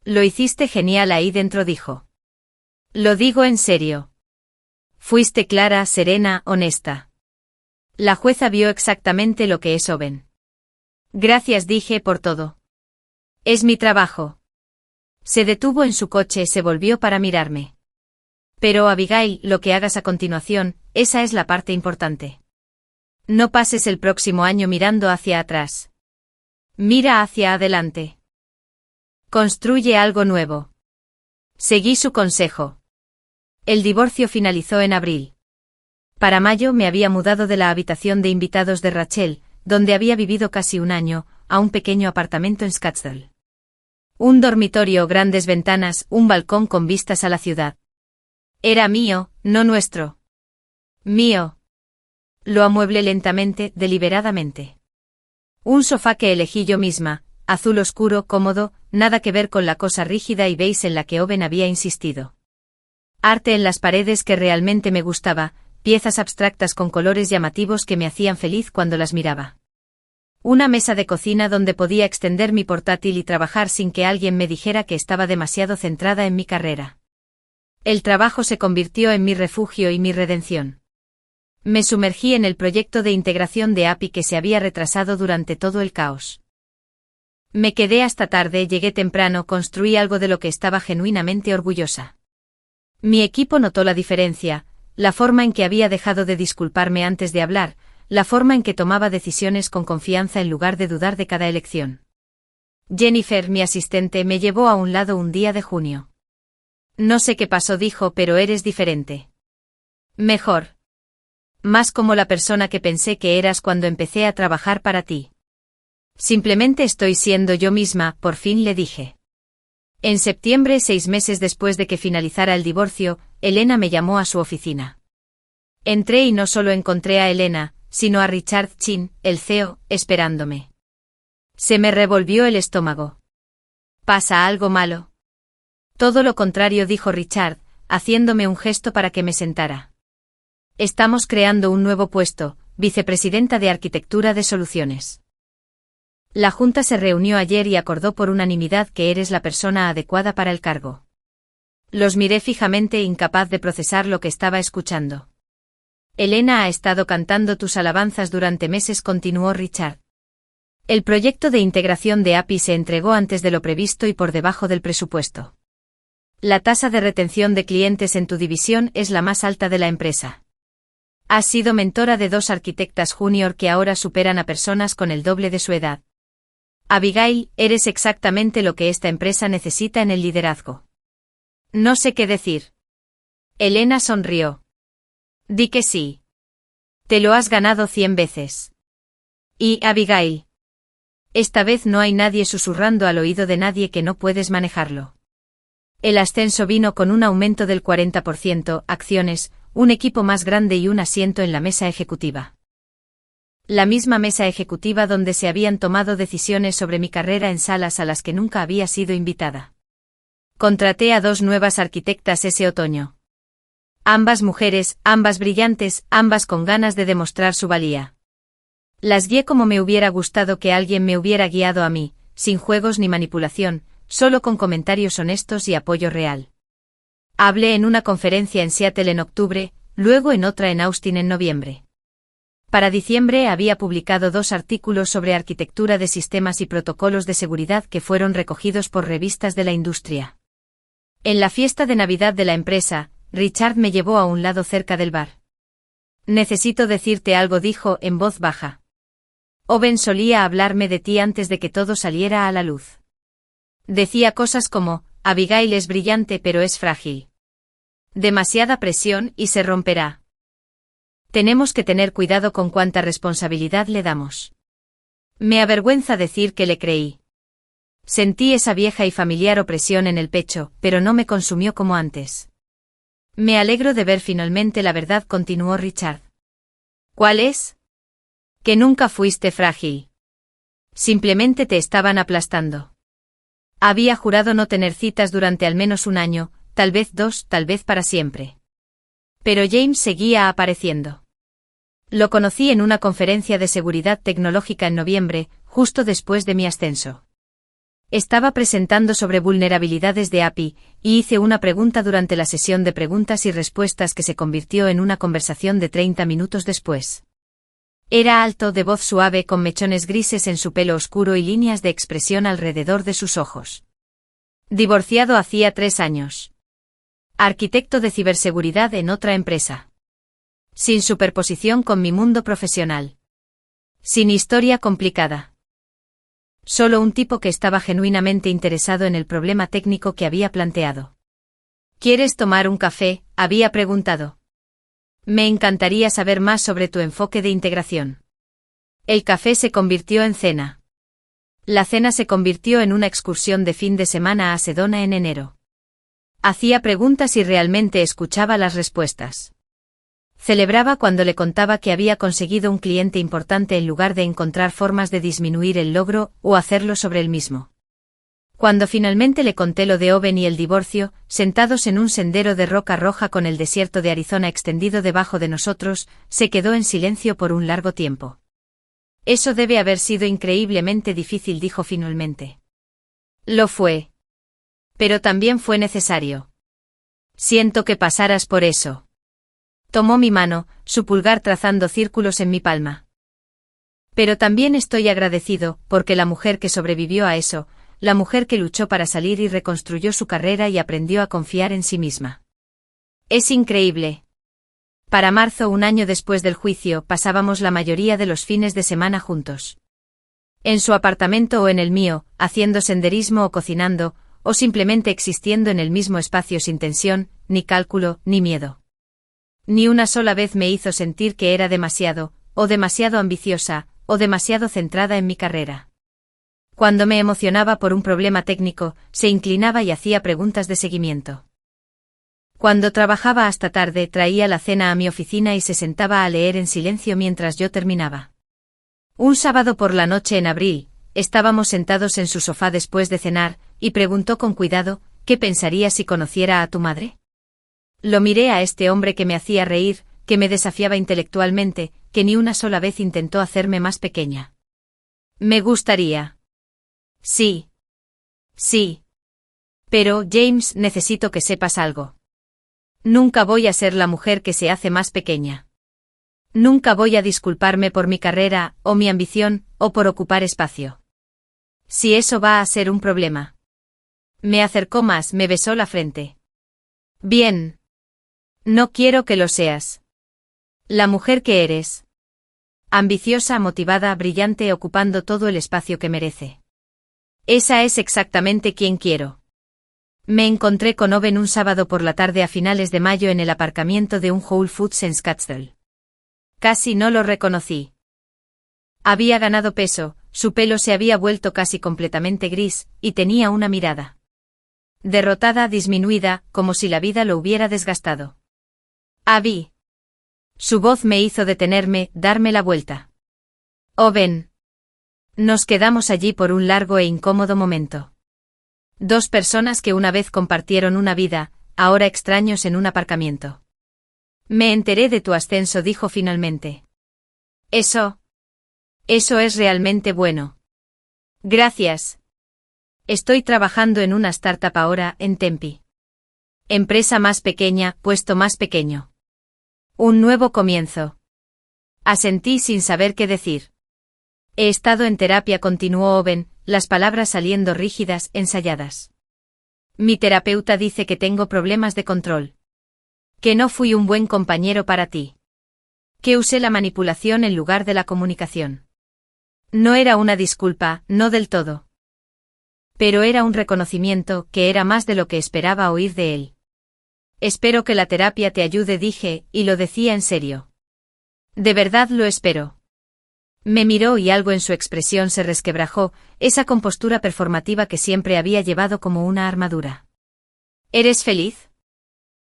Lo hiciste genial ahí dentro, dijo. Lo digo en serio. Fuiste clara, serena, honesta. La jueza vio exactamente lo que es Owen. Gracias, dije, por todo. Es mi trabajo. Se detuvo en su coche, se volvió para mirarme. Pero Abigail, lo que hagas a continuación, esa es la parte importante. No pases el próximo año mirando hacia atrás. Mira hacia adelante. Construye algo nuevo. Seguí su consejo. El divorcio finalizó en abril. Para mayo me había mudado de la habitación de invitados de Rachel, donde había vivido casi un año, a un pequeño apartamento en Scottsdale. Un dormitorio, grandes ventanas, un balcón con vistas a la ciudad. Era mío, no nuestro. Mío. Lo amueblé lentamente, deliberadamente. Un sofá que elegí yo misma, azul oscuro, cómodo, nada que ver con la cosa rígida y beige en la que Owen había insistido. Arte en las paredes que realmente me gustaba, piezas abstractas con colores llamativos que me hacían feliz cuando las miraba. Una mesa de cocina donde podía extender mi portátil y trabajar sin que alguien me dijera que estaba demasiado centrada en mi carrera. El trabajo se convirtió en mi refugio y mi redención. Me sumergí en el proyecto de integración de API que se había retrasado durante todo el caos. Me quedé hasta tarde, llegué temprano, construí algo de lo que estaba genuinamente orgullosa. Mi equipo notó la diferencia, la forma en que había dejado de disculparme antes de hablar, la forma en que tomaba decisiones con confianza en lugar de dudar de cada elección. Jennifer, mi asistente, me llevó a un lado un día de junio. No sé qué pasó, dijo, pero eres diferente. Mejor. Más como la persona que pensé que eras cuando empecé a trabajar para ti. Simplemente estoy siendo yo misma, por fin le dije. En septiembre, 6 meses después de que finalizara el divorcio, Elena me llamó a su oficina. Entré y no solo encontré a Elena, sino a Richard Chin, el CEO, esperándome. Se me revolvió el estómago. ¿Pasa algo malo? Todo lo contrario, dijo Richard, haciéndome un gesto para que me sentara. Estamos creando un nuevo puesto, vicepresidenta de Arquitectura de Soluciones. La Junta se reunió ayer y acordó por unanimidad que eres la persona adecuada para el cargo. Los miré fijamente, incapaz de procesar lo que estaba escuchando. Elena ha estado cantando tus alabanzas durante meses, continuó Richard. El proyecto de integración de API se entregó antes de lo previsto y por debajo del presupuesto. La tasa de retención de clientes en tu división es la más alta de la empresa. Has sido mentora de 2 arquitectas junior que ahora superan a personas con el doble de su edad. Abigail, eres exactamente lo que esta empresa necesita en el liderazgo. No sé qué decir. Elena sonrió. Di que sí. Te lo has ganado 100 veces. Y, Abigail. Esta vez no hay nadie susurrando al oído de nadie que no puedes manejarlo. El ascenso vino con un aumento del 40%, acciones, un equipo más grande y un asiento en la mesa ejecutiva. La misma mesa ejecutiva donde se habían tomado decisiones sobre mi carrera en salas a las que nunca había sido invitada. Contraté a 2 nuevas arquitectas ese otoño. Ambas mujeres, ambas brillantes, ambas con ganas de demostrar su valía. Las guié como me hubiera gustado que alguien me hubiera guiado a mí, sin juegos ni manipulación, solo con comentarios honestos y apoyo real. Hablé en una conferencia en Seattle en octubre, luego en otra en Austin en noviembre. Para diciembre había publicado 2 artículos sobre arquitectura de sistemas y protocolos de seguridad que fueron recogidos por revistas de la industria. En la fiesta de Navidad de la empresa, Richard me llevó a un lado cerca del bar. Necesito decirte algo, dijo en voz baja. Owen solía hablarme de ti antes de que todo saliera a la luz. Decía cosas como, Abigail es brillante pero es frágil. Demasiada presión y se romperá. Tenemos que tener cuidado con cuánta responsabilidad le damos. Me avergüenza decir que le creí. Sentí esa vieja y familiar opresión en el pecho, pero no me consumió como antes. Me alegro de ver finalmente la verdad, continuó Richard. ¿Cuál es? Que nunca fuiste frágil. Simplemente te estaban aplastando. Había jurado no tener citas durante al menos un año, tal vez 2, tal vez para siempre. Pero James seguía apareciendo. Lo conocí en una conferencia de seguridad tecnológica en noviembre, justo después de mi ascenso. Estaba presentando sobre vulnerabilidades de API, y hice una pregunta durante la sesión de preguntas y respuestas que se convirtió en una conversación de 30 minutos después. Era alto, de voz suave, con mechones grises en su pelo oscuro y líneas de expresión alrededor de sus ojos. Divorciado hacía 3 años. Arquitecto de ciberseguridad en otra empresa. Sin superposición con mi mundo profesional. Sin historia complicada. Solo un tipo que estaba genuinamente interesado en el problema técnico que había planteado. ¿Quieres tomar un café?, había preguntado. Me encantaría saber más sobre tu enfoque de integración. El café se convirtió en cena. La cena se convirtió en una excursión de fin de semana a Sedona en enero. Hacía preguntas y realmente escuchaba las respuestas. Celebraba cuando le contaba que había conseguido un cliente importante en lugar de encontrar formas de disminuir el logro o hacerlo sobre él mismo. Cuando finalmente le conté lo de Owen y el divorcio, sentados en un sendero de roca roja con el desierto de Arizona extendido debajo de nosotros, se quedó en silencio por un largo tiempo. Eso debe haber sido increíblemente difícil, dijo finalmente. Lo fue. Pero también fue necesario. Siento que pasaras por eso. Tomó mi mano, su pulgar trazando círculos en mi palma. Pero también estoy agradecido, porque la mujer que sobrevivió a eso, la mujer que luchó para salir y reconstruyó su carrera y aprendió a confiar en sí misma. Es increíble. Para marzo, un año después del juicio, pasábamos la mayoría de los fines de semana juntos. En su apartamento o en el mío, haciendo senderismo o cocinando, o simplemente existiendo en el mismo espacio sin tensión, ni cálculo, ni miedo. Ni una sola vez me hizo sentir que era demasiado, o demasiado ambiciosa, o demasiado centrada en mi carrera. Cuando me emocionaba por un problema técnico, se inclinaba y hacía preguntas de seguimiento. Cuando trabajaba hasta tarde, traía la cena a mi oficina y se sentaba a leer en silencio mientras yo terminaba. Un sábado por la noche en abril, estábamos sentados en su sofá después de cenar, y preguntó con cuidado, ¿qué pensaría si conociera a tu madre? Lo miré a este hombre que me hacía reír, que me desafiaba intelectualmente, que ni una sola vez intentó hacerme más pequeña. Me gustaría. Sí. Sí. Pero, James, necesito que sepas algo. Nunca voy a ser la mujer que se hace más pequeña. Nunca voy a disculparme por mi carrera, o mi ambición, o por ocupar espacio. Si eso va a ser un problema. Me acercó más, me besó la frente. Bien. No quiero que lo seas. La mujer que eres. Ambiciosa, motivada, brillante, ocupando todo el espacio que merece. Esa es exactamente quien quiero. Me encontré con Owen un sábado por la tarde a finales de mayo en el aparcamiento de un Whole Foods en Scottsdale. Casi no lo reconocí. Había ganado peso, su pelo se había vuelto casi completamente gris, y tenía una mirada derrotada, disminuida, como si la vida lo hubiera desgastado. Abby. Su voz me hizo detenerme, darme la vuelta. Owen. Nos quedamos allí por un largo e incómodo momento. Dos personas que una vez compartieron una vida, ahora extraños en un aparcamiento. Me enteré de tu ascenso, dijo finalmente. Eso es realmente bueno. Gracias. Estoy trabajando en una startup ahora, en Tempe. Empresa más pequeña, puesto más pequeño. Un nuevo comienzo. Asentí sin saber qué decir. He estado en terapia, continuó Owen, las palabras saliendo rígidas, ensayadas. Mi terapeuta dice que tengo problemas de control. Que no fui un buen compañero para ti. Que usé la manipulación en lugar de la comunicación. No era una disculpa, no del todo. Pero era un reconocimiento, que era más de lo que esperaba oír de él. Espero que la terapia te ayude, dije, y lo decía en serio. De verdad lo espero. Me miró y algo en su expresión se resquebrajó, esa compostura performativa que siempre había llevado como una armadura. ¿Eres feliz?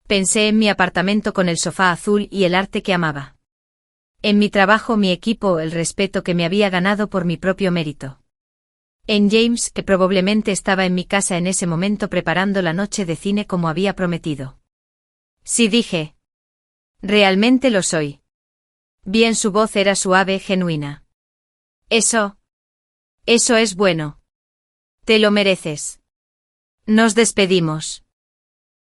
Pensé en mi apartamento con el sofá azul y el arte que amaba. En mi trabajo, mi equipo, el respeto que me había ganado por mi propio mérito. En James, que probablemente estaba en mi casa en ese momento preparando la noche de cine como había prometido. Sí, dije. Realmente lo soy. Bien, su voz era suave, genuina. Eso es bueno. Te lo mereces. Nos despedimos.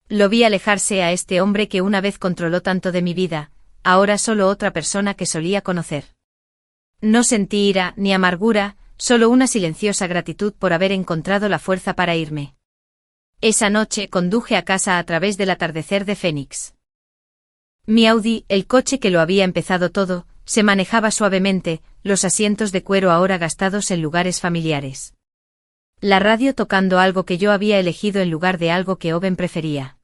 Lo vi alejarse a este hombre que una vez controló tanto de mi vida, ahora solo otra persona que solía conocer. No sentí ira ni amargura, solo una silenciosa gratitud por haber encontrado la fuerza para irme. Esa noche conduje a casa a través del atardecer de Phoenix. Mi Audi, el coche que lo había empezado todo, se manejaba suavemente, los asientos de cuero ahora gastados en lugares familiares. La radio tocando algo que yo había elegido en lugar de algo que Owen prefería.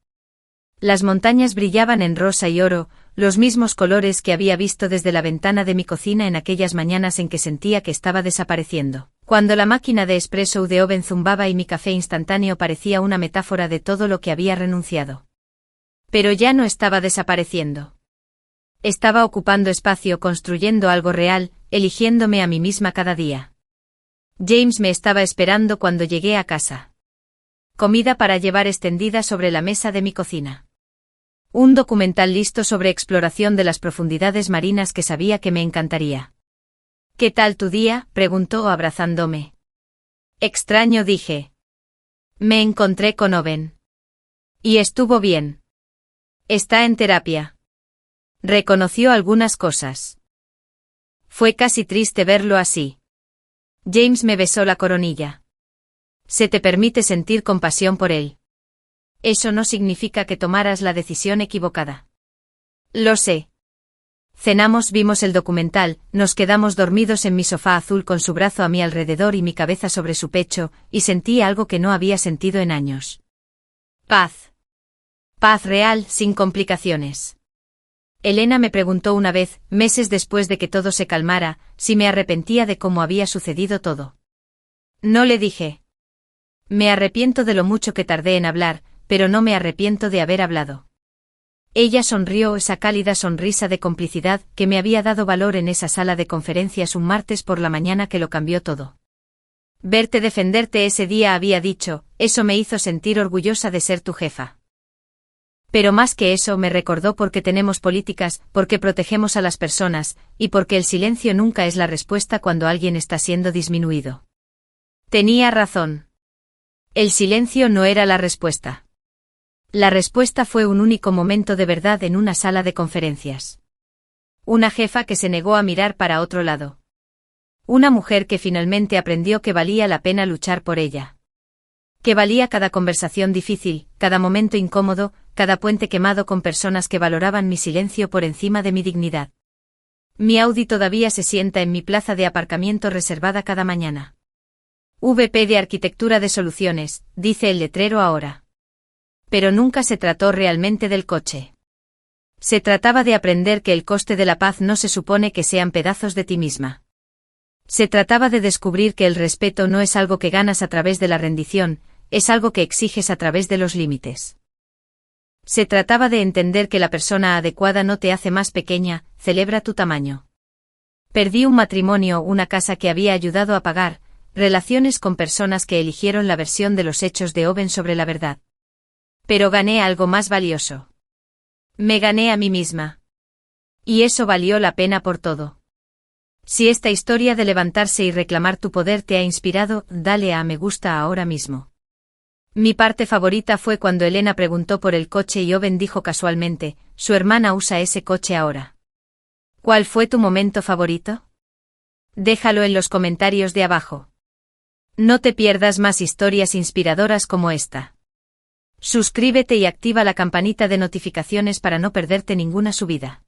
Las montañas brillaban en rosa y oro, los mismos colores que había visto desde la ventana de mi cocina en aquellas mañanas en que sentía que estaba desapareciendo. Cuando la máquina de espresso de Owen zumbaba y mi café instantáneo parecía una metáfora de todo lo que había renunciado. Pero ya no estaba desapareciendo. Estaba ocupando espacio, construyendo algo real, eligiéndome a mí misma cada día. James me estaba esperando cuando llegué a casa. Comida para llevar extendida sobre la mesa de mi cocina. Un documental listo sobre exploración de las profundidades marinas que sabía que me encantaría. ¿Qué tal tu día?, preguntó abrazándome. Extraño, dije. Me encontré con Owen. Y estuvo bien. Está en terapia. Reconoció algunas cosas. Fue casi triste verlo así. James me besó la coronilla. Se te permite sentir compasión por él. Eso no significa que tomaras la decisión equivocada. Lo sé. Cenamos, vimos el documental, nos quedamos dormidos en mi sofá azul con su brazo a mi alrededor y mi cabeza sobre su pecho, y sentí algo que no había sentido en años. Paz. Paz real, sin complicaciones. Elena me preguntó una vez, meses después de que todo se calmara, si me arrepentía de cómo había sucedido todo. No le dije. Me arrepiento de lo mucho que tardé en hablar, pero no me arrepiento de haber hablado. Ella sonrió, esa cálida sonrisa de complicidad que me había dado valor en esa sala de conferencias un martes por la mañana que lo cambió todo. Verte defenderte ese día, había dicho, eso me hizo sentir orgullosa de ser tu jefa. Pero más que eso me recordó por qué tenemos políticas, por qué protegemos a las personas, y porque el silencio nunca es la respuesta cuando alguien está siendo disminuido. Tenía razón. El silencio no era la respuesta. La respuesta fue un único momento de verdad en una sala de conferencias. Una jefa que se negó a mirar para otro lado. Una mujer que finalmente aprendió que valía la pena luchar por ella. Que valía cada conversación difícil, cada momento incómodo, cada puente quemado con personas que valoraban mi silencio por encima de mi dignidad. Mi Audi todavía se sienta en mi plaza de aparcamiento reservada cada mañana. VP de Arquitectura de Soluciones, dice el letrero ahora. Pero nunca se trató realmente del coche. Se trataba de aprender que el coste de la paz no se supone que sean pedazos de ti misma. Se trataba de descubrir que el respeto no es algo que ganas a través de la rendición, es algo que exiges a través de los límites. Se trataba de entender que la persona adecuada no te hace más pequeña, celebra tu tamaño. Perdí un matrimonio, una casa que había ayudado a pagar, relaciones con personas que eligieron la versión de los hechos de Owen sobre la verdad. Pero gané algo más valioso. Me gané a mí misma. Y eso valió la pena por todo. Si esta historia de levantarse y reclamar tu poder te ha inspirado, dale a me gusta ahora mismo. Mi parte favorita fue cuando Elena preguntó por el coche y Owen dijo casualmente, su hermana usa ese coche ahora. ¿Cuál fue tu momento favorito? Déjalo en los comentarios de abajo. No te pierdas más historias inspiradoras como esta. Suscríbete y activa la campanita de notificaciones para no perderte ninguna subida.